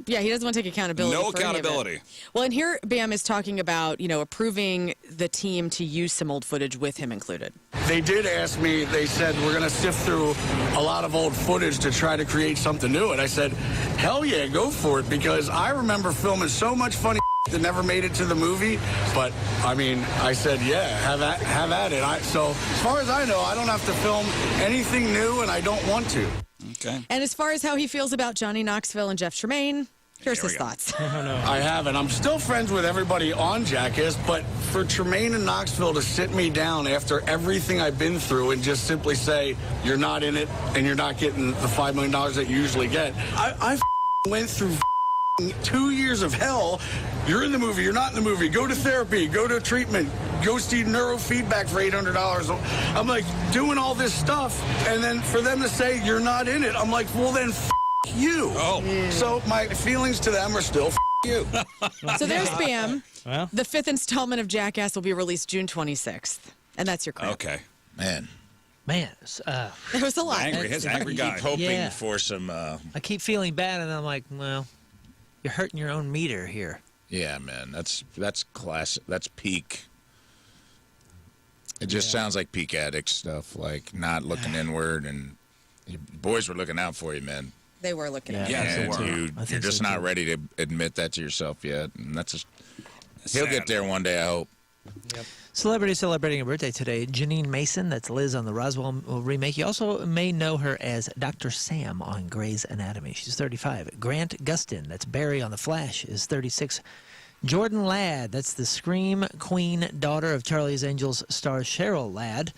Yeah, he doesn't want to take accountability. No for any of it. accountability. Well, and here Bam is talking about, you know, approving the team to use some old footage with him included. They did ask me, they said, we're going to sift through a lot of old footage to try to create something new. And I said, hell yeah, go for it, because I remember filming so much funny that never made it to the movie. But, I mean, I said, yeah, have at it. So as far as I know, I don't have to film anything new, and I don't want to. Okay. And as far as how he feels about Johnny Knoxville and Jeff Tremaine, here's Here his we go. thoughts. I haven't. I'm still friends with everybody on Jackass, but for Tremaine and Knoxville to sit me down after everything I've been through and just simply say, you're not in it and you're not getting the $5 million that you usually get. I went through 2 years of hell. You're in the movie, you're not in the movie. Go to therapy, go to treatment, go see neurofeedback for $800. I'm like doing all this stuff, and then for them to say you're not in it, I'm like, well then you. Oh. So my feelings to them are still you. So there's Bam. Well. The 5th installment of Jackass will be released June 26th. And that's your crap. Okay. Man, Man, It was a lot. Angry, his angry keep guy. hoping Yeah. for some. I keep feeling bad, and I'm like, well, you're hurting your own meter here. Yeah, man, that's classic. That's peak. It just sounds like peak addict stuff, like not looking inward, and your boys were looking out for you, man. They were looking at Yeah, it. they and were. you're think just so, not too. ready to admit that to yourself yet, and he'll Sad. get there one day, I hope. Celebrity celebrating a birthday today. Janine Mason, that's Liz on the Roswell remake. You also may know her as Dr. Sam on Grey's Anatomy. She's 35. Grant Gustin, that's Barry on The Flash, is 36. Jordan Ladd, that's the Scream Queen, daughter of Charlie's Angels star Cheryl Ladd.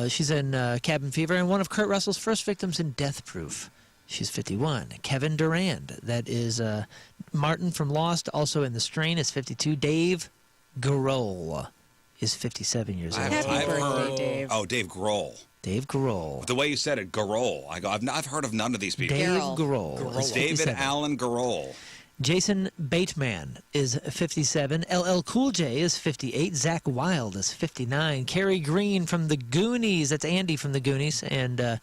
She's in Cabin Fever and one of Kurt Russell's first victims in Death Proof. She's 51. Kevin Durand, that is Martin from Lost, also in The Strain, is 52. Dave Grohl is 57 years old. Happy birthday, Dave. Oh, Dave Grohl. Dave Grohl. The way you said it, Grohl. I've heard of none of these people. Dave Garrel. Grohl. is David 57. Allen Grohl. Jason Bateman is 57. LL Cool J is 58. Zach Wilde is 59. Carrie Green from The Goonies. That's Andy from The Goonies. And you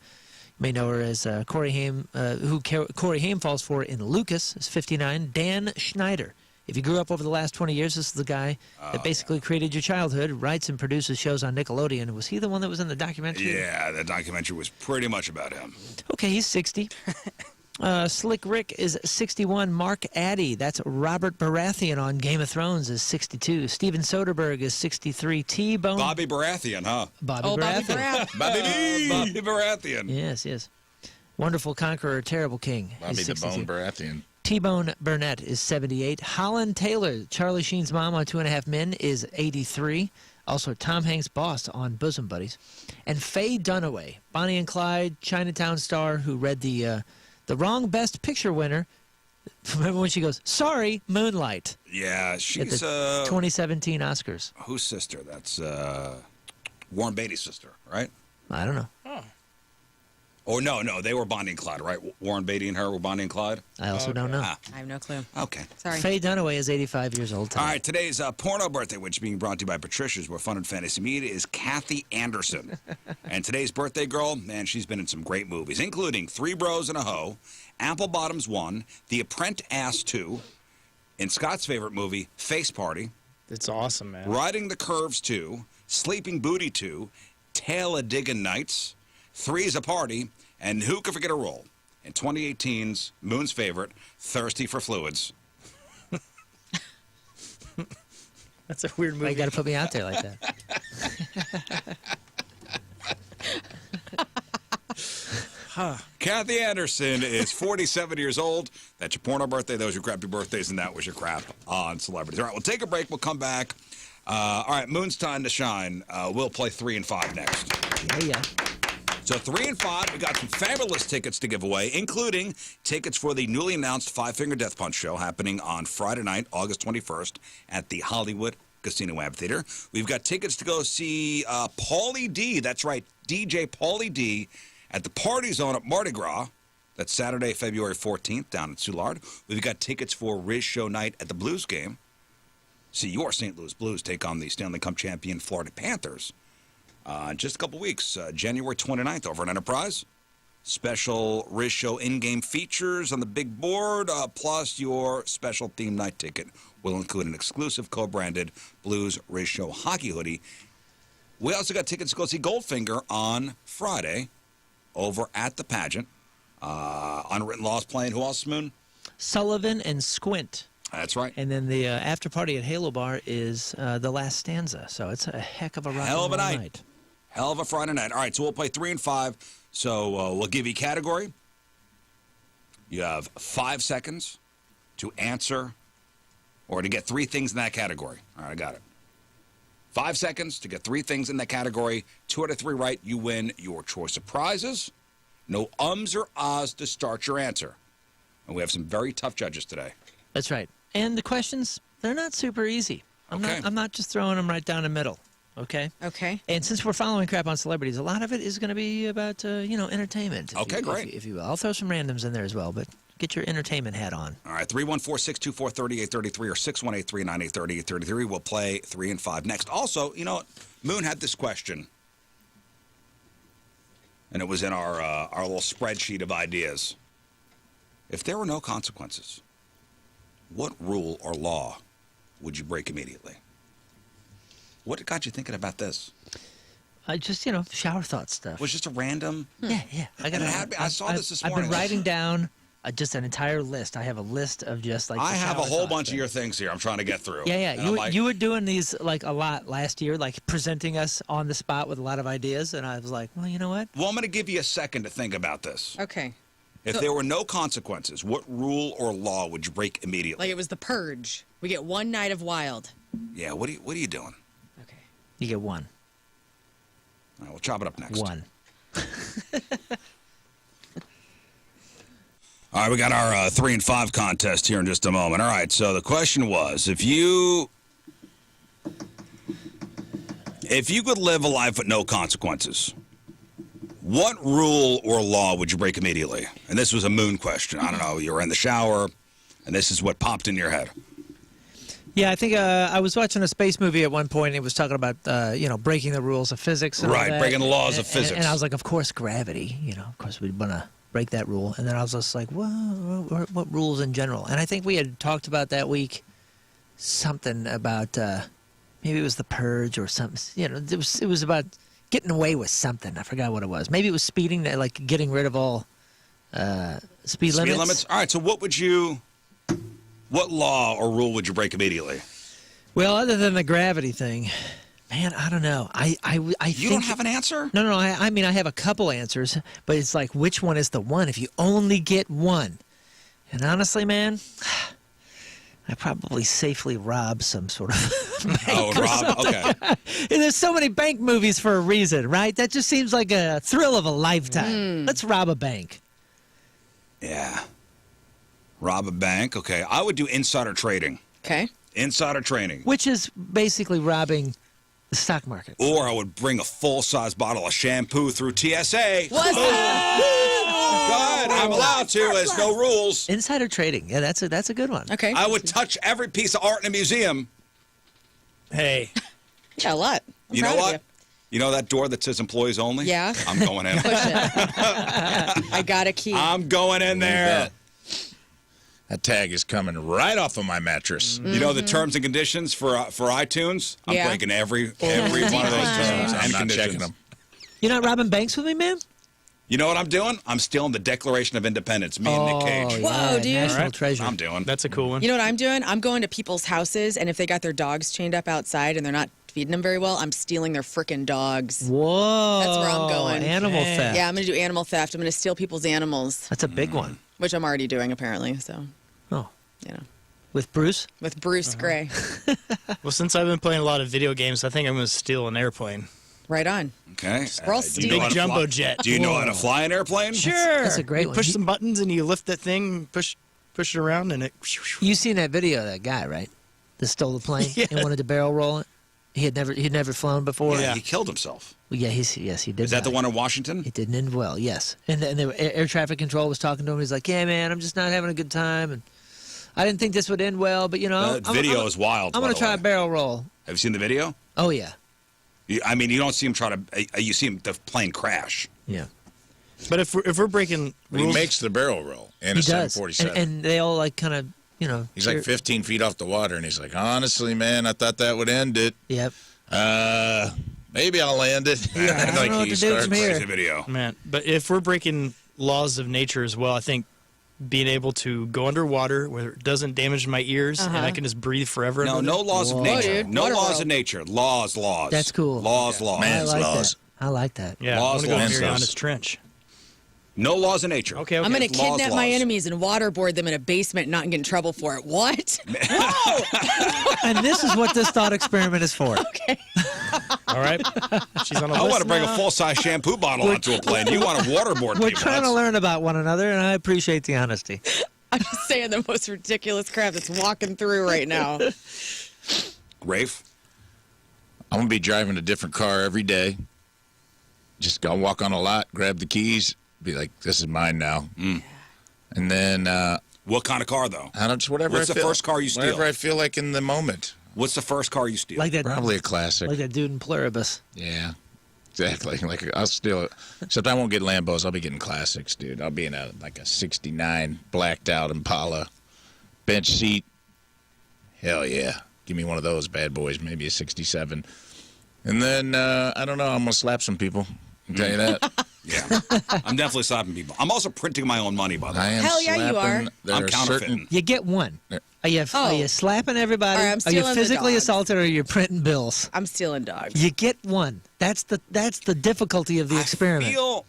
may know her as Corey Haim, who Corey Haim falls for in Lucas, is 59. Dan Schneider. If you grew up over the last 20 years, this is the guy that basically created your childhood, writes and produces shows on Nickelodeon. Was he the one that was in the documentary? Yeah, the documentary was pretty much about him. Okay, he's 60. Slick Rick is 61. Mark Addy, that's Robert Baratheon on Game of Thrones, is 62. Steven Soderbergh is 63. T-Bone. Bobby Baratheon, huh? Bobby Oh, Bobby Baratheon. Baratheon. Bobby B. Bobby Baratheon. Yes, yes. Wonderful Conqueror, Terrible King. Bobby is the 62. Bone Baratheon. T-Bone Burnett is 78. Holland Taylor, Charlie Sheen's mom on 2.5 Men, is 83. Also, Tom Hanks' boss on Bosom Buddies. And Faye Dunaway, Bonnie and Clyde, Chinatown star, who read the wrong Best Picture winner. Remember when she goes, sorry, Moonlight, Yeah, at she's the 2017 Oscars. whose sister? That's Warren Beatty's sister, right? I don't know. Or no, they were Bonnie and Clyde, right? Warren Beatty and her were Bonnie and Clyde. I also don't know. Ah, I have no clue. okay. Sorry. Faye Dunaway is 85 years old today. All right, today's porno birthday, which is being brought to you by Patricia's, where fun and fantasy meet, is Kathy Anderson. And today's birthday girl, man, she's been in some great movies, including Three Bros and a Hoe, Apple Bottoms 1, The Apprentice 2, in Scott's favorite movie, Face Party, It's awesome, man. Riding the Curves 2, Sleeping Booty 2, Tale of Diggin' Nights, Three's a Party, and who could forget a role in 2018's Moon's favorite, Thirsty for Fluids. That's a weird Why movie. you got to put me out there like that? Kathy Anderson is 47 years old. That's your porno birthday. Those are your crappy birthdays, and that was your crap on celebrities. All right, we'll take a break. We'll come back. All right, Moon's time to shine. We'll play 3 and 5 next. Yeah. So 3 and 5, we got some fabulous tickets to give away, including tickets for the newly announced Five Finger Death Punch show happening on Friday night, August 21st at the Hollywood Casino Amphitheater. We've got tickets to go see Paulie D. That's right, DJ Paulie D. at the Party Zone at Mardi Gras. That's Saturday, February 14th down in Soulard. We've got tickets for Rizz Show night at the Blues game. See your St. Louis Blues take on the Stanley Cup champion Florida Panthers in just a couple weeks, January 29th over at Enterprise. Special Rizz Show in-game features on the big board, plus your special theme night ticket will include an exclusive co-branded Blues Rizz Show hockey hoodie. We also got tickets to go see Goldfinger on Friday over at the pageant. Unwritten Laws playing. Who else, Moon? Sullivan and Squint. That's right. And then the after party at Halo Bar is The Last Stanza. So it's a heck of a rock Hell of a and roll night. night. Hell of a Friday night. All right, so we'll play 3 and 5. So we'll give you category. You have 5 seconds to answer or to get 3 things in that category. All right, I got it. 5 seconds to get 3 things in that category. 2 out of 3 right, you win your choice of prizes. No ums or ahs to start your answer. And we have some very tough judges today. That's right. And the questions, they're not super easy. I'm not just throwing them right down the middle. Okay? Okay. And since we're following crap on celebrities, a lot of it is going to be about, entertainment. Okay, great. If you will. I'll throw some randoms in there as well, but get your entertainment hat on. All right, 314-624-3833 or 618-398-3833. We'll play 3 and 5 next. Also, you know, Moon had this question, and it was in our little spreadsheet of ideas. If there were no consequences, what rule or law would you break immediately? What got you thinking about this? I just, shower thought stuff. It was just a random... Yeah. I saw this morning. I've been writing down just an entire list. I have a list of just like. I have a whole shower bunch thoughts. of your things here I'm trying to get through. Yeah. And You were doing these like a lot last year, like presenting us on the spot with a lot of ideas, and I was like, well, you know what? Well, I'm going to give you a second to think about this. Okay. If there were no consequences, what rule or law would you break immediately? Like it was the purge. We get one night of wild. Yeah, what are you doing? Okay. You get one. All right, we'll chop it up next. One. All right, we got our 3 and 5 contest here in just a moment. All right, so the question was, if you could live a life with no consequences, what rule or law would you break immediately? And this was a Moon question. I don't know, you were in the shower, and this is what popped in your head. Yeah, I think I was watching a space movie at one point, and it was talking about, breaking the rules of physics. And all Right, that. breaking the laws of physics. And I was like, of course, gravity. Of course, we'd want to break that rule. And then I was just like, well, what rules in general? And I think we had talked about that week something about maybe it was the purge or something. It was about getting away with something. I forgot what it was. Maybe it was speeding, like getting rid of all speed limits. Speed limits? All right, so what law or rule would you break immediately? Well, other than the gravity thing, man, I don't know. I You don't have an answer? No. I mean, I have a couple answers, but it's like, which one is the one? If you only get one. And honestly, man, I probably safely rob some sort of bank. Oh, rob? Okay. And there's so many bank movies for a reason, right? That just seems like a thrill of a lifetime. Let's rob a bank. Yeah. Rob a bank. Okay. I would do insider trading. Okay. Insider trading. Which is basically robbing the stock market. Or I would bring a full-size bottle of shampoo through TSA. What's God, I'm allowed to. There's no rules. Insider trading. Yeah, that's a good one. Okay. I would touch every piece of art in a museum. Hey. Yeah, a lot. I'm You know proud of what? You know that door that says employees only? Yeah. I'm going in. Push it. I got a key. I'm going in there. That tag is coming right off of my mattress. You know the terms and conditions for iTunes? I'm Yeah. breaking every one of those terms I'm and not conditions. checking them. You're not robbing banks with me, man? You know what I'm doing? I'm stealing the Declaration of Independence. Me and Nick Cage. Whoa, dude. National Alright. treasure. I'm doing. That's a cool one. You know what I'm doing? I'm going to people's houses, and if they got their dogs chained up outside and they're not feeding them very well, I'm stealing their frickin' dogs. Whoa. That's where I'm going. Animal Okay. theft. Yeah, I'm going to do animal theft. I'm going to steal people's animals, That's a big one. which I'm already doing, apparently. So, Oh. with Bruce? Bruce Gray. Well, since I've been playing a lot of video games, I think I'm going to steal an airplane. Right on. Okay. We're all do you stealing. know Big how to jumbo fly- jet. Do you know how to fly an airplane? Sure. That's a great you one. push You- some buttons and you lift that thing, push it around, and it. You seen that video of that guy, right? That stole the plane Yeah. and wanted to barrel roll it. He'd never flown before. Yeah, he killed himself. Well, yeah, yes, he did. Is that the die. one in Washington? It didn't end well. Yes, and air traffic control was talking to him. He's like, "Yeah, man, I'm just not having a good time, and I didn't think this would end well, but you know, The video is wild. I'm by gonna the try way. a barrel roll." Have you seen the video? Oh yeah, I mean, you don't see him try to. You see him the plane crash. yeah. But if we're breaking He rules, makes the barrel roll in He a does, 747. and they all like kind of, you know. He's like cheer- 15 feet off the water, and he's like, honestly, man, I thought that would end it. Yep. Maybe I'll land it. I don't know what to do from here. Crazy video. man. But if we're breaking laws of nature as well, I think being able to go underwater where it doesn't damage my ears and I can just breathe forever. No, under no there. laws of Whoa. nature. Dude, No water laws roll. of nature. Laws. That's cool. Laws. Man. I like laws. that. I like that. Yeah, Laws, I want to go laws, Mariana's laws. Trench. No laws of nature. Okay. I'm going to Laws, kidnap my laws. enemies and waterboard them in a basement and not get in trouble for it. What? And this is what this thought experiment is for. All right. She's on a I list want to bring now. a full-size shampoo bottle onto a plane. You want to waterboard We're people. trying to That's- learn about one another, and I appreciate the honesty. I'm just saying the most ridiculous crap that's walking through right now. Rafe? I'm going to be driving a different car every day. Just go walk on a lot, grab the keys, be like, this is mine now. And then, What kind of car, though? I don't, just whatever What's I the feel. first car you steal? Whatever I feel like in the moment. What's the first car you steal? Like that, Probably a classic. like that dude in Pluribus. Yeah, exactly. Like I'll steal it. Except I won't get Lambos. I'll be getting classics, dude. I'll be in a '69 blacked out Impala, bench seat. Hell yeah, give me one of those bad boys. Maybe a '67. And then I don't know. I'm gonna slap some people. I'll tell you that. Yeah. I'm definitely slapping people. I'm also printing my own money, by the I way. am Hell yeah, you slapping. are. There I'm are counterfeiting. certain. You get one. Are you Oh. slapping everybody? All right, I'm are you stealing the physically dogs. assaulted, or are you printing bills? I'm stealing dogs. You get one. That's the difficulty of the experiment. I feel,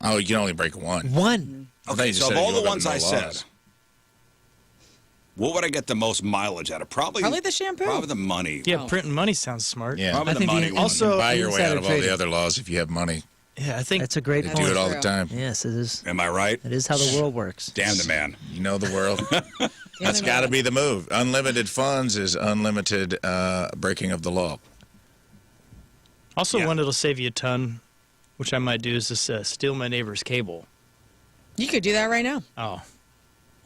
Oh, you can only break one. One. I thought okay, you so of said all you the were ones no I laws. said, what would I get the most mileage out of? Probably the shampoo. Probably the money. Yeah, printing money sounds smart. Yeah. Probably I the think money the- one. also- You buy your way Insider out of all the trading. other laws if you have money. Yeah, I think That's a great They point. do it all the true. time. Yes, it is. Am I right? It is how the world works. Damn the man. You know the world. That's the got to man. be the move. Unlimited funds is unlimited breaking of the law. also Yeah. one that'll save you a ton, which I might do, is just steal my neighbor's cable. You could do that right now. Oh,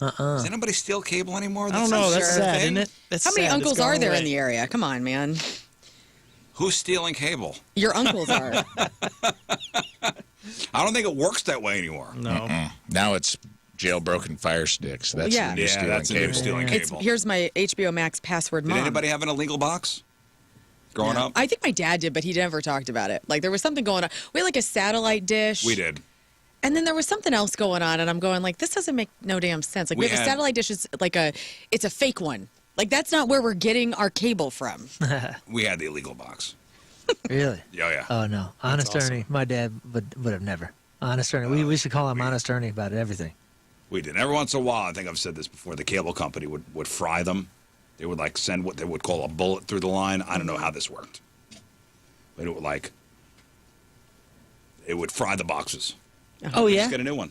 Does anybody steal cable anymore? I don't know. That's sure. sad, isn't it? That's How many sad. It's uncles gone are there away. in the area? Come on, man. Who's stealing cable? Your uncles are. I don't think it works that way anymore. No. Now it's jailbroken fire sticks. That's Yeah. the new Yeah, stealing that's the new cable. stealing It's, cable. here's my HBO Max password, Did Mom. anybody have an illegal box growing up? I think my dad did, but he never talked about it. Like there was something going on. We had like a satellite dish. We did. And then there was something else going on, and I'm going like, this doesn't make no damn sense. Like We we have a had- satellite dish is like it's a fake one. Like that's not where we're getting our cable from. We had the illegal box. Really? Yeah. Oh no, Honest awesome. Ernie. My dad would have never. Honest Ernie. We should call him Honest Ernie about everything. We did. Every once in a while, I think I've said this before, the cable company would fry them. They would like send what they would call a bullet through the line. I don't know how this worked. But it would fry the boxes. Oh yeah. Just get a new one.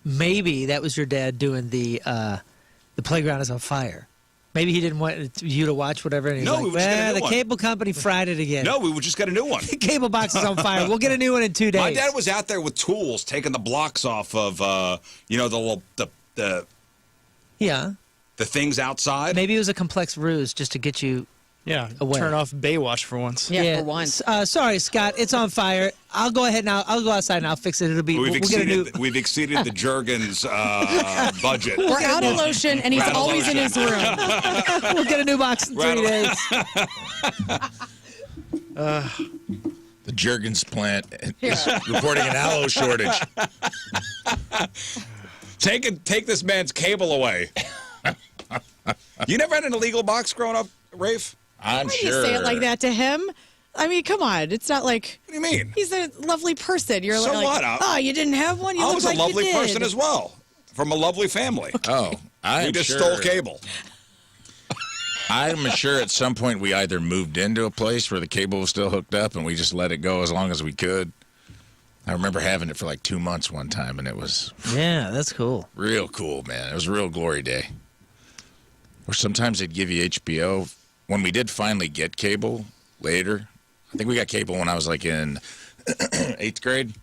Maybe that was your dad doing the playground is on fire. Maybe he didn't want you to watch whatever. And he's No, like, we would just get a well, new the one." cable company fried it again. No, we would just get a new one. The cable box is on fire. We'll get a new one in 2 days. My dad was out there with tools, taking the blocks off of, the Yeah. things outside. Maybe it was a complex ruse just to get you. Yeah, Away. turn off Baywatch for once. Yeah, for once. Sorry, Scott. It's on fire. I'll go ahead now. I'll go outside and I'll fix it. It'll be. We've we'll get a new. exceeded the Jergens budget. We're out of lotion, and he's We're out of always in his room. We'll get a new box in We're 3 days. The Jergens plant is reporting an aloe shortage. Take this man's cable away. You never had an illegal box growing up, Rafe? I'm Why do sure. you say it like that to him? I mean, come on. It's not like What do you mean? he's a lovely person. You're So like, what? oh, you didn't have one? You I look was like a lovely you did. person as well, from a lovely family. Oh, I'm We just sure. stole cable. I'm sure at some point we either moved into a place where the cable was still hooked up and we just let it go as long as we could. I remember having it for like 2 months one time, and it was Yeah, that's cool. real cool, man. It was a real glory day. Or sometimes they'd give you HBO. When we did finally get cable later, I think we got cable when I was like in 8th grade.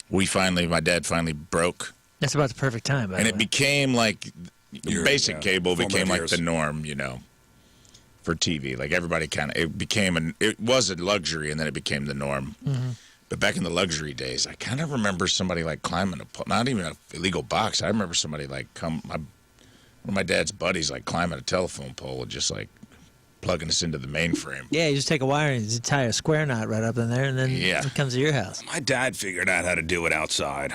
My dad finally broke. That's about the perfect time, by And the it way. became like basic cable became like years. the norm, for TV. Like everybody it was a luxury, and then it became the norm. Mm-hmm. But back in the luxury days, I kind of remember somebody like climbing not even an illegal box. I remember somebody like one of my dad's buddies like climbing a telephone pole and just like plugging us into the mainframe. Yeah, you just take a wire and you tie a square knot right up in there, and then it comes to your house. My dad figured out how to do it outside.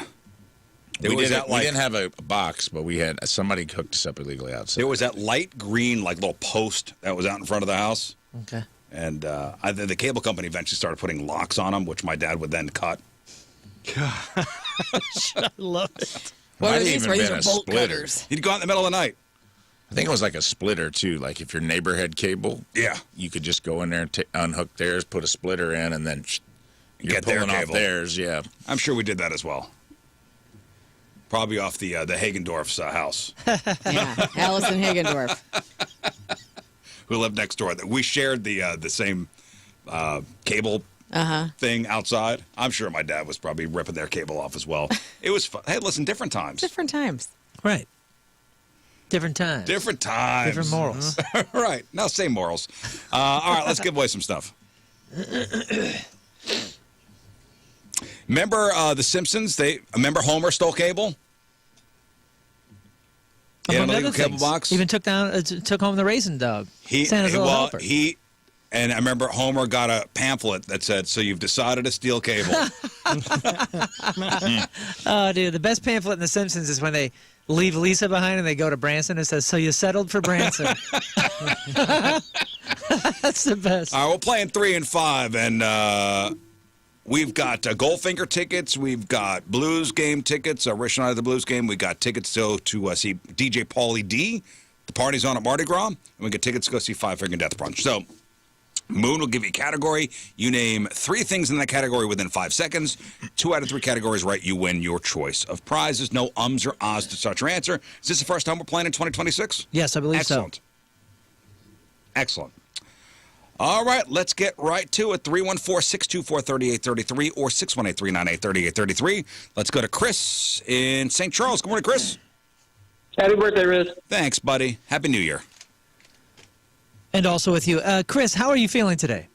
We didn't have a box, but we had somebody hooked us up illegally outside. There was that light green, like, little post that was out in front of the house. Okay. And the cable company eventually started putting locks on them, which my dad would then cut. I love it. What Might are have these? even Were these been are a bolt splitter. cutters. He'd go out in the middle of the night. I think it was like a splitter too. Like if your neighbor had cable, Yeah. you could just go in there and unhook theirs, put a splitter in, and then you're Get their pulling off cable. theirs. Yeah. I'm sure we did that as well. Probably off the Hagendorf's house, Yeah, Allison Hagendorf. who lived next door. We shared the same cable thing outside. I'm sure my dad was probably ripping their cable off as well. It was fun. Hey, listen, different times. Different times. Right. Different times. Different times. Different morals. Right. Now, same morals. All right, let's give away some stuff. Remember The Simpsons? Remember Homer stole cable? In an Among illegal other cable things. box? Even took home the raisin dog. Santa's little helper. And I remember Homer got a pamphlet that said, "So you've decided to steal cable." Oh, dude, the best pamphlet in The Simpsons is when they leave Lisa behind and they go to Branson. It says, "So you settled for Branson." That's the best. All right, we're playing 3 and 5, and we've got Goldfinger tickets. We've got Blues game tickets. Rich and I at the Blues game. We got tickets to see DJ Pauly D. The party's on at Mardi Gras, and we get tickets to go see Five Finger Death Punch. So Moon will give you a category. You name 3 things in that category within 5 seconds. 2 out of 3 categories right, you win your choice of prizes. No ums or ahs to start your answer. Is this the first time we're playing in 2026? Yes, I believe Excellent. Excellent. All right, let's get right to it. 314-624-3833 or 618-398-3833. Let's go to Chris in St. Charles. Good morning, Chris. Happy birthday, Rizz. Thanks, buddy. Happy New Year. And also with you. Chris, how are you feeling today?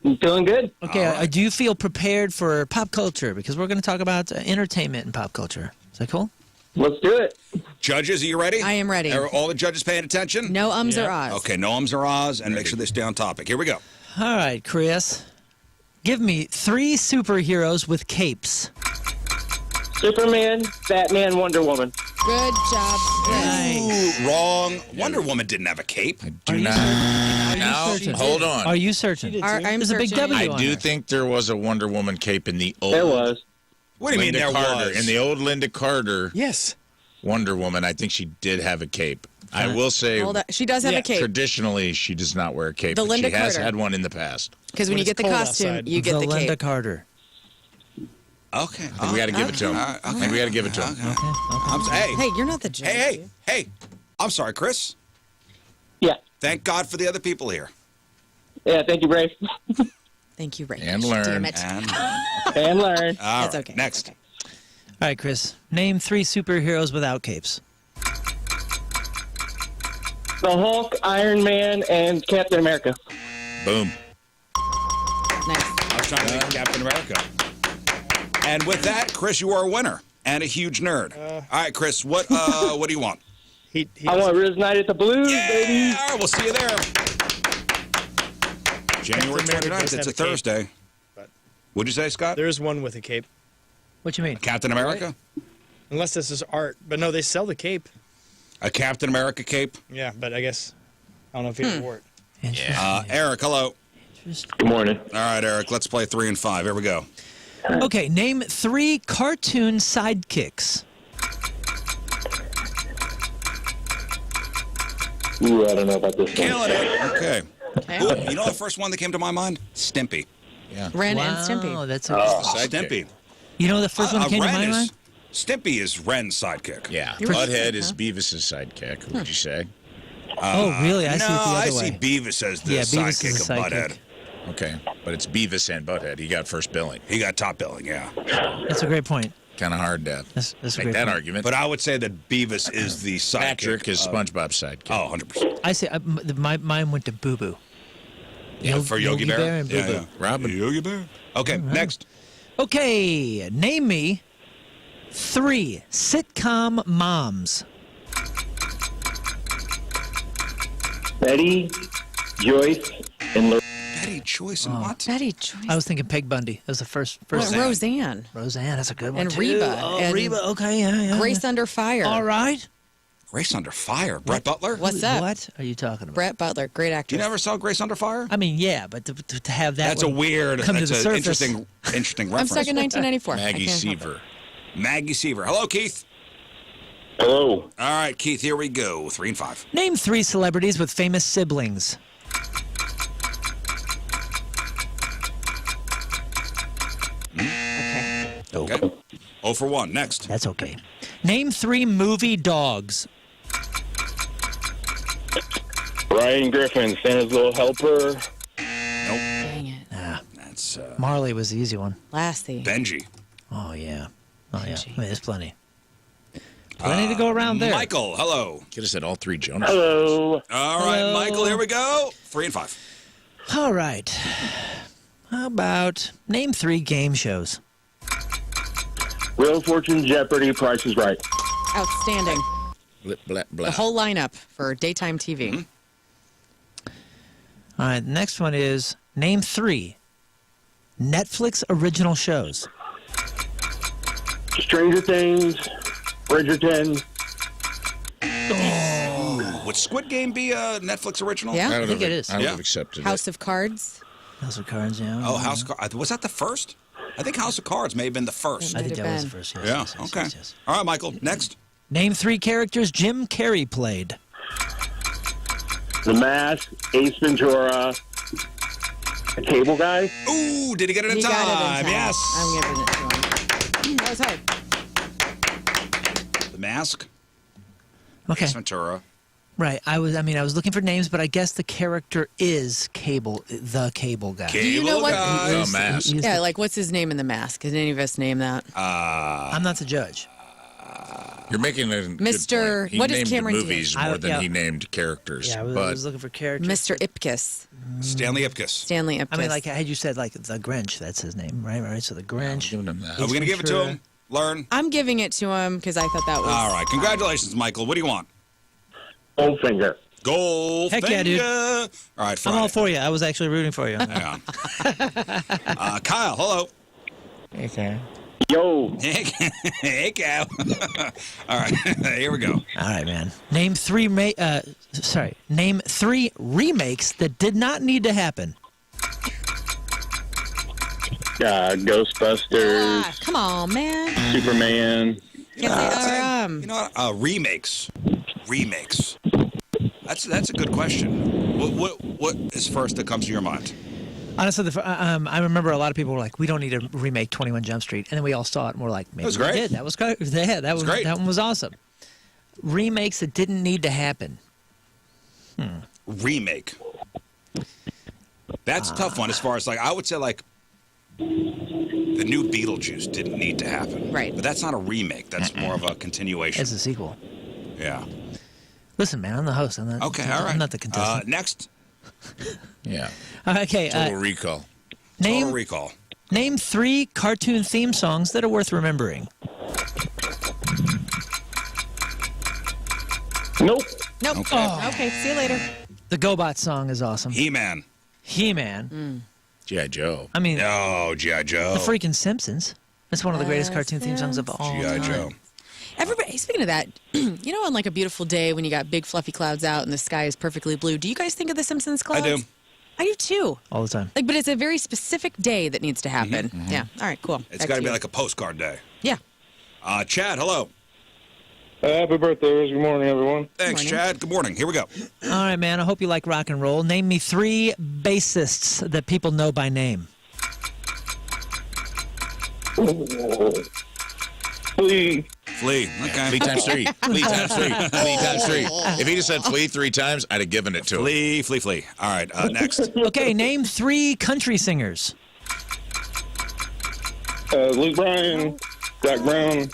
I'm feeling good. Okay, do you feel prepared for pop culture? Because we're going to talk about entertainment and pop culture. Is that cool? Let's do it. Judges, are you ready? I am ready. Are all the judges paying attention? No ums or ahs. Okay, no ums or ahs, and make sure they stay on topic. Here we go. All right, Chris. Give me 3 superheroes with capes. Superman, Batman, Wonder Woman. Good job, Chris. Ooh, wrong. Wonder Woman didn't have a cape. Do not. Now, certain? hold on. Are you certain? I'm There's a big searching. W I on do there. think there was a Wonder Woman cape in the old There was. What do you mean Linda there Carter. was? In the old Linda Carter Yes. Wonder Woman, I think she did have a cape. I will say, Hold on. She does have a cape. traditionally, she does not wear a cape. The but Linda she has Carter. had one in the past. Because when When you it's get the cold costume, outside. you get the Linda cape. Carter. Okay. I think we got to give it to him. I think we got to give it to him. Hey, Hey, you're not the judge. hey. I'm sorry, Chris. Yeah. Thank God for the other people here. Yeah, thank you, Brave. Thank you, Ray. And learn. Damn it. And And learn. all That's right, okay. Next. That's okay. All right, Chris. Name 3 superheroes without capes. The Hulk, Iron Man, and Captain America. Boom. Nice. I was trying to think of Captain America. And with that, Chris, you are a winner and a huge nerd. All right, Chris, what do you want? He I want Rizz Night at the Blues, baby. Yeah, all right, we'll see you there. January Captain America 29th, does it's have a a cape, Thursday. but- What'd you say, Scott? There's one with a cape. What you mean? Captain America? Unless this is art. But no, they sell the cape. A Captain America cape? Yeah, but I guess, I don't know if he ever wore it. Interesting. Eric, hello. Good morning. All right, Eric, let's play 3 and 5. Here we go. Okay, name 3 cartoon sidekicks. Ooh, I don't know about this one. Killing it. Okay. Okay. Ooh, you know the first one that came to my mind? Stimpy. Yeah. Ren Wow, and Stimpy. that's a Stimpy. You know the first one that came to Ren my is, mind? Stimpy is Ren's sidekick. Yeah. You were Butthead sick, is huh? Beavis's sidekick. What would you say? Oh, really? I no, see it the other I way. see Beavis as the Yeah, Beavis sidekick is of the Butthead. sidekick. Okay, but it's Beavis and Butthead. He got first billing. He got top billing, yeah. That's a great point. Kind of hard to That's a make great that point. argument. But I would say that Beavis is the sidekick. Patrick is of- SpongeBob's sidekick. Oh, 100%. I say mine went to Boo Boo. Yeah, for Yogi Bear? and Boo Yeah, Boo. yeah. Robin. Yogi Bear. Okay, next. Okay, name me 3 sitcom moms. Betty, Joyce, and Lorraine. Betty Joyce and what? Betty Joyce. I was thinking Peg Bundy. That was the first. Roseanne. Roseanne, that's a good one And too. Reba, Oh, and Reba. Okay, yeah. Grace Under Fire. All right. Grace Under Fire. Brett Butler? What's that? What are you talking about? Brett Butler, great actor. You never saw Grace Under Fire? I mean, yeah, but to have that That's a one weird, come to that's the an surface. interesting I'm reference. stuck in 1994. Maggie I can't help it. Seaver. Maggie Seaver. Hello, Keith. Hello. All right, Keith, here we go. 3 and 5. Name 3 celebrities with famous siblings. Okay. 0 for 1. Next. That's okay. Name 3 movie dogs. Ryan Griffin, Santa's Little Helper. Nope. Dang it. That's Marley was the easy one. Lassie. Benji. Oh, yeah. Oh, yeah. Benji. I mean, there's plenty. Plenty to go around there. Michael, hello. Could have said all 3 Jonas. Hello. All right, Hello. Michael, here we go. 3 and 5. All right. How about name 3 game shows? Wheel of Fortune, Jeopardy, Price is Right. Outstanding. Blip, blap, The blap. whole lineup for daytime TV. All right. The next one is name 3 Netflix original shows. Stranger Things, Bridgerton. Would Squid Game be a Netflix original? Yeah. I would think have, it is. I would Yeah. have accepted House it. of Cards. House of Cards, yeah. Oh, House of Cards. Was that the first? I think House of Cards may have been the first. I think Might that have was the been. first. Yes, Yeah, yes, yes, okay. yes, yes. All right, Michael, next. Name 3 characters Jim Carrey played. The Mask, Ace Ventura, The Cable Guy. Ooh, did he get it in He time? got it in time. Yes. I'm giving it to him. That was hard. The Mask, Okay. Ace Ventura. Right. I was looking for names, but I guess the character is the cable guy. Cable know what- Guy. The Mask. He's Yeah, the- like what's his name in The Mask? Did any of us name that? I'm not the judge. You're making a good Mr. point. He what is named Cameron the movies Diaz? more I- than yeah. he named characters. Yeah, I but was looking for characters. Mr. Ipkiss. Stanley Ipkiss. Stanley Ipkiss. I mean, like had you said, like the Grinch. That's his name, right? Right. So the I'm Grinch. giving him that. Are we going to give it to Ventura. him? Learn. I'm giving it to him because I thought that was. All right. Congratulations, Michael. What do you want? Goldfinger. Gold. Heck yeah, dude. All right, I'm Friday. all for you. I was actually rooting for you. Hang on. Kyle, hello. Okay. Yo. Hey, Cal. All right, here we go. All right, man. Name 3 Name 3 remakes that did not need to happen. Ghostbusters, Ah, come on, man. Superman. Can't say, You know what? Remakes. That's a good question. What is first that comes to your mind? Honestly, I remember a lot of people were like, "We don't need to remake 21 Jump Street," and then we all saw it and we're like, "Maybe was we great. did. That was great. Yeah, that was great. That one was awesome." Remakes that didn't need to happen. Remake. That's a tough one. As far as I would say the new Beetlejuice didn't need to happen. Right. But that's not a remake. That's more of a continuation. As a sequel. Yeah. Listen, man, I'm the host. I'm not, Okay. All right. I'm not the contestant. Next. Yeah. Okay. Total Recall. Total Name Recall. Name 3 cartoon theme songs that are worth remembering. Nope. Nope. Okay. Oh. Okay, see you later. The GoBot song is awesome. He-Man. He-Man. G.I. Joe. I mean, Oh, G.I. Joe. the freaking Simpsons. That's one of the greatest cartoon theme songs of all G.I. time. Joe. Everybody, speaking of that, you know, on like a beautiful day when you got big fluffy clouds out and the sky is perfectly blue, do you guys think of the Simpsons clouds? I do. I do too. All the time. Like, but it's a very specific day that needs to happen. Yeah. All right. Cool. It's Back got to to be you. like a postcard day. Yeah. Chad, hello. Happy birthday, Rizz. Good morning, everyone. Thanks, Chad. Good morning. Here we go. All right, man. I hope you like rock and roll. Name me 3 bassists that people know by name. Flea. Flea. Okay. Flea times 3. Flea times 3. Flea times 3. If he just said Flea 3 times, I'd have given it to him. Flea. All right, next. Okay, name 3 country singers. Luke Bryan, Jack Brown,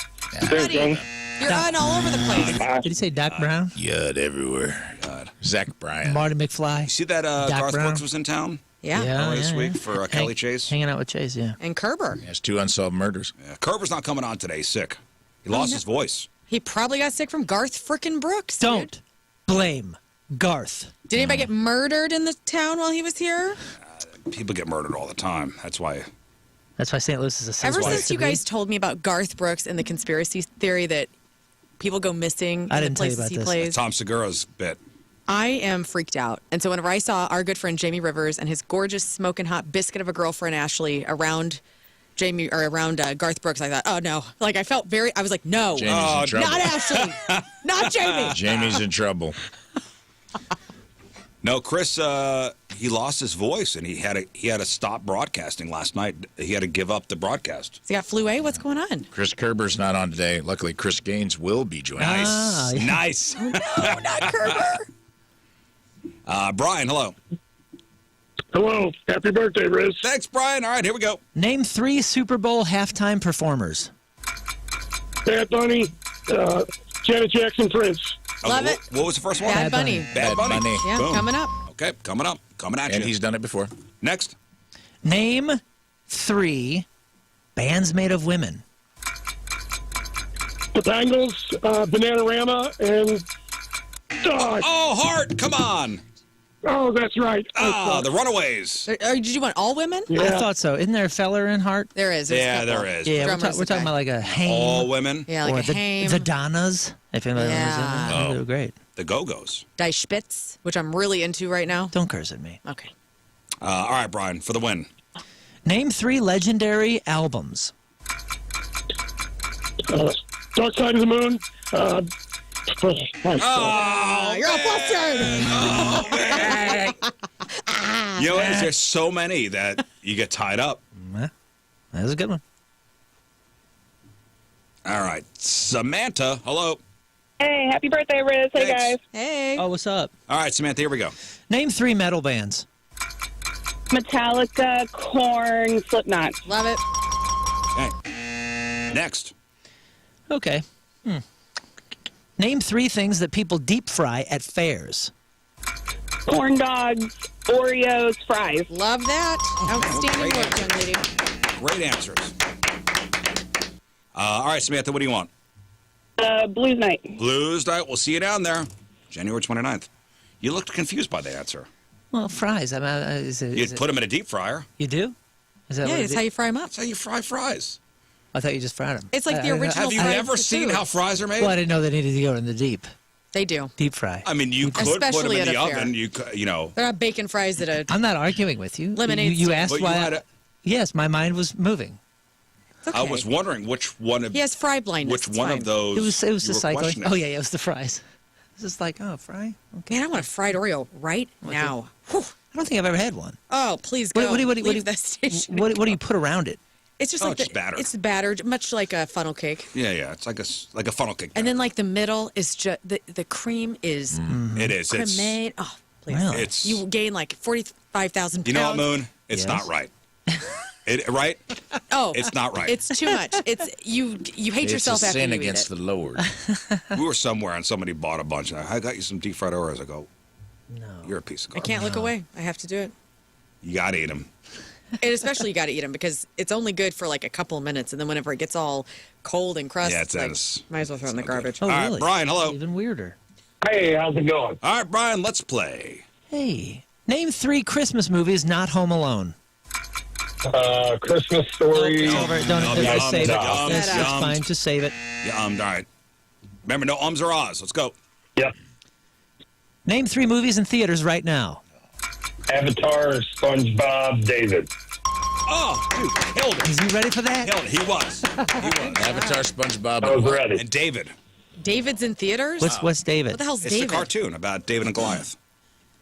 James Jones. You're on all over the place. Did he say Doc Brown? Yud everywhere. God. Zach Bryan. Marty McFly? You see that Garth Brown. Brooks was in town Yeah. earlier this week for Kelly Chase? Hanging out with Chase, yeah. And Kerber. He has 2 unsolved murders. Yeah, Kerber's not coming on today. He's sick. He lost his voice. He probably got sick from Garth frickin' Brooks. dude. Don't blame Garth. Did anybody get murdered in the town while he was here? People get murdered all the time. That's why. That's why St. Louis is a safe Ever place since to you be. guys told me about Garth Brooks and the conspiracy theory that people go missing I in didn't the tell you places about he this. plays, Tom Segura's bit. I am freaked out. And so whenever I saw our good friend Jamie Rivers and his gorgeous smoking hot biscuit of a girlfriend Ashley around Garth Brooks, I thought, oh no. Like I was like, no. Jamie's in trouble. Not Ashley. Not Jamie. Jamie's in trouble. No, Chris, he lost his voice and he had to stop broadcasting last night. He had to give up the broadcast. Has he got flu A? What's going on? Chris Kerber's not on today. Luckily, Chris Gaines will be joining us. Ah, yeah. Nice. No, not Kerber. Brian, hello. Hello. Happy birthday, Rizz. Thanks, Brian. All right, here we go. Name 3 Super Bowl halftime performers. Bad Bunny, Janet Jackson, Prince. Love it. What was the first one? Bad Bunny. Bad Bunny. Bunny. Yeah, Boom. coming up. Okay, coming up. Coming at And you. he's done it before. Next. Name 3 bands made of women. The Bangles, Bananarama, and... Oh, Heart, come on. Oh, that's right. The Runaways. Did you want all women? I Yeah. thought so. Isn't there a feller in Heart? There is. There's a Yeah, couple. there is. Yeah, Drummers, we're talking okay. about like a Haim. All women. Yeah, or like a Haim. the Donnas. If anybody remembers Yeah. them. They were great. The Go-Go's. Die Spitz, which I'm really into right now. Don't curse at me. Okay. All right, Brian, for the win. Name 3 legendary albums. Dark Side of the Moon. You're all flustered. You know, there's so many that you get tied up. That was a good one. All right, Samantha, hello. Hey, happy birthday, Rizz. Hey, Thanks. guys. Hey. Oh, what's up? All right, Samantha, here we go. Name 3 metal bands. Metallica, Korn, Slipknot. Love it. Okay. Next. Okay. Name 3 things that people deep fry at fairs. Corn dogs, Oreos, fries. Love that. Outstanding great work, young lady. Great answers. All right, Samantha, what do you want? Blues night. Blues Night. We'll see you down there, January 29th. You looked confused by the answer. Well, fries. I mean, You'd put them in a deep fryer. You do? Is that Yeah, what it's how you fry them up. That's how you fry fries. I thought you just fried them. It's like the original Have you fries never for seen food. how fries are made? Well, I didn't know they needed to go in the deep They do. fry. I mean, you could put them Especially in at the a fair. oven. You know. They're not bacon fries that are. I'm not arguing with you. Lemonade You stand. asked But you why. had a- Yes, my mind was moving. It's okay. I was wondering which one of He has fry blindness. which It's one fine. of those It was you the were cycling. questioning. Oh yeah, it was the fries. It's just like, oh, fry. Okay. Man, I want a fried Oreo right now. Whew. I don't think I've ever had one. Oh, please go. What do Leave that station. what do you put around it? It's just Oh, like it's batter. It's battered, much like a funnel cake. Yeah, it's like a funnel cake. And then like the middle is just the cream is it is. It's, cremate. Oh, please. Really? It's- You gain like 45,000 pounds. you know what, Moon? It's Yes. not right. Right? Oh, It's not right. It's too much. It's you hate It's yourself a after sin you against eat it. the Lord. We were somewhere and somebody bought a bunch. And I got you some deep fried Oreos. I go, No. you're a piece of I garbage. can't look away. I have to do it. You gotta eat them. And especially you got to eat them because it's only good for like a couple of minutes, and then whenever it gets all cold and crust, Yeah, it's like, might as well throw it in the garbage. Oh, All right, really? Brian, hello. Even weirder. Hey, how's it going? All right, Brian, let's play. Hey, name 3 Christmas movies not Home Alone. Christmas Story. It's over. Don't Yum, just yum, save it. yum, That's yum. fine. Just save it. Yeah, all right. Remember, no ums or ahs. Let's go. Yeah. Name 3 movies in theaters right now. Avatar, SpongeBob, David. Oh, dude, killed it. Is he ready for that? Killed it. He was. Avatar, SpongeBob, I was and what? ready. And David. David's in theaters? What's David? What the hell's It's David? the cartoon about David and Goliath.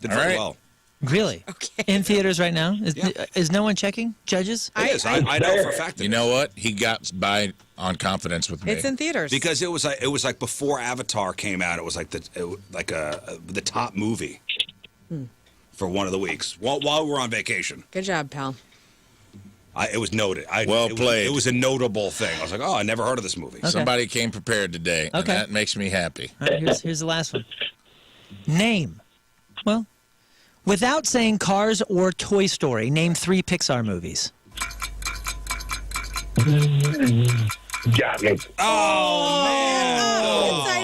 Did All very right. well. Really? Okay. In theaters right now? Yeah. Is no one checking? Judges? It is. I know for a fact. You know what? He got by on confidence with me. It's in theaters. Because it was like before Avatar came out. It was like the top movie for one of the weeks while we were on vacation. Good job, pal. It was noted. Well played. It was a notable thing. I was like, oh, I never heard of this movie. Okay. Somebody came prepared today, and Okay. that makes me happy. All right, here's the last one. Name. Well, without saying Cars or Toy Story, name 3 Pixar movies. Got me. Inside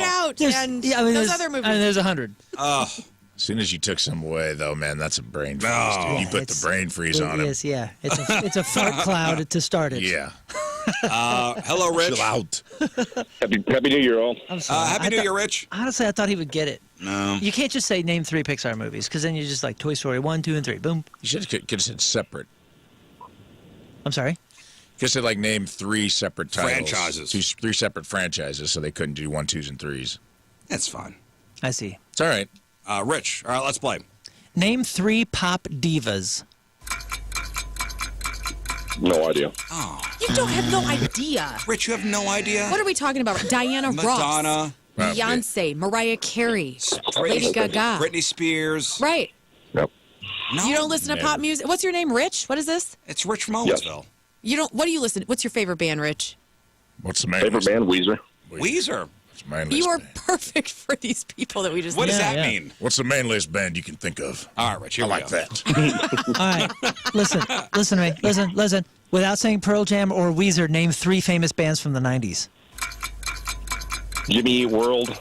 Out and those other movies. There's 100. As soon as you took some away, though, man, that's a brain freeze. No. Dude. You put the brain freeze on It him. is, yeah. It's a fart cloud to start it. Yeah. Hello, Rich. Chill out. Happy New Year, all. I'm sorry. Happy New Year, Rich. Honestly, I thought he would get it. No. You can't just say name 3 Pixar movies, because then you're just like Toy Story 1, 2, and 3. Boom. You should have said separate. I'm sorry. You could have like name 3 separate titles. Franchises. 3 separate franchises, so they couldn't do 1, 2s, and 3s. That's fine. I see. It's all right. Rich. All right, let's play. Name 3 pop divas. No idea. You don't have no idea. Rich, you have no idea. What are we talking about? Diana Madonna, Ross, Beyonce, Mariah Carey, Lady Gaga. Britney Spears. Right. Yep. No, You don't listen to pop music. What's your name, Rich? What is this? it's Rich from Owensville. You don't. What do you listen? What's your favorite band, Rich? What's the main Favorite list? band, Weezer. Weezer. What's the main You list are band? perfect for these people that we just. What does Yeah, that yeah. mean? What's the main list band you can think of? All right, Rich. Here I we like go. that. All right. Listen to me. Listen. Without saying Pearl Jam or Weezer, name 3 famous bands from the 90s. Jimmy Eat World.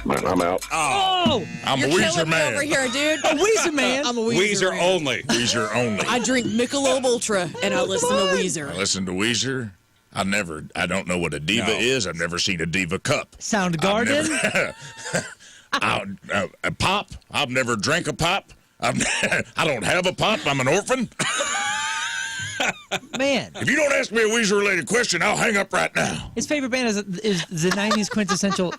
Man, I'm out. Oh! I'm You're a Weezer killing me man. over here, dude. A Weezer man. I'm a Weezer. Weezer man. only. Weezer only. I drink Michelob Ultra and I listen to Weezer. I listen to Weezer. I don't know what a diva No. is. I've never seen a diva cup. Soundgarden. A pop. I've never drank a pop. I don't have a pop. I'm an orphan. Man. If you don't ask me a Weezer-related question, I'll hang up right now. His favorite band is the 90s quintessential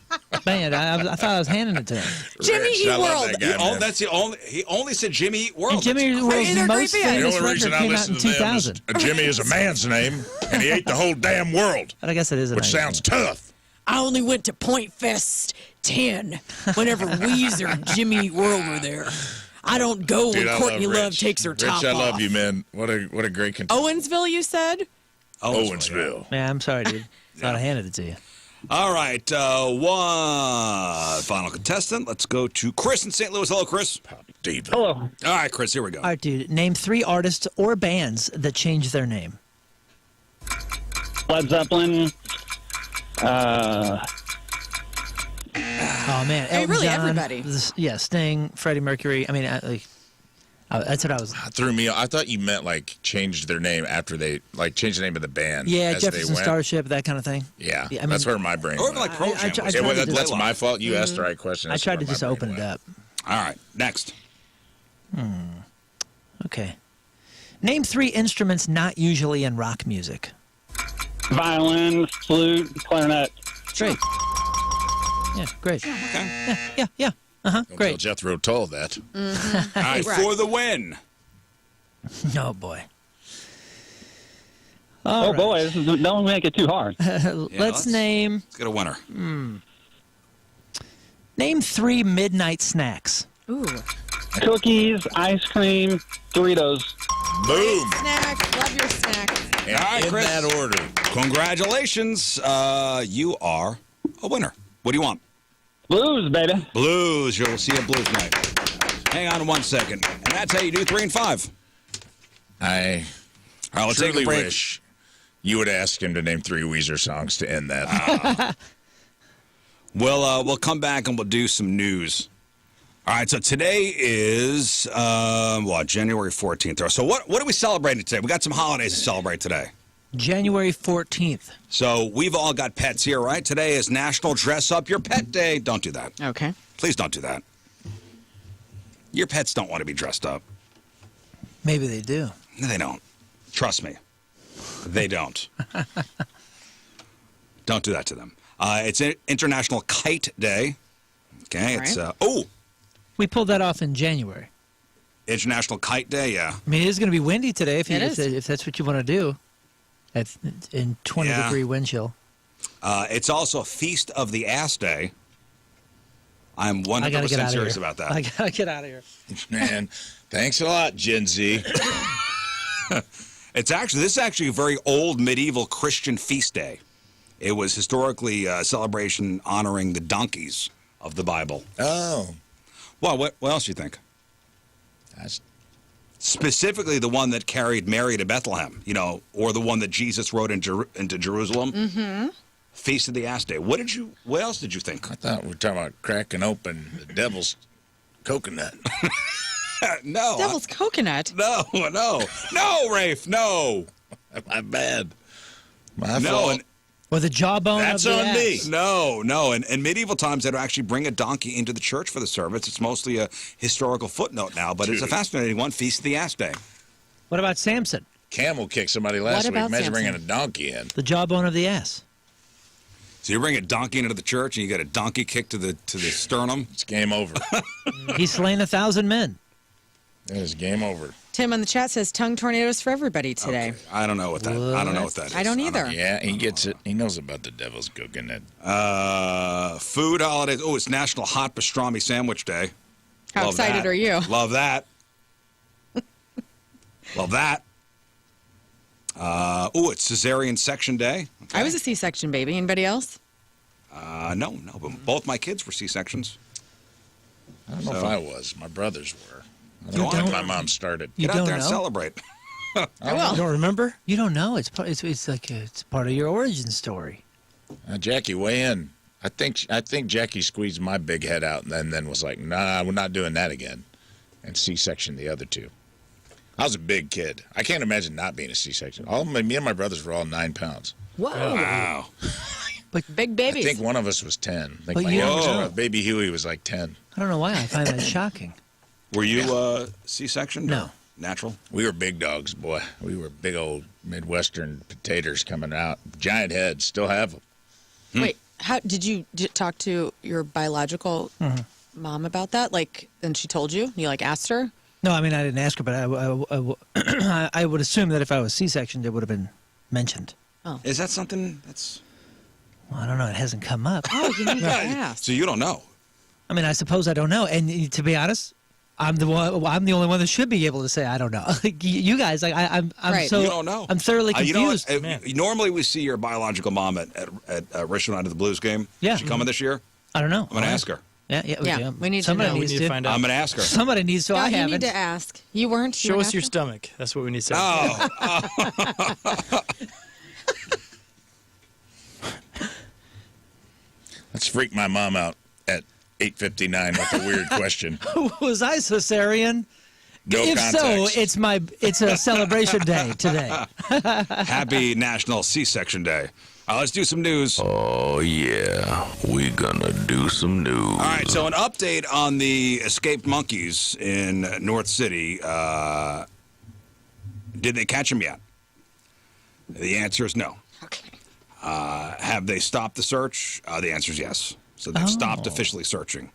band. I thought I was handing it to him. Jimmy Rich, Eat I love World. that guy, man. That's the only. He only said Jimmy Eat World. And Jimmy That's World's They're a great most band. The famous only record reason I came out listen in to them is 2000. Jimmy is a man's name, and he ate the whole damn world, But I guess it is a which 90s sounds band. tough. I only went to Point Fest 10 whenever Weezer and Jimmy Eat World were there. I don't go Dude, when I Courtney love Love Rich. takes her Rich, top I off. love you, man. What a great Owensville, you said? Owensville. Yeah, I'm sorry, dude. Thought I handed it to you. All right, one final contestant. Let's go to Chris in St. Louis. Hello, Chris. Diva. Hello. All right, Chris, here we go. All right, dude. Name 3 artists or bands that changed their name. Led Zeppelin. Oh man, Elton really John, everybody. Yeah, Sting, Freddie Mercury. I mean, that's what I was. Threw me. I thought you meant like changed their name after they like changed the name of the band. Yeah, as they Jefferson went. Starship, that kind of thing. Yeah, Yeah, I that's mean- where my brain Or even went. like Pro Jam. I was- tried Yeah, to that's just- my fault. You asked the right question. I That's tried where to my just brain open it went. up. All right, next. Okay. Name 3 instruments not usually in rock music. Violin, flute, clarinet. Great. Yeah, great. Okay. Yeah. Don't tell Great. Jethro Tull that. All right, Right. for the win. Oh boy. Oh, boy. Don't make it too hard. Let's name Let's get a winner. name 3 midnight snacks. Ooh. Cookies, ice cream, Doritos. Boom. Snacks. Love your snacks. And All right, in Chris. that order. Congratulations. You are a winner. What do you want? Blues, baby. Blues. You'll see a blues night. Hang on 1 second. And that's how you do 3 and 5. I All right, let's take a truly break. wish you would ask him to name 3 Weezer songs to end that. We'll come back and we'll do some news. All right, so today is January 14th. So what are we celebrating today? We got some holidays to celebrate today. January 14th. So we've all got pets here, right? Today is National Dress Up Your Pet Day. Don't do that. Okay. Please don't do that. Your pets don't want to be dressed up. Maybe they do. No, they don't. Trust me. They don't. Don't do that to them. It's International Kite Day. Okay, All it's right. We pulled that off in January. International Kite Day. Yeah. I mean, it is going to be windy today if, It is. if that's what you want to do. In 20-degree wind chill. It's also Feast of the Ass Day. I'm I gotta get 100% out serious of here. about that. I gotta get out of here. Man, thanks a lot, Gen Z. This is actually a very old medieval Christian feast day. It was historically a celebration honoring the donkeys of the Bible. Oh, Well, what else do you think? that's Specifically the one that carried Mary to Bethlehem, or the one that Jesus rode into Jerusalem. Mm-hmm. Feast of the Ass Day. What else did you think? I thought we were talking about cracking open the devil's coconut. No. Devil's coconut. No, Rafe, no. My bad. My No, fault. Or the jawbone That's of the on ass. me. No. In medieval times, they'd actually bring a donkey into the church for the service. It's mostly a historical footnote now, but it's a Dude. fascinating one, Feast of the Ass Day. What about Samson? Camel kicked somebody last What week. about Imagine bringing a Samson? donkey in. The jawbone of the ass. So you bring a donkey into the church, and you get a donkey kick to the sternum. It's game over. He's slain 1,000 men. It is game over. Tim on the chat says tongue tornadoes for everybody today. Okay. I don't know what that is. I don't either. Yeah, he gets it. He knows about the devil's coconut. Food holidays. Oh, it's National Hot Pastrami Sandwich Day. How Love excited that. are you? Love that. Love that. It's Cesarean Section Day. Okay. I was a C-section baby. Anybody else? No, but both my kids were C-sections. I don't know if I was. My brothers were. I You don't know if don't? my mom started. You Get out don't there and know? celebrate. I will. You don't remember? You don't know. It's like it's part of your origin story. Jackie, weigh in. I think Jackie squeezed my big head out and then was like, nah, we're not doing that again. And C-section the other two. I was a big kid. I can't imagine not being a C-section. Me and my brothers were all 9 pounds. Whoa. Wow. Big I babies. think one of us was 10. I think But my you don't youngest know. one, baby Huey was like 10. I don't know why. I find that shocking. Were you C-section? No. Natural? We were big dogs, boy. We were big old Midwestern potatoes coming out. Giant heads. Still have them. Wait, how did you talk to your biological mom about that? And she told you? You asked her? No, I mean I didn't ask her, but I would assume that if I was C-sectioned, it would have been mentioned. Is that something that's... Well, I don't know. It hasn't come up. Oh, you need to ask. So you don't know? I mean, I suppose I don't know. And to be honest, I'm the only one that should be able to say I don't know. You guys, I'm Right. so You don't know. I'm thoroughly You know what? confused. Normally we see your biological mom at Richmond Night of the Blues game. Yeah. Is she coming this year? I don't know. I'm going to ask her. Yeah, we need to Somebody know. needs We need to find out. I'm going to ask her. Somebody needs to. No, I you haven't. need to ask. You weren't? Show us your asking? stomach. That's what we need to say. Oh, Let's freak my mom out at 8:59 with a weird question. Was I cesarean? No if context. so, it's a celebration day today. happy National C-Section Day. Let's do some news. Oh, yeah. We gonna do some news. All right, so an update on the escaped monkeys in North City. Did they catch them yet? The answer is no. Okay. Have they stopped the search? The answer is yes. So they've stopped officially searching.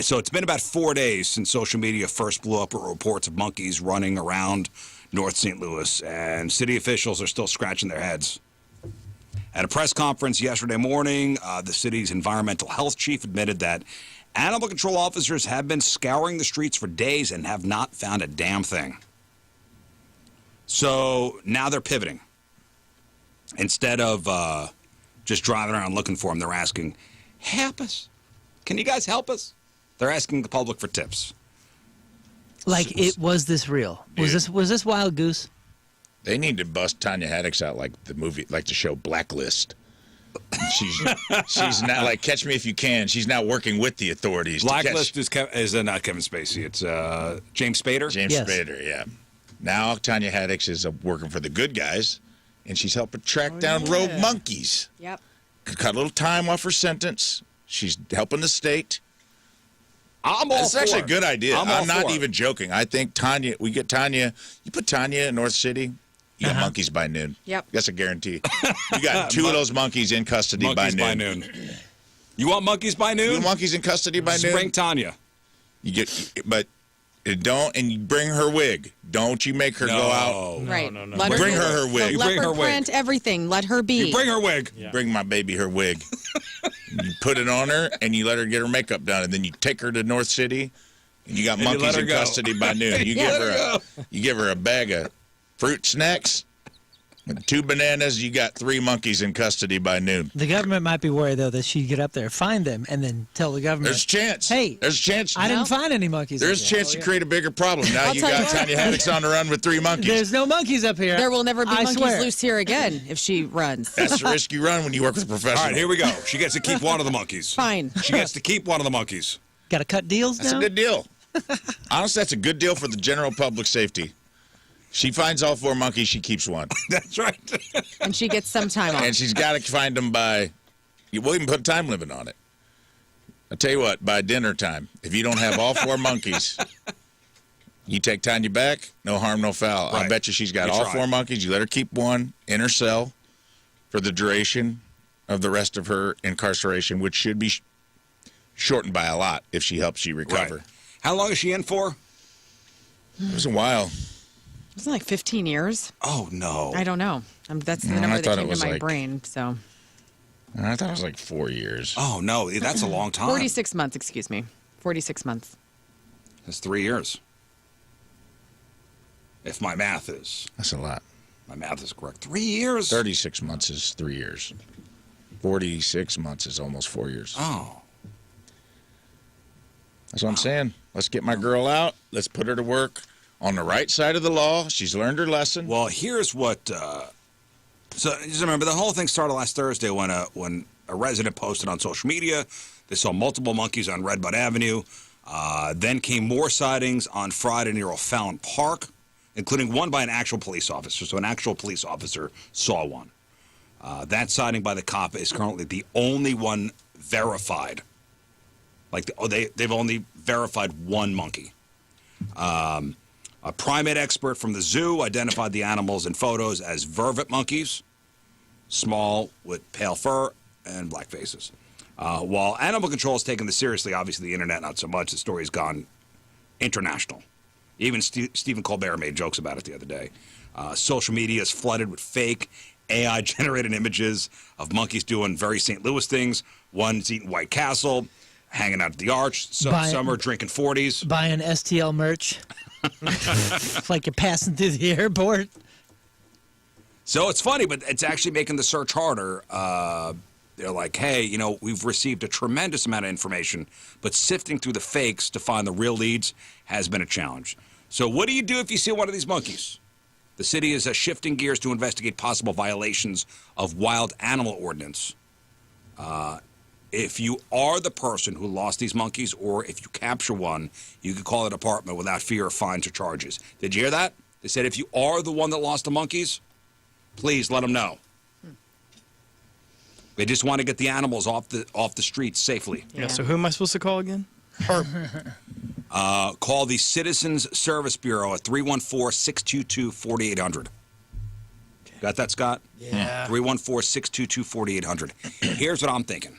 So it's been about 4 days since social media first blew up with reports of monkeys running around North St. Louis, and city officials are still scratching their heads. At a press conference yesterday morning, the city's environmental health chief admitted that animal control officers have been scouring the streets for days and have not found a damn thing. So now they're pivoting. Instead of just driving around looking for them, they're asking, help us. Can you guys help us? They're asking the public for tips. Was this real? Was this Wild Goose? They need to bust Tanya Haddix out like the show Blacklist. She's now like Catch Me If You Can. She's now working with the authorities. Blacklist is not Kevin Spacey. It's James Spader. James Yes. Spader, yeah. Now Tanya Haddix is working for the good guys, and she's helping track down rogue monkeys. Yep. Cut a little time off her sentence. She's helping the state. I'm all It's for actually it. a good idea. I'm all I'm not for it. even joking. I think you put Tanya in North City, you got monkeys by noon. Yep. That's a guarantee. You got 2 of those monkeys in custody Monkeys by noon. You want monkeys by noon? You want monkeys in custody by noon? Spring Tanya. You get, but don't, and you bring her wig. Don't you make her go out. Right. no. Let Bring her wig. You Let bring her her wig. print everything. Let her be. You bring her wig. Yeah. Bring my baby her wig. You put it on her, and you let her get her makeup done, and then you take her to North City, and you got And you let monkeys her in go. custody by noon. You give her a bag of fruit snacks. With 2 bananas, you got 3 monkeys in custody by noon. The government might be worried, though, that she'd get up there, find them, and then tell the government. There's a chance. Hey, There's a chance. I didn't find any monkeys. There's a up there. chance to create a bigger problem. Now you tell you got what. Tanya Haddocks on the run with 3 monkeys. There's no monkeys up here. There will never be I monkeys swear. loose here again if she runs. That's the risk you run when you work with a professional. All right, here we go. She gets to keep one of the monkeys. Fine. She gets to keep one of the monkeys. Got to cut deals That's now? a good deal. Honestly, that's a good deal for the general public safety. She finds all 4 monkeys, she keeps one. That's right. And she gets some time off. And she's got to find them by, we'll even put a time limit on it. I'll tell you what, by dinner time, if you don't have all 4 monkeys, you take Tanya back, no harm, no foul. I Right. bet you she's got You all try. 4 monkeys. You let her keep one in her cell for the duration of the rest of her incarceration, which should be shortened by a lot if she helps you recover. Right. How long is she in for? It was a while. Wasn't it like 15 years? Oh, no. I don't know. That's the I number that thought it came to was my like- brain. So I thought it was like 4 years. Oh, no. That's a long time. 46 months, excuse me. 46 months. That's 3 years. If my math is That's a lot. correct. 3 years? 36 months is 3 years. 46 months is almost 4 years. Oh. That's what I'm saying. Let's get my girl out. Let's put her to work on the right side of the law. She's learned her lesson. Well, here's what. So just remember, the whole thing started last Thursday when a resident posted on social media they saw multiple monkeys on Redbud Avenue. Then came more sightings on Friday near O'Fallon Park, including one by an actual police officer. So an actual police officer saw one. That sighting by the cop is currently the only one verified. Like they've only verified one monkey. A primate expert from the zoo identified the animals in photos as vervet monkeys, small with pale fur and black faces. While animal control is taking this seriously, obviously the internet not so much. The story's gone international. Even Stephen Colbert made jokes about it the other day. Social media is flooded with fake AI-generated images of monkeys doing very St. Louis things. One's eating White Castle, hanging out at the Arch. Some are drinking 40s. Buying STL merch. Like you're passing through the airport. So it's funny, but it's actually making the search harder. They're like, hey, we've received a tremendous amount of information, but sifting through the fakes to find the real leads has been a challenge. So what do you do if you see one of these monkeys? The city is shifting gears to investigate possible violations of wild animal ordinance. If you are the person who lost these monkeys, or if you capture one, you can call the department without fear of fines or charges. Did you hear that? They said if you are the one that lost the monkeys, please let them know. They just want to get the animals off the streets safely. Yeah. So who am I supposed to call again? Call the Citizens Service Bureau at 314-622-4800. Got that, Scott? Yeah. 314-622-4800. Here's what I'm thinking.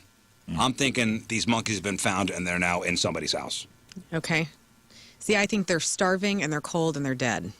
I'm thinking these monkeys have been found and they're now in somebody's house. Okay. See, I think they're starving and they're cold and they're dead.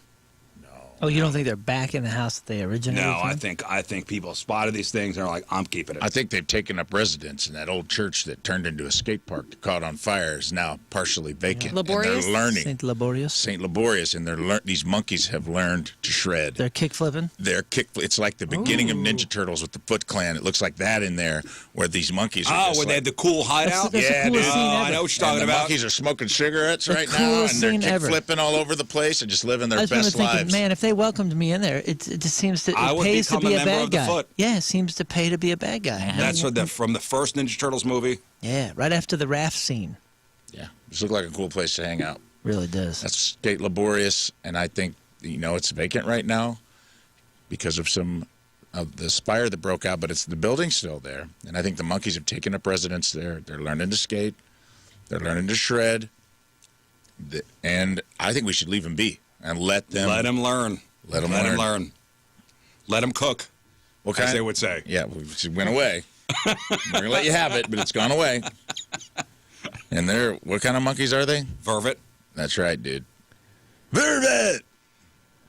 Oh, you don't think they're back in the house that they originated No, from? I think people spotted these things and are like, I'm keeping it. I think they've taken up residence in that old church that turned into a skate park that caught on fire is now partially vacant. Laborious? And they're learning. St. Laborious. St. Laborious, and these monkeys have learned to shred. They're kick flipping. It's like the beginning of Ninja Turtles with the Foot Clan. It looks like that in there, where these monkeys are just where they had the cool hideout? That's Yeah, the coolest dude. scene ever. I know what you're talking the about. monkeys are smoking cigarettes right now, coolest and they're scene kick ever. flipping all over the place and just living their I just remember best thinking, lives. man, if they welcomed me in there, it just seems to I it would pays to become be a a member bad of the guy. Foot. Yeah, it seems to pay to be a bad guy. That's from the first Ninja Turtles movie. Yeah, right after the raft scene. Yeah, this looks like a cool place to hang out. Really does. That's State Laborious, and I think it's vacant right now because of some of the fire that broke out, but the building's still there, and I think the monkeys have taken up residence there. They're learning to skate, they're learning to shred, and I think we should leave them be and let them Let them learn. Let them Let learn. them learn. Let them cook, What as kind? they would say. Yeah, it went away. We're going to let you have it, but it's gone away. And what kind of monkeys are they? Vervet. That's right, dude. Vervet!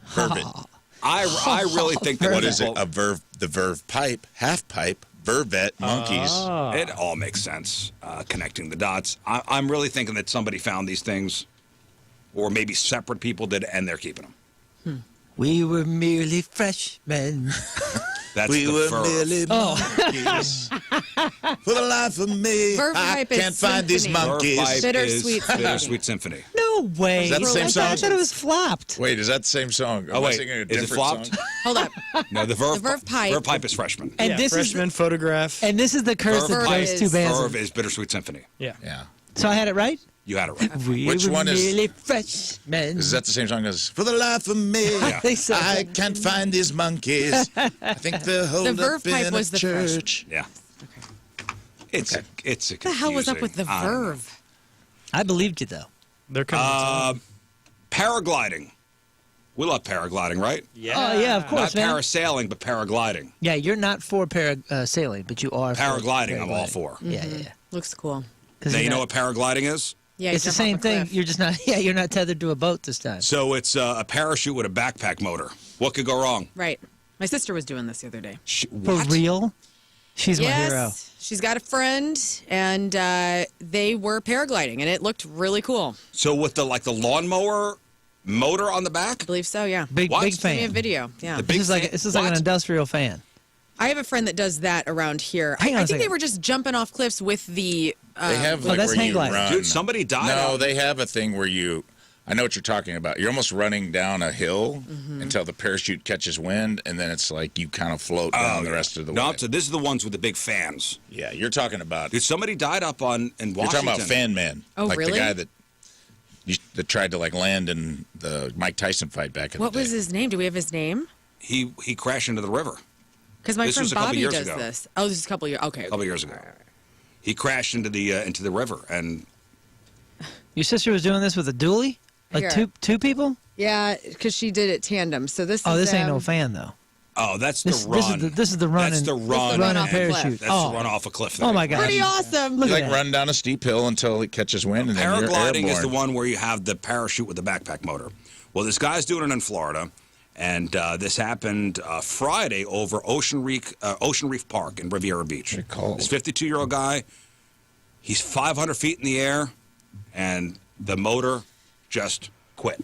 Vervet. I really think that What is it? people- The verve pipe, half pipe, vervet monkeys. It all makes sense, connecting the dots. I'm really thinking that somebody found these things, or maybe separate people did, and they're keeping them. We were merely freshmen. That's We the were verve. merely monkeys. For the life of me, Verve I pipe is can't find these symphony. Verve monkeys. pipe Bittersweet is Symphony. Bittersweet Symphony. No way. Is that the same I song? thought it was flopped. Wait, is that the same song? Oh, Am I wait. singing a Is it different flopped? song? Hold up. No, the Verve, Verve pipe. Verve pipe is freshman. And Yeah, this freshman photograph. is the curse Verve that pipe those two bands. Verve is Bittersweet Symphony. Yeah. Yeah. So I had it right? You had it right. We Which were one is- merely freshmen. Is that the same song as For the Life of Me? I think so. I can't find these monkeys. I think they're holed Verve up pipe in was a the fresh. church. Yeah. It's a What the hell was up with the confusing- I don't know. verve? I believed you, though. They're coming. Paragliding. We love paragliding, right? Yeah. Oh, yeah, of Not course, man. parasailing, but paragliding. Yeah, you're not for sailing, but you are Paragliding, for I'm all for. Yeah, yeah, yeah. Looks cool. 'Cause Now, you're you know not- what paragliding is? Yeah, It's the same thing. You're just not. Yeah, you're not tethered to a boat this time. So it's a parachute with a backpack motor. What could go wrong? Right. My sister was doing this the other day. For What? real? She's my Yes. hero. She's got a friend, and they were paragliding, and it looked really cool. So with the lawnmower motor on the back? I believe so, yeah. Big What? big Give Give me a fan. video. Yeah. The big fan? This is like an What? industrial fan. I have a friend that does that around here. Hang on I a think they second. were just jumping off cliffs with the. They have Oh, like that's where hang you gliding. run. Dude, somebody died. No, out- they have a thing where you. I know what you're talking about. You're almost running down a hill until the parachute catches wind, and then it's like you kind of float down the rest of the No, way. so this is the ones with the big fans. Yeah, you're talking about. Dude, somebody died up in You're Washington. talking about Fan Man. Oh, like really? the guy that tried to land in the Mike Tyson fight back in What the day. was his name? Do we have his name? He crashed into the river Because my This friend was a couple Bobby years does ago. this. Oh, this is a couple years. Okay. a couple years ago. He crashed into the river, and Your sister was doing this with a dually, like Here. two people. Yeah, because she did it tandem. So this. Oh, is this ain't them. no fan though. oh, that's This the run. this is the run. That's and- the run. Run off and a cliff. parachute. That's Oh, the run off a cliff. oh my gosh. Pretty awesome. Look You at like that. run down a steep hill until it catches wind, and then you're Paragliding is the airborne. one where you have the parachute with the backpack motor. Well, this guy's doing it in Florida, and this happened Friday over Ocean Reef Park in Riviera Beach. Pretty cold. This 52-year-old guy, he's 500 feet in the air, and the motor just quit.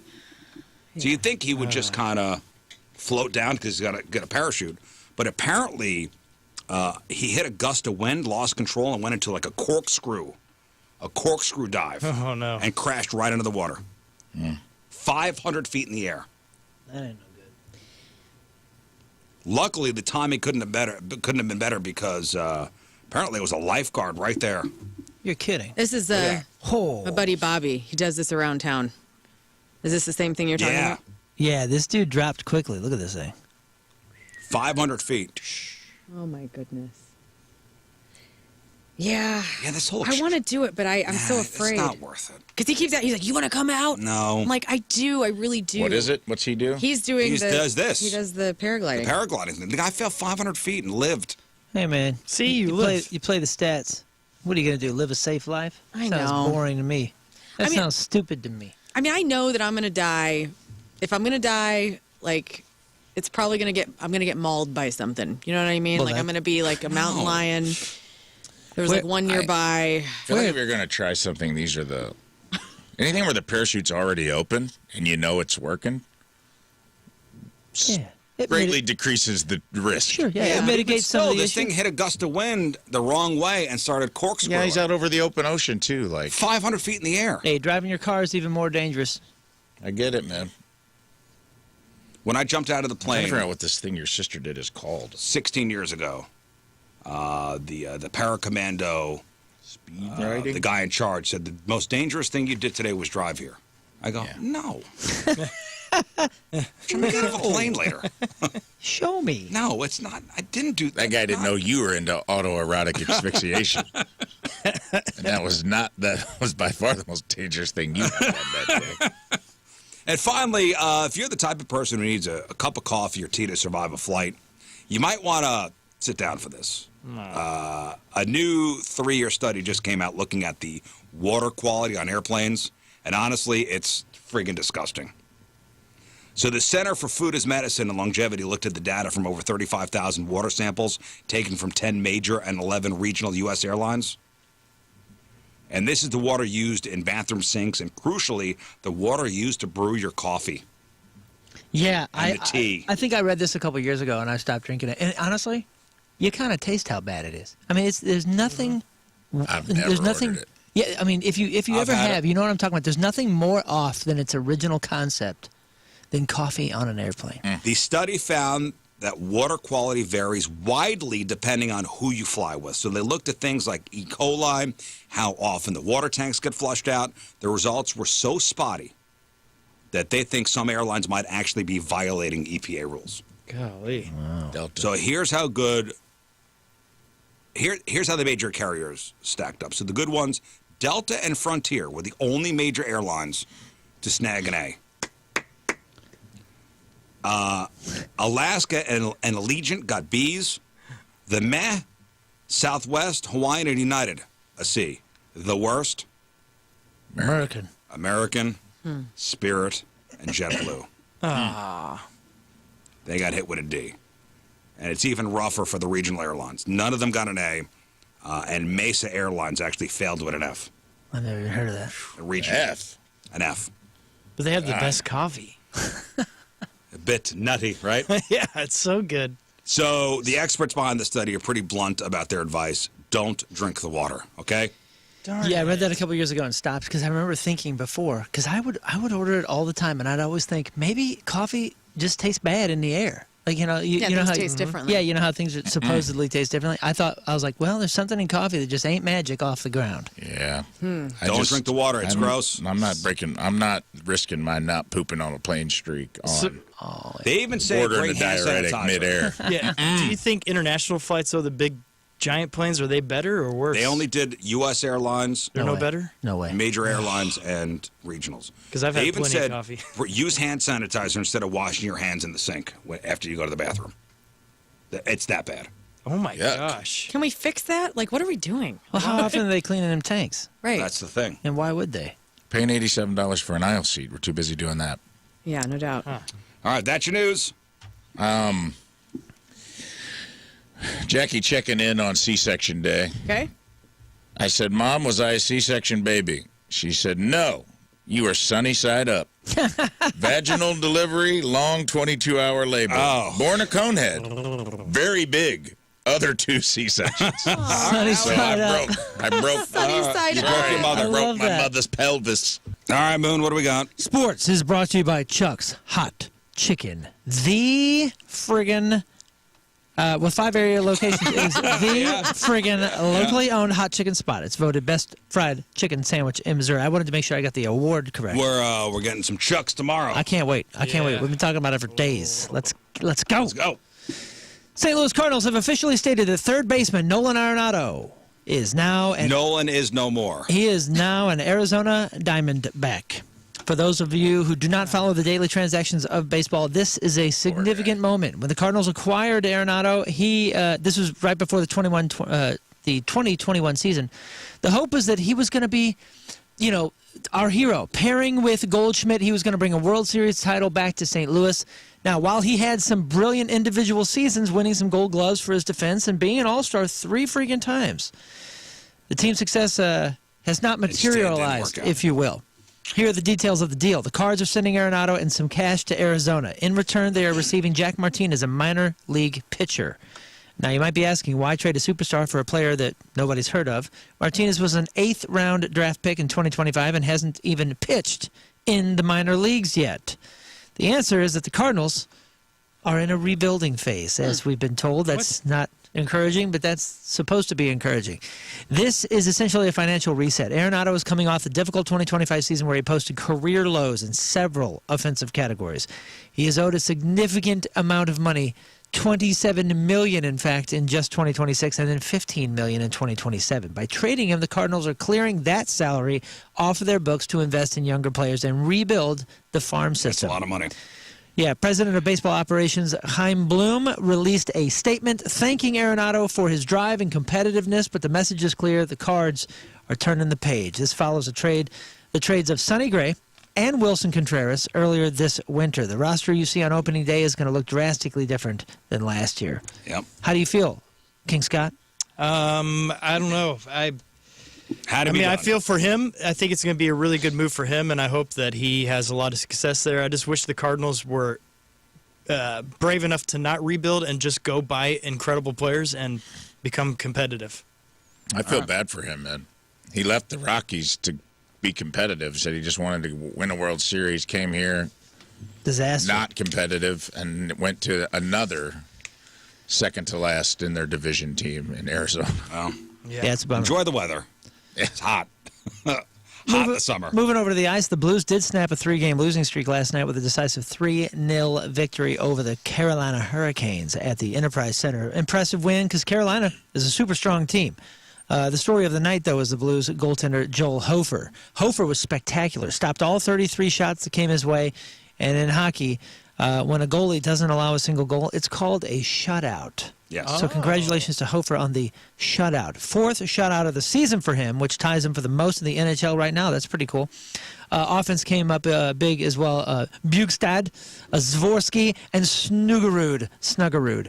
So you'd think he would just kind of float down because he's got a parachute, but apparently he hit a gust of wind, lost control, and went into like a corkscrew dive. Oh, no. And crashed right into the water. 500 feet in the air. That ain't no good. Luckily, the timing couldn't have been better because apparently it was a lifeguard right there. You're kidding. This is Oh. my buddy Bobby. He does this around town. Is this the same thing you're talking Yeah, about? Yeah, this dude dropped quickly. Look at this thing. 500 feet. Oh my goodness. Yeah. Yeah, this whole. I want to do it, but I'm so afraid. It's not worth it. Because he keeps out. He's like, "You want to come out?" No. I'm like, "I do. I really do." What is it? What's he do? He's doing. He the, does this. He does the paragliding. Paragliding thing. The guy fell 500 feet and lived. Hey man, See, you play live. you play the stats. What are you gonna do? Live a safe life? I Sounds know. boring to me. That I mean- sounds stupid to me. I mean, I know that I'm gonna die. If I'm gonna die, like, it's probably I'm gonna get mauled by something. You know what I mean? Well, like, I'm that- gonna be like a mountain No. lion. There's Where- like one nearby. I feel like if you're going to try something, these are the anything where the parachute's already open and you know it's working. Yeah. It Greatly decreases the risk. Sure, yeah, Yeah. it But mitigates some still, of the this issue. thing hit a gust of wind the wrong way and started corkscrewing. Yeah, he's out over the open ocean too. Like 500 feet in the air. Hey, driving your car is even more dangerous. I get it, man. When I jumped out of the I plane forgot what this thing your sister did is called. 16 years ago, the paracommando, Riding? the guy in charge said the most dangerous thing you did today was drive here. I go, Yeah. no. Should we get off a plane later? Show me. No, it's not. I didn't do that. That guy didn't know you were into autoerotic asphyxiation. And that was by far the most dangerous thing you have done that day. And finally, if you're the type of person who needs a cup of coffee or tea to survive a flight, You might want to sit down for this. A new 3-year study just came out looking at the water quality on airplanes, and honestly, it's friggin' disgusting. So the Center for Food as Medicine and Longevity looked at the data from over 35,000 water samples taken from 10 major and 11 regional U.S. airlines. And this is the water used in bathroom sinks and, crucially, the water used to brew your coffee. Yeah, And the tea. I think I read this a couple years ago, and I stopped drinking it. And honestly, you kind of taste how bad it is. I mean, there's nothing. I've never ordered it. Yeah, I mean, if you I've ever had have, it. you know what I'm talking about. There's nothing more off than its original concept than coffee on an airplane. The study found that water quality varies widely depending on who you fly with. So they looked at things like E. coli, how often the water tanks get flushed out. The results were so spotty that they think some airlines might actually be violating EPA rules. Golly. Delta. So here's how good. Here's how the major carriers stacked up. So the good ones, Delta and Frontier, were the only major airlines to snag an A. Alaska and Allegiant got B's. The Meh, Southwest, Hawaiian, and United, a C. The worst, American. Spirit, and JetBlue. They got hit with a D. And it's even rougher for the regional airlines. None of them got an A, and Mesa Airlines actually failed with an F. I've never even heard of that. A regional. F. An F. But they have the best coffee. A bit nutty, right? Yeah, it's so good. So the experts behind the study are pretty blunt about their advice. Don't drink the water, okay? Darn Yeah, I read it. that a couple years ago and stopped because I remember thinking before, because I would order it all the time, and I'd always think maybe coffee just tastes bad in the air. Like, you know, you know things how taste differently. Yeah, you know how things supposedly taste differently. I was like, well, there's something in coffee that just ain't magic off the ground. Yeah. Don't drink the water. It's gross. I'm not risking my not pooping on a plane streak on They even say ordering a great hand diuretic sanitizer. midair. Yeah. Do you think international flights, though, the big giant planes, are they better or worse? They only did U.S. airlines, They're no way. better? No way. major airlines, and regionals. 'Cause I've They had even plenty of said, coffee. Use hand sanitizer instead of washing your hands in the sink after you go to the bathroom. It's that bad. Oh, my Yuck. gosh. Can we fix that? Like, what are we doing? Well, how often are they cleaning them tanks? Right. That's the thing. And why would they? Paying $87 for an aisle seat. We're too busy doing that. Yeah, no doubt. All right, that's your news. Jackie checking in on C-section day. Okay. I said, Mom, was I a C-section baby? She said, no, you are sunny side up. Vaginal delivery, long 22-hour labor. Oh. Born a conehead. Very big. Other 2 C-sections. Sunny So side up. I broke Sunny side you up. broke your mother. I broke love my that. mother's pelvis. All right, Moon, what do we got? Sports is brought to you by Chuck's Hot Chicken. The friggin' with 5 area locations, it is the friggin' locally owned hot chicken spot. It's voted best fried chicken sandwich in Missouri. I wanted to make sure I got the award correct. We're getting some chucks tomorrow. I can't wait. I can't wait. Yeah. We've been talking about it for days. Let's go. Let's go. St. Louis Cardinals have officially stated that third baseman Nolan Arenado is now Nolan is no more. he is now an Arizona Diamondback. For those of you who do not follow the daily transactions of baseball, this is a significant moment. When the Cardinals acquired Arenado, this was right before the 2021 season. The hope was that he was going to be, our hero. Pairing with Goldschmidt, he was going to bring a World Series title back to St. Louis. Now, while he had some brilliant individual seasons, winning some Gold Gloves for his defense and being an All-Star 3 freaking times, the team's success has not just didn't materialized, work out. if you will. Here are the details of the deal. The Cards are sending Arenado and some cash to Arizona. In return, they are receiving Jack Martinez, a minor league pitcher. Now, you might be asking, why trade a superstar for a player that nobody's heard of? Martinez was an 8th-round draft pick in 2025 and hasn't even pitched in the minor leagues yet. The answer is that the Cardinals are in a rebuilding phase, as we've been told. That's not encouraging, but that's supposed to be encouraging. This is essentially a financial reset. Arenado is coming off the difficult 2025 season where he posted career lows in several offensive categories. He is owed a significant amount of money, $27 million, in fact, in just 2026, and then $15 million in 2027. By trading him, the Cardinals are clearing that salary off of their books to invest in younger players and rebuild the farm That's a system. lot of money. Yeah, President of Baseball Operations Chaim Bloom released a statement thanking Arenado for his drive and competitiveness, but the message is clear. The Cards are turning the page. This follows the trades of Sonny Gray and Wilson Contreras earlier this winter. The roster you see on opening day is going to look drastically different than last year. Yep. How do you feel, King Scott? I don't know. I feel for him. I think it's going to be a really good move for him, and I hope that he has a lot of success there. I just wish the Cardinals were brave enough to not rebuild and just go buy incredible players and become competitive. I feel bad for him, man. He left the Rockies to be competitive, said he just wanted to win a World Series, came here, disaster, not competitive, and went to another second to last in their division team in Arizona. Well, yeah, it's a bummer. Enjoy the weather. It's hot. Hot in the summer. Moving over to the ice, the Blues did snap a 3-game losing streak last night with a decisive 3-0 victory over the Carolina Hurricanes at the Enterprise Center. Impressive win because Carolina is a super strong team. The story of the night, though, is the Blues goaltender Joel Hofer. Hofer was spectacular, stopped all 33 shots that came his way, and in hockey, when a goalie doesn't allow a single goal, it's called a shutout. Yes. So congratulations to Hofer on the shutout. 4th shutout of the season for him, which ties him for the most in the NHL right now. That's pretty cool. Offense came up big as well. Bjugstad, Zvorsky, and Snuggerud.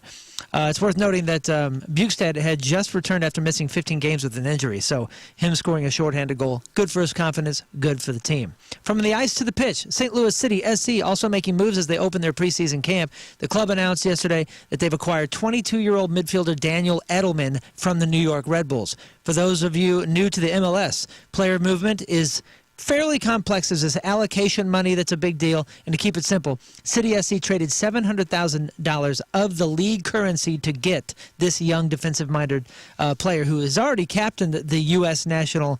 It's worth noting that Bjugstad had just returned after missing 15 games with an injury, so him scoring a shorthanded goal, good for his confidence, good for the team. From the ice to the pitch, St. Louis City SC also making moves as they open their preseason camp. The club announced yesterday that they've acquired 22-year-old midfielder Daniel Edelman from the New York Red Bulls. For those of you new to the MLS, player movement is fairly complex. There's this allocation money that's a big deal. And to keep it simple, City SC traded $700,000 of the league currency to get this young defensive-minded player who has already captained the U.S. national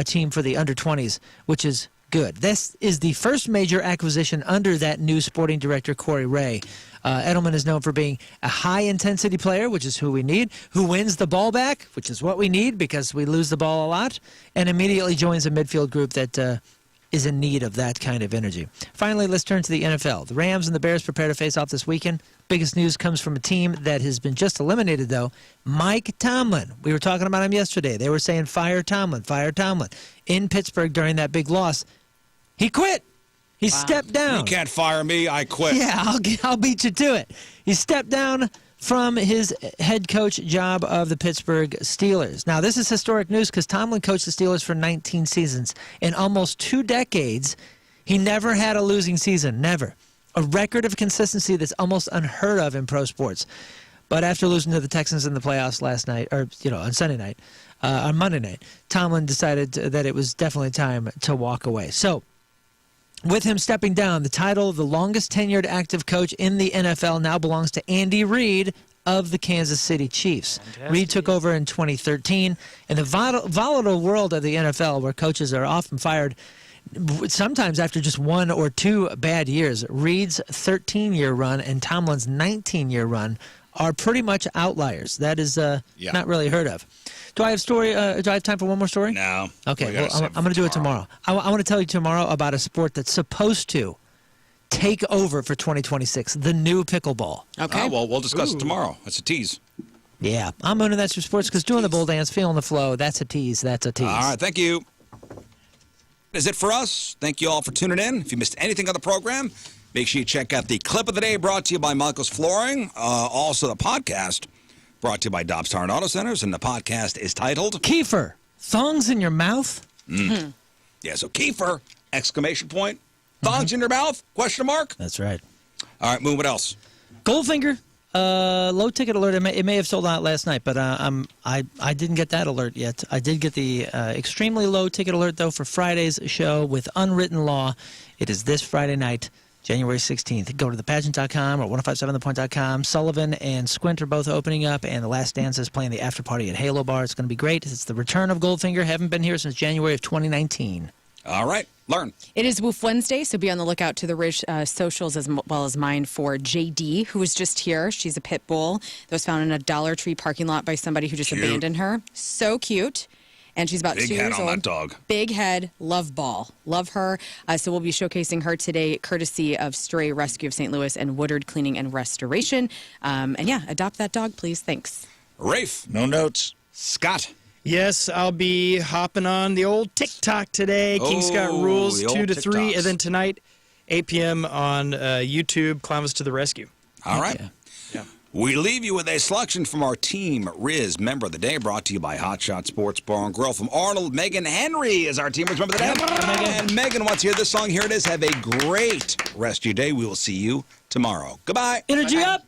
team for the under-20s, which is good. This is the first major acquisition under that new sporting director, Corey Ray. Edelman is known for being a high-intensity player, which is who we need, who wins the ball back, which is what we need because we lose the ball a lot, and immediately joins a midfield group that is in need of that kind of energy. Finally, let's turn to the NFL. The Rams and the Bears prepare to face off this weekend. Biggest news comes from a team that has been just eliminated, though. Mike Tomlin. We were talking about him yesterday. They were saying, fire Tomlin, fire Tomlin. In Pittsburgh during that big loss, he quit. He stepped down. You can't fire me. I quit. Yeah, I'll beat you to it. He stepped down from his head coach job of the Pittsburgh Steelers. Now, this is historic news because Tomlin coached the Steelers for 19 seasons. In almost 2 decades, he never had a losing season. Never. A record of consistency that's almost unheard of in pro sports. But after losing to the Texans in the playoffs last night, or, on Sunday night, on Monday night, Tomlin decided that it was definitely time to walk away. So, with him stepping down, the title of the longest tenured active coach in the NFL now belongs to Andy Reid of the Kansas City Chiefs. Fantastic. Reid took over in 2013. In the volatile world of the NFL, where coaches are often fired sometimes after just 1 or 2 bad years, Reid's 13-year run and Tomlin's 19-year run are pretty much outliers. That is not really heard of. Do I have time for one more story? No. Okay, well, I'm going to do it tomorrow. I want to tell you tomorrow about a sport that's supposed to take over for 2026, the new pickleball. Okay. Oh, well, we'll discuss it tomorrow. That's a tease. Yeah, I'm owning that sports because doing the bull dance, feeling the flow, that's a tease. That's a tease. All right, thank you. That's it for us. Thank you all for tuning in. If you missed anything on the program, make sure you check out the clip of the day brought to you by Michael's Flooring. Also, the podcast brought to you by Dobbs Tire and Auto Centers, and the podcast is titled Kiefer, Thongs in Your Mouth? Yeah, so Kiefer, exclamation point. Thongs in your mouth? Question mark? That's right. All right, Moon, what else? Goldfinger, low ticket alert. It may have sold out last night, but I didn't get that alert yet. I did get the extremely low ticket alert, though, for Friday's show with Unwritten Law. It is this Friday night, January 16th. Go to thepageant.com or 1057thepoint.com. Sullivan and Squint are both opening up, and The Last Dance is playing the after party at Halo Bar. It's going to be great. It's the return of Goldfinger. Haven't been here since January of 2019. All right, learn. It is Woof Wednesday, so be on the lookout to the Rizz socials as well as mine for JD, who was just here. She's a pit bull that was found in a Dollar Tree parking lot by somebody who just abandoned her. So cute. and she's about Big 2 head years on old. that dog. Big head, love ball, love her. So we'll be showcasing her today, courtesy of Stray Rescue of St. Louis and Woodard Cleaning and Restoration. And yeah, adopt that dog, please. Thanks. Rafe. No notes. Scott. Yes, I'll be hopping on the old TikTok today. King Scott Oh, Rules, the old 2 to 3. TikToks. And then tonight, 8 p.m. on YouTube, Climb Us to the Rescue. All right. Yeah. We leave you with a selection from our team, Rizz, Member of the Day, brought to you by Hot Shot Sports Bar and Grill. From Arnold, Megan Henry is our team Member of the Day. And Megan wants to hear this song. Here it is. Have a great rest of your day. We will see you tomorrow. Goodbye. Energy up.